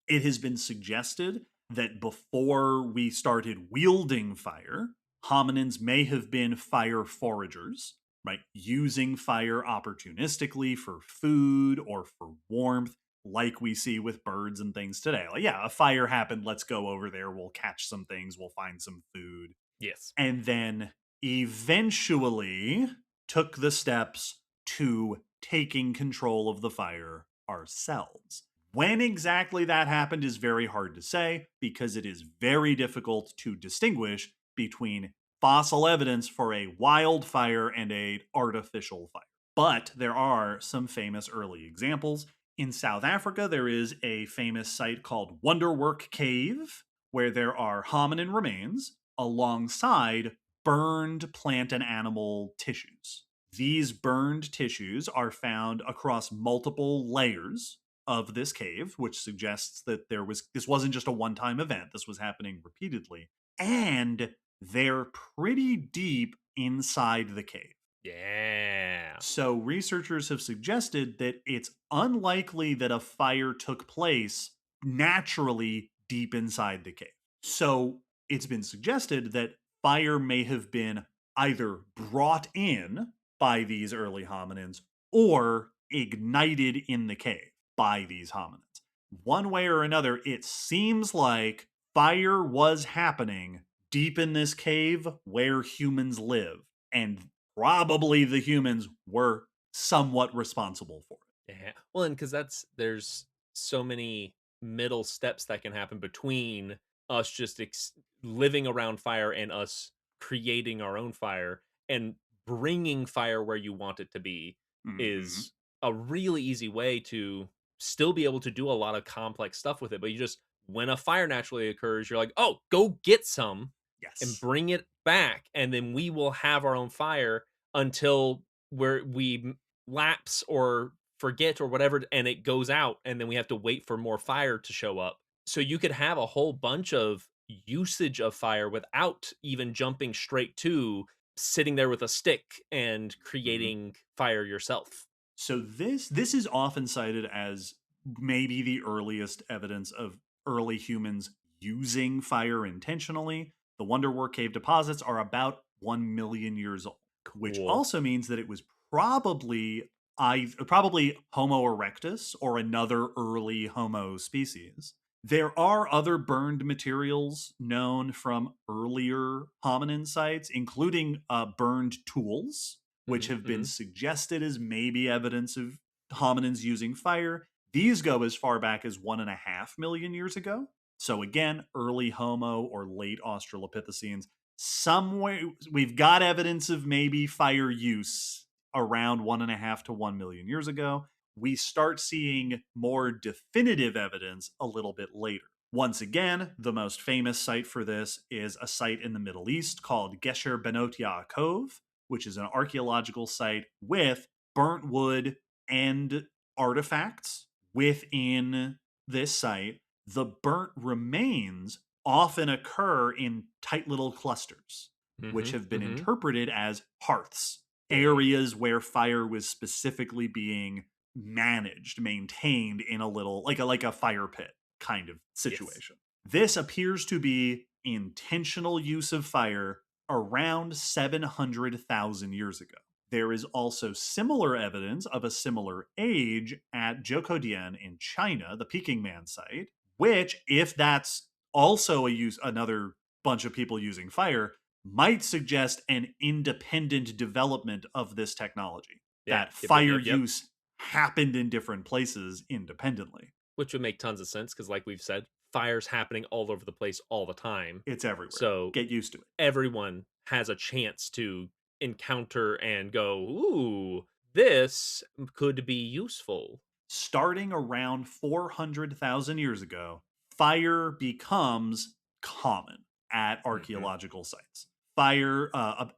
It has been suggested that before we started wielding fire, hominins may have been fire foragers, right? Using fire opportunistically for food or for warmth, like we see with birds and things today. Like, yeah, a fire happened. Let's go over there. We'll catch some things. We'll find some food. Yes. And then eventually took the steps to taking control of the fire ourselves. When exactly that happened is very hard to say because it is very difficult to distinguish between fossil evidence for a wildfire and a artificial fire. But there are some famous early examples. In South Africa, there is a famous site called Wonderwork Cave, where there are hominin remains alongside burned plant and animal tissues. These burned tissues are found across multiple layers of this cave, which suggests that this wasn't just a one-time event. This was happening repeatedly. And they're pretty deep inside the cave. Yeah. So researchers have suggested that it's unlikely that a fire took place naturally deep inside the cave. So it's been suggested that fire may have been either brought in by these early hominins or ignited in the cave by these hominins. One way or another, it seems like fire was happening deep in this cave where humans live, and probably the humans were somewhat responsible for it. Yeah. Well, and because there's so many middle steps that can happen between us just living around fire and us creating our own fire, and bringing fire where you want it to be is a really easy way to still be able to do a lot of complex stuff with it. But when a fire naturally occurs, you're like, oh, go get some and Yes. bring it back, and then we will have our own fire until we lapse or forget or whatever, and it goes out, and then we have to wait for more fire to show up. So you could have a whole bunch of usage of fire without even jumping straight to sitting there with a stick and creating fire yourself. So this is often cited as maybe the earliest evidence of early humans using fire intentionally. The Wonderwork Cave deposits are about 1 million years old, which also means that it was probably Homo erectus or another early Homo species. There are other burned materials known from earlier hominin sites, including burned tools, which have been suggested as maybe evidence of hominins using fire. These go as far back as 1.5 million years ago. So again, early Homo or late Australopithecines. Somewhere we've got evidence of maybe fire use around 1.5 to 1 million years ago. We start seeing more definitive evidence a little bit later. Once again, the most famous site for this is a site in the Middle East called Gesher Benot Yaakov, which is an archaeological site with burnt wood and artifacts within this site. The burnt remains often occur in tight little clusters, which have been interpreted as hearths, areas where fire was specifically being managed, maintained in a little, like a fire pit kind of situation. Yes. This appears to be intentional use of fire around 700,000 years ago. There is also similar evidence of a similar age at Zhoukoudian in China, the Peking Man site, which, if that's also another bunch of people using fire, might suggest an independent development of this technology. That fire use happened in different places independently. Which would make tons of sense because, like we've said, fire's happening all over the place all the time. It's everywhere. So get used to it. Everyone has a chance to encounter and go, ooh, this could be useful. Starting around 400,000 years ago, fire becomes common at archaeological sites. Fire,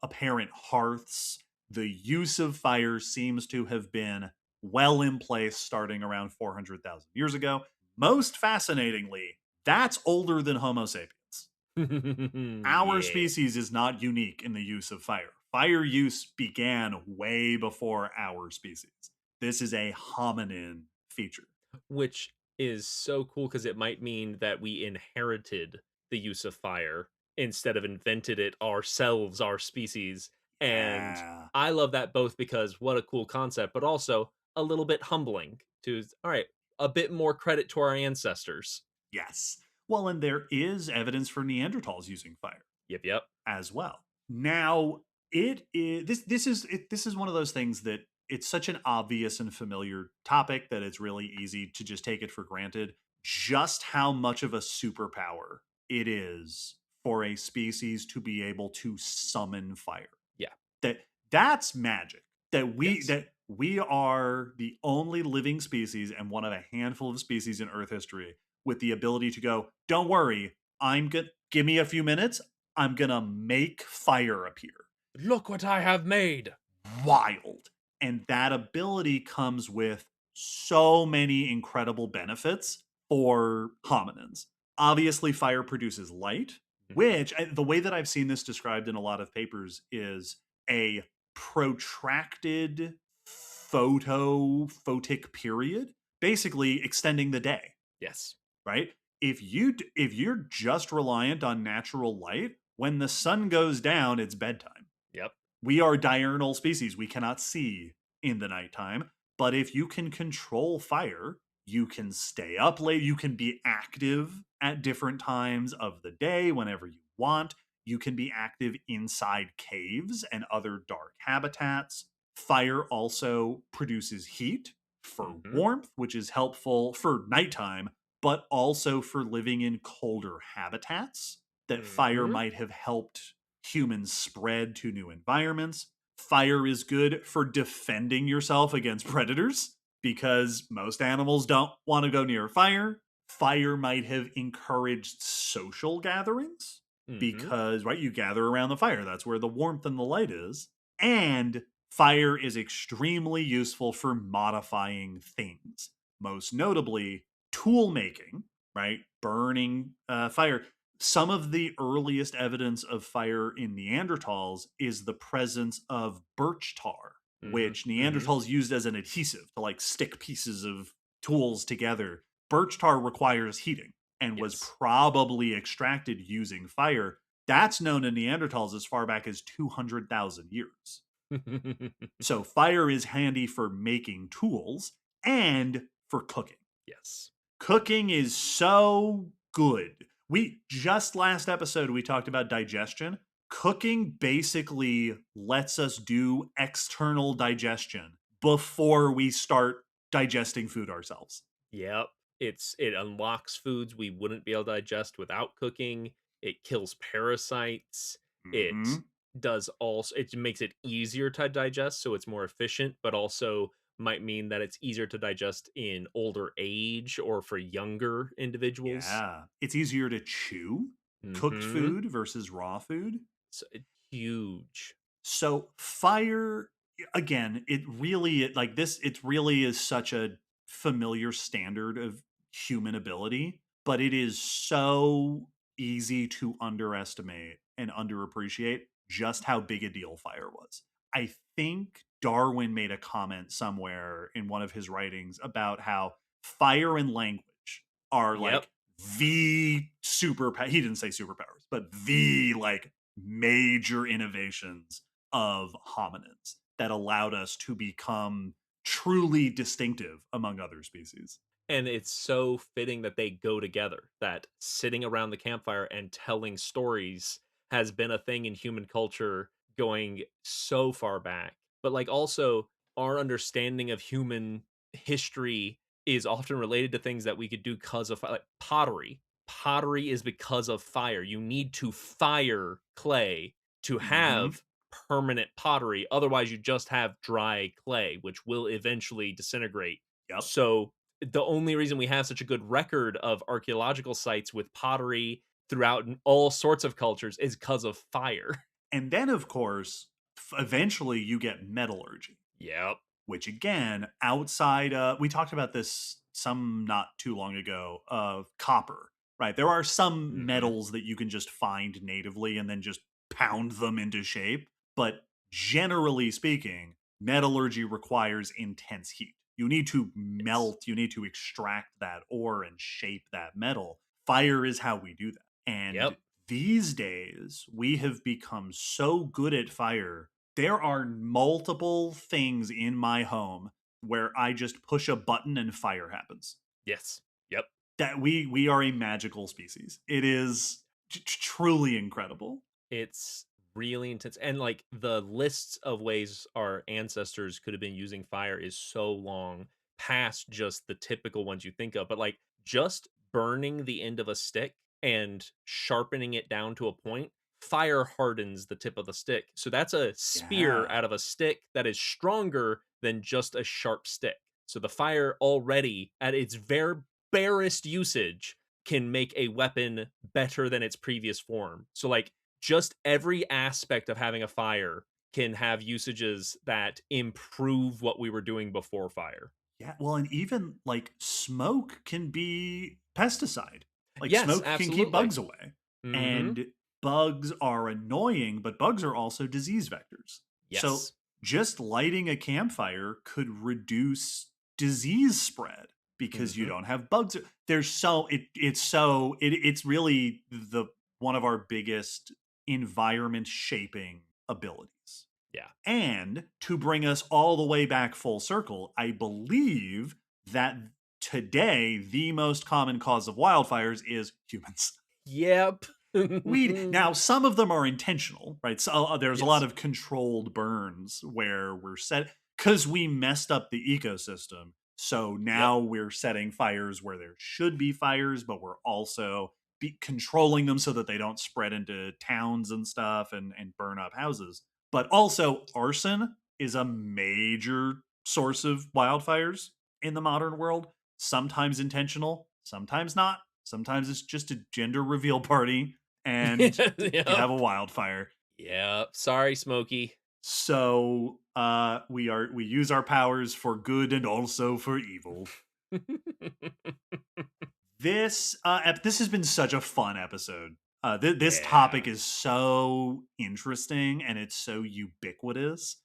apparent hearths, the use of fire seems to have been well in place starting around 400,000 years ago. Most fascinatingly, that's older than Homo sapiens. Our species is not unique in the use of fire. Fire use began way before our species. This is a hominin feature. Which is so cool because it might mean that we inherited the use of fire instead of invented it ourselves, our species. And Yeah. I love that both because what a cool concept, but also a little bit humbling to, all right, a bit more credit to our ancestors. Yes. Well, and there is evidence for Neanderthals using fire Yep, yep. as well. Now, this is one of those things that it's such an obvious and familiar topic that it's really easy to just take it for granted just how much of a superpower it is for a species to be able to summon fire. Yeah. That's magic. Yes. That we are the only living species and one of a handful of species in Earth history with the ability to go, don't worry, I'm good. Give me a few minutes. I'm gonna make fire appear. Look what I have made. Wild. And that ability comes with so many incredible benefits for hominins. Obviously, fire produces light, which the way that I've seen this described in a lot of papers is a protracted photic period, basically extending the day, Yes. right? If you're just reliant on natural light, when the sun goes down, it's bedtime. Yep. We are diurnal species. We cannot see in the nighttime. But if you can control fire, you can stay up late. You can be active at different times of the day whenever you want. You can be active inside caves and other dark habitats. Fire also produces heat for warmth, which is helpful for nighttime, but also for living in colder habitats that fire might have helped humans spread to new environments. Fire is good for defending yourself against predators because most animals don't want to go near fire. Fire might have encouraged social gatherings because, right, you gather around the fire. That's where the warmth and the light is. And fire is extremely useful for modifying things, most notably tool making, right? Burning fire. Some of the earliest evidence of fire in Neanderthals is the presence of birch tar, which Neanderthals used as an adhesive to like stick pieces of tools together. Birch tar requires heating and was probably extracted using fire. That's known in Neanderthals as far back as 200,000 years. So fire is handy for making tools and for cooking. Yes. Cooking is so good. We just last episode we talked about digestion. Cooking basically lets us do external digestion before we start digesting food ourselves. Yep. It unlocks foods we wouldn't be able to digest without cooking. It kills parasites. It does also it makes it easier to digest, so it's more efficient, but also might mean that it's easier to digest in older age or for younger individuals. Yeah. It's easier to chew cooked food versus raw food. So huge. So fire again, it really is such a familiar standard of human ability, but it is so easy to underestimate and underappreciate just how big a deal fire was. I think Darwin made a comment somewhere in one of his writings about how fire and language are like the he didn't say superpowers, but the like major innovations of hominins that allowed us to become truly distinctive among other species. And it's so fitting that they go together, that sitting around the campfire and telling stories has been a thing in human culture going so far back. But like also our understanding of human history is often related to things that we could do because of like pottery. Pottery is because of fire. You need to fire clay to have permanent pottery. Otherwise, you just have dry clay, which will eventually disintegrate. Yep. So the only reason we have such a good record of archaeological sites with pottery throughout all sorts of cultures is because of fire. And then, of course, eventually you get metallurgy. Yep. Which, again, outside, we talked about this some not too long ago of copper, right? There are some metals that you can just find natively and then just pound them into shape. But generally speaking, metallurgy requires intense heat. You need to melt, you need to extract that ore and shape that metal. Fire is how we do that. And these days, we have become so good at fire. There are multiple things in my home where I just push a button and fire happens. Yes. Yep. That we are a magical species. It is truly incredible. It's really intense. And like the lists of ways our ancestors could have been using fire is so long past just the typical ones you think of. But like just burning the end of a stick and sharpening it down to a point, fire hardens the tip of the stick. So that's a spear Yeah. out of a stick that is stronger than just a sharp stick. So the fire already at its very barest usage can make a weapon better than its previous form. So like just every aspect of having a fire can have usages that improve what we were doing before fire. Yeah, well, and even like smoke can be pesticide. Like Yes, smoke can keep absolutely. bugs away. Mhm. And bugs are annoying, but bugs are also disease vectors. So Yes. just lighting a campfire could reduce disease spread because you Mhm. don't have bugs. There's so it's really the one of our biggest environment shaping abilities. Yeah. And to bring us all the way back full circle, I believe that today the most common cause of wildfires is humans. Yep. We now some of them are intentional, right? So there's a lot Yes. of controlled burns where we're set because we messed up the ecosystem. So Yep. now we're setting fires where there should be fires, but we're also controlling them so that they don't spread into towns and stuff and burn up houses. But also, arson is a major source of wildfires in the modern world. Sometimes intentional, sometimes not. Sometimes it's just a gender reveal party and you Yep. have a wildfire. Yep. Sorry, Smokey. So we use our powers for good and also for evil. This has been such a fun episode. This Yeah. topic is so interesting and it's so ubiquitous.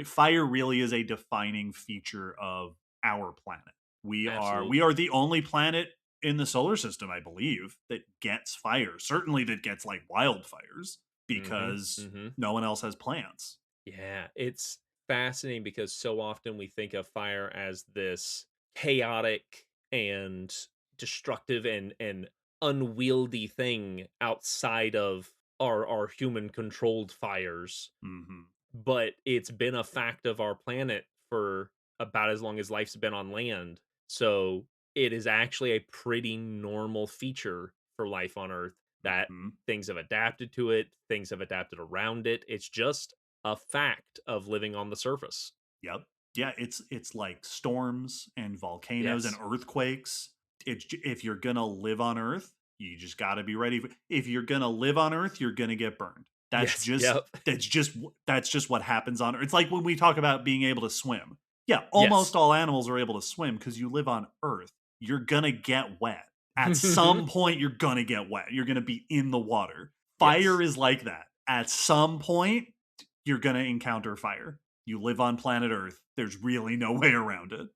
Fire really is a defining feature of our planet. We Absolutely. are the only planet in the solar system, I believe, that gets fire. Certainly, that gets like wildfires Mhm. because Mhm. no one else has plants. Yeah, it's fascinating because so often we think of fire as this chaotic and destructive and unwieldy thing outside of our human controlled fires, Hmm. but it's been a fact of our planet for about as long as life's been on land. So it is actually a pretty normal feature for life on Earth that Hmm. things have adapted to it, things have adapted around it. It's just a fact of living on the surface. Yep. Yeah, it's like storms and volcanoes and Yes. earthquakes. If you're gonna live on Earth, you just got to be ready. If you're gonna live on Earth, you're gonna get burned. That's Yes. just Yep. that's just that's just what happens on Earth. It's like when we talk about being able to swim. Yeah, almost Yes. all animals are able to swim because you live on Earth. You're gonna get wet. At some point, you're gonna get wet. You're gonna be in the water. Fire Yes. is like that. At some point, you're gonna encounter fire. You live on planet Earth. There's really no way around it.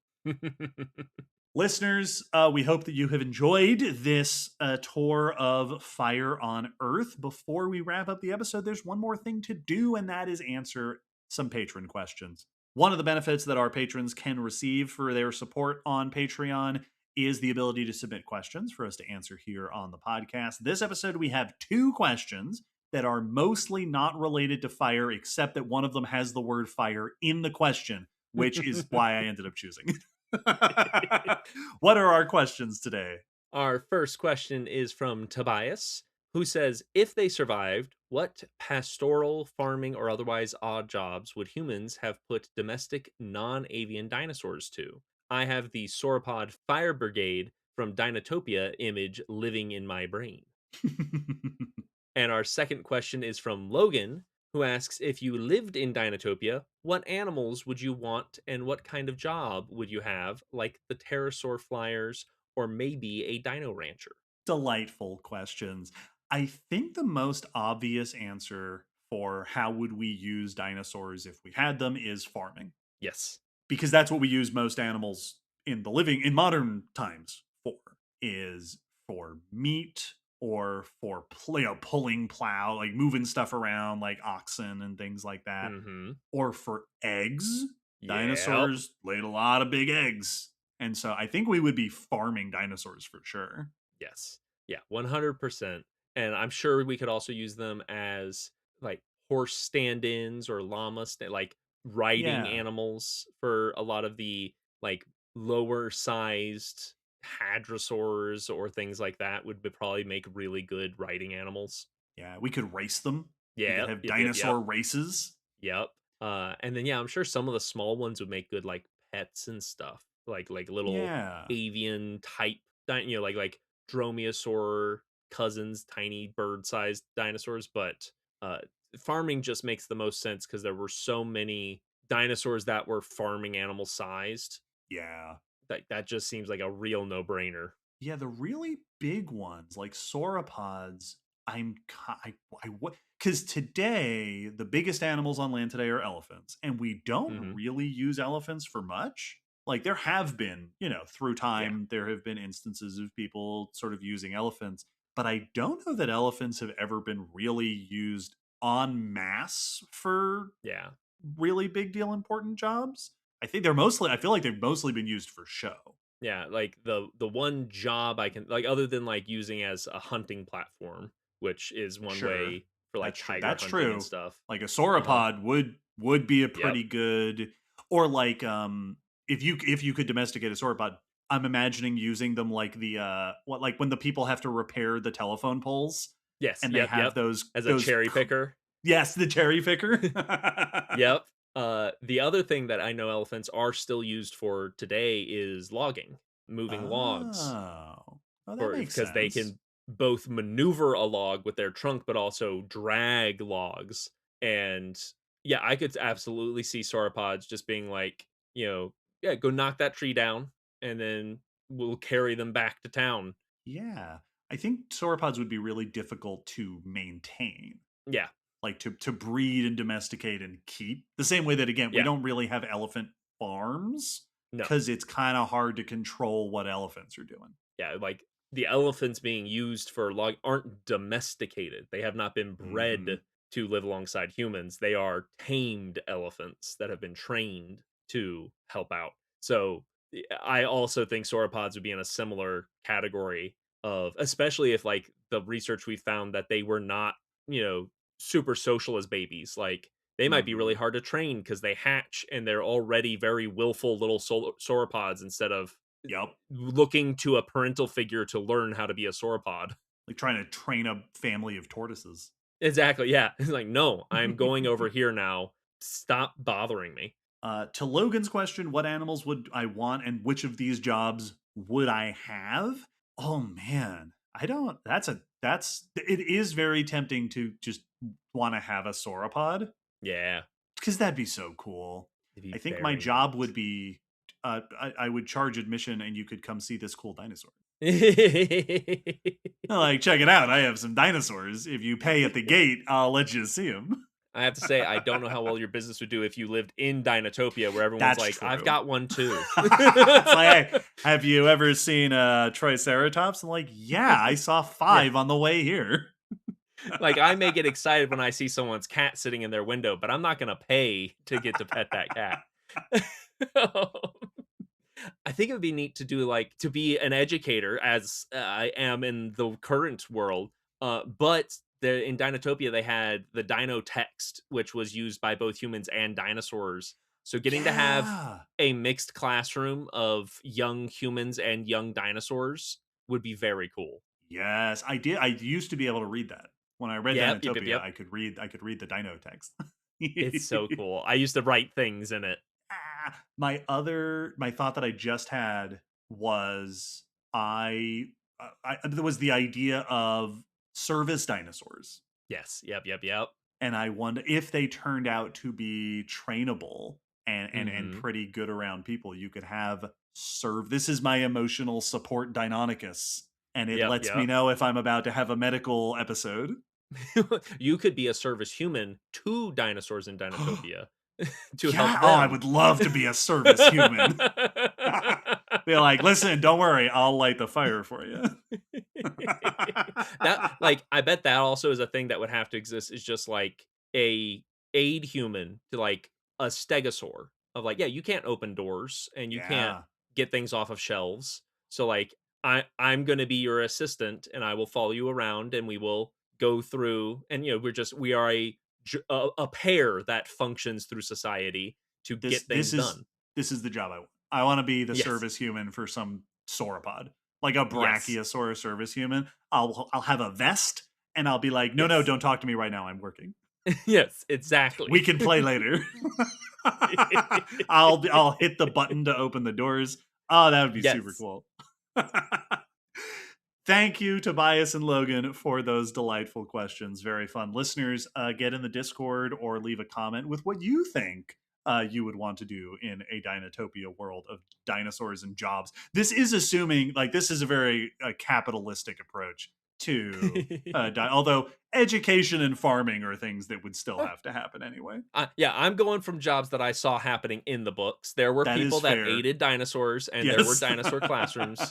Listeners, we hope that you have enjoyed this tour of Fire on Earth. Before we wrap up the episode, there's one more thing to do, and that is answer some patron questions. One of the benefits that our patrons can receive for their support on Patreon is the ability to submit questions for us to answer here on the podcast. This episode, we have two questions that are mostly not related to fire, except that one of them has the word fire in the question, which is why I ended up choosing it. What are our questions today? Our first question is from Tobias, who says, if they survived, what pastoral, farming, or otherwise odd jobs would humans have put domestic non avian dinosaurs to? I have the sauropod fire brigade from Dinotopia image living in my brain. And our second question is from Logan, who asks, if you lived in Dinotopia, what animals would you want and what kind of job would you have, like the pterosaur flyers or maybe a dino rancher? Delightful questions. I think the most obvious answer for how would we use dinosaurs if we had them is farming, Yes. because that's what we use most animals in modern times for, is for meat, or for pulling plow, like moving stuff around, like oxen and things like that, Mm-hmm. or for eggs. Yep. Dinosaurs laid a lot of big eggs. And so I think we would be farming dinosaurs for sure. Yes. Yeah, 100%. And I'm sure we could also use them as like horse stand-ins or like riding Yeah. animals for a lot of the like lower sized hadrosaurs or things like that probably make really good riding animals. Yeah. We could race them. We could Yep, have yep, yep, yep, dinosaur races. yep. And then yeah, I'm sure some of the small ones would make good like pets and stuff, like little Yeah. avian type, like dromaeosaur cousins, tiny bird-sized dinosaurs. But uh, farming just makes the most sense because there were so many dinosaurs that were farming animal sized. Yeah. That just seems like a real no-brainer. Yeah, the really big ones like sauropods, because today the biggest animals on land today are elephants, and we don't Hmm. really use elephants for much. Like there have been, through Yeah, time, there have been instances of people sort of using elephants, but I don't know that elephants have ever been really used en masse for yeah. really big deal important jobs. I feel like they've mostly been used for show. Yeah, like the one job I can like other than like using as a hunting platform, which is one Sure. way for like That's true. tiger That's hunting and true. stuff. Like a Uh-huh. sauropod would be a Yep. pretty good, or like if you could domesticate a sauropod, I'm imagining using them like the what like when the people have to repair the telephone poles Yes, and they yep, have yep. those As a cherry picker. yes, the cherry picker. Yep. The other thing that I know elephants are still used for today is logging, moving logs Oh. Oh, that for makes because they sense. can both maneuver a log with their trunk but also drag logs. And yeah, I could absolutely see sauropods just being like, yeah, go knock that tree down and then we'll carry them back to town. Yeah. I think sauropods would be really difficult to maintain. Yeah. Like to breed and domesticate and keep the same way that again we Yeah. don't really have elephant farms No. because it's kind of hard to control what elephants are doing. Yeah, like the elephants being used for log aren't domesticated. They have not been Mm-hmm. bred to live alongside humans. They are tamed elephants that have been trained to help out. So I also think sauropods would be in a similar category of, especially if like the research we found that they were not, you know, super social as babies. Like they might be Mm-hmm. really hard to train because they hatch and they're already very willful little sauropods instead of Yep. looking to a parental figure to learn how to be a sauropod. Like trying to train a family of tortoises. Exactly. Yeah. It's like, no, I'm going over here now. Stop bothering me. To Logan's question, what animals would I want and which of these jobs would I have? Oh man, I don't. It is very tempting to just want to have a sauropod Yeah. because that'd be so cool. It'd be I think my very job nice. would be I would charge admission and you could come see this cool dinosaur. Like, check it out. I have some dinosaurs. If you pay at the gate, I'll let you see them. I have to say, I don't know how well your business would do if you lived in Dinotopia, where everyone's That's like, "I've true. got one too." It's like, hey, have you ever seen a Triceratops? I'm like, yeah, I saw Yeah, 5 on the way here. like I may get excited when I see someone's cat sitting in their window, but I'm not gonna pay to get to pet that cat. I think it would be neat to do like to be an educator as I am in the current world. But in Dinotopia they had the Dino text, which was used by both humans and dinosaurs. So getting to have Yeah. a mixed classroom of young humans and young dinosaurs would be very cool. Yes, I did. I used to be able to read that. When I read Yep, yep, yep, Dinotopia, yep. I could read the dino text. It's so cool. I used to write things in it. My thought that I just had was there was the idea of service dinosaurs, Yes, yep, yep, yep. and I wonder if they turned out to be trainable and Hmm. pretty good around people. You could have serve. This is my emotional support Deinonychus, and it Yep, lets me yep. know if I'm about to have a medical episode. You could be a service human to dinosaurs in Dinotopia to help Yeah. Oh, I them. would love to be a service human. Be like, listen, don't worry, I'll light the fire for you. That, like, I bet that also is a thing that would have to exist, is just like a aid human to like a stegosaur of like, yeah, you can't open doors and you can't Yeah. get things off of shelves. So like I'm gonna be your assistant and I will follow you around and we will go through, and we are a pair that functions through society to This get this things is done. this is the job I want. I want to be the Yes. service human for some sauropod, like a Yes. brachiosaur service human. I'll have a vest and I'll be like, no, Yes. don't talk to me right now. I'm working. Yes, exactly. We can play later. I'll hit the button to open the doors. Oh, that would be super Yes. cool. Thank you, Tobias and Logan, for those delightful questions. Very fun. Listeners, get in the Discord or leave a comment with what you think you would want to do in a Dinotopia world of dinosaurs and jobs. This is assuming, like, this is a very capitalistic approach to, although education and farming are things that would still have to happen anyway. Yeah, I'm going from jobs that I saw happening in the books. There were That is people that fair. aided dinosaurs, and there were Yes. dinosaur classrooms.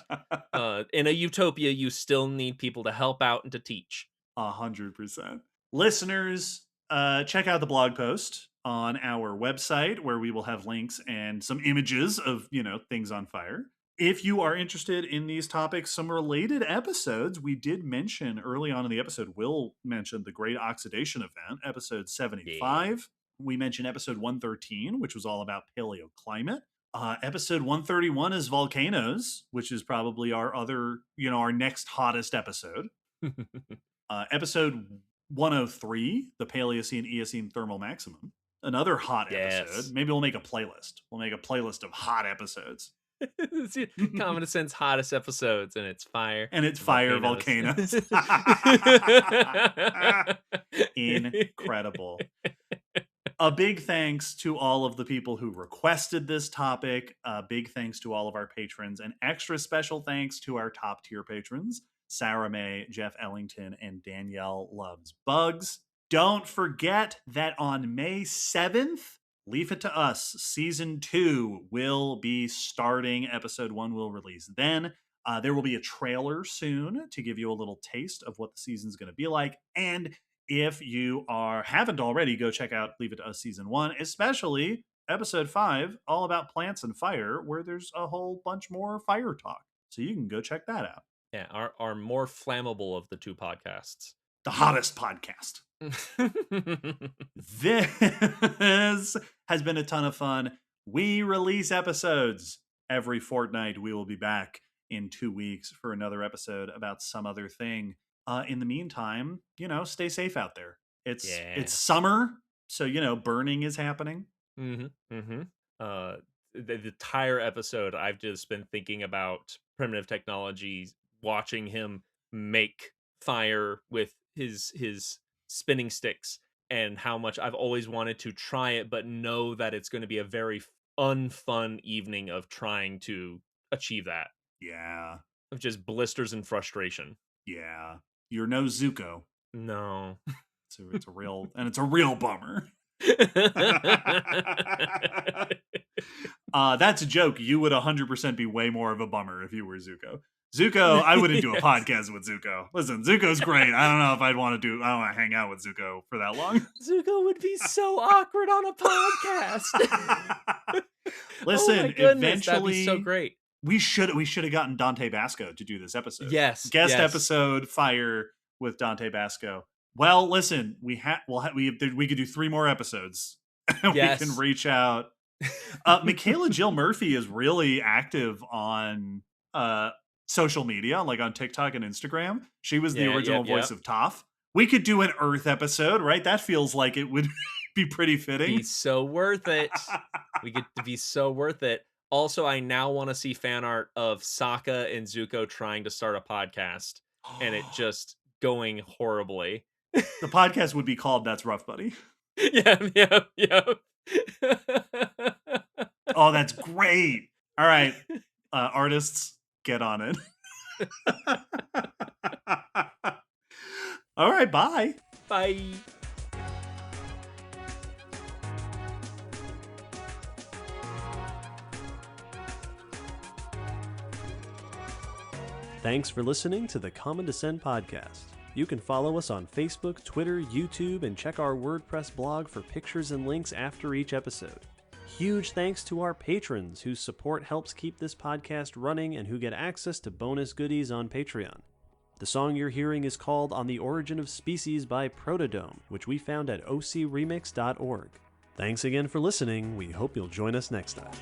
In a utopia, you still need people to help out and to teach. 100%. Listeners, check out the blog post on our website where we will have links and some images of, things on fire. If you are interested in these topics, some related episodes we did mention early on in the episode. Will mention the Great Oxidation Event, episode 75. Yeah. We mentioned episode 113, which was all about paleoclimate. Episode 131 is volcanoes, which is probably our other, our next hottest episode. Episode 103, the Paleocene Eocene thermal maximum, another hot episode. Maybe we'll make a playlist. We'll make a playlist of hot episodes. Common Sense hottest episodes, and it's fire. And it's fire volcanoes. Incredible. A big thanks to all of the people who requested this topic. Big thanks to all of our patrons. And extra special thanks to our top tier patrons, Sarah May, Jeff Ellington, and Danielle Loves Bugs. Don't forget that on May 7th, Leave It to Us Season 2 will be starting. Episode 1 will release then. There will be a trailer soon to give you a little taste of what the season's going to be like. And if you haven't already, go check out Leave It to Us Season 1, especially Episode 5, all about plants and fire, where there's a whole bunch more fire talk. So you can go check that out. Yeah, our more flammable of the two podcasts. The hottest podcast. This has been a ton of fun. We release episodes every fortnight. We will be back in 2 weeks for another episode about some other thing. In the meantime, stay safe out there. It's summer, so burning is happening. The entire episode, I've just been thinking about primitive technologies, watching him make fire with his spinning sticks, and how much I've always wanted to try it, but know that it's going to be a very unfun evening of trying to achieve that. Yeah. Of just blisters and frustration. Yeah. You're no Zuko. No. It's a real bummer. That's a joke. You would 100% be way more of a bummer if you were Zuko. Zuko, I wouldn't do a podcast with Zuko. Listen, Zuko's great. I don't know if I don't want to hang out with Zuko for that long. Zuko would be so awkward on a podcast. Listen, oh my goodness, eventually, that'd be so great. We should have gotten Dante Basco to do this episode. Yes, guest episode Fire with Dante Basco. Well, listen, we could do 3 more episodes. Yes. We can reach out. Michaela Jill Murphy is really active on social media, like on TikTok and Instagram. She was the original voice of Toph. We could do an Earth episode, right? That feels like it would be pretty fitting. Be so worth it. We get to be so worth it. Also, I now want to see fan art of Sokka and Zuko trying to start a podcast, and it just going horribly. The podcast would be called That's Rough, Buddy. Yeah. Oh, that's great. All right, artists, get on it. All right, bye. Bye. Thanks for listening to the Common Descent Podcast. You can follow us on Facebook, Twitter, YouTube, and check our WordPress blog for pictures and links after each episode. Huge thanks to our patrons whose support helps keep this podcast running and who get access to bonus goodies on Patreon. The song you're hearing is called On the Origin of Species by Protodome, which we found at ocremix.org. Thanks again for listening. We hope you'll join us next time.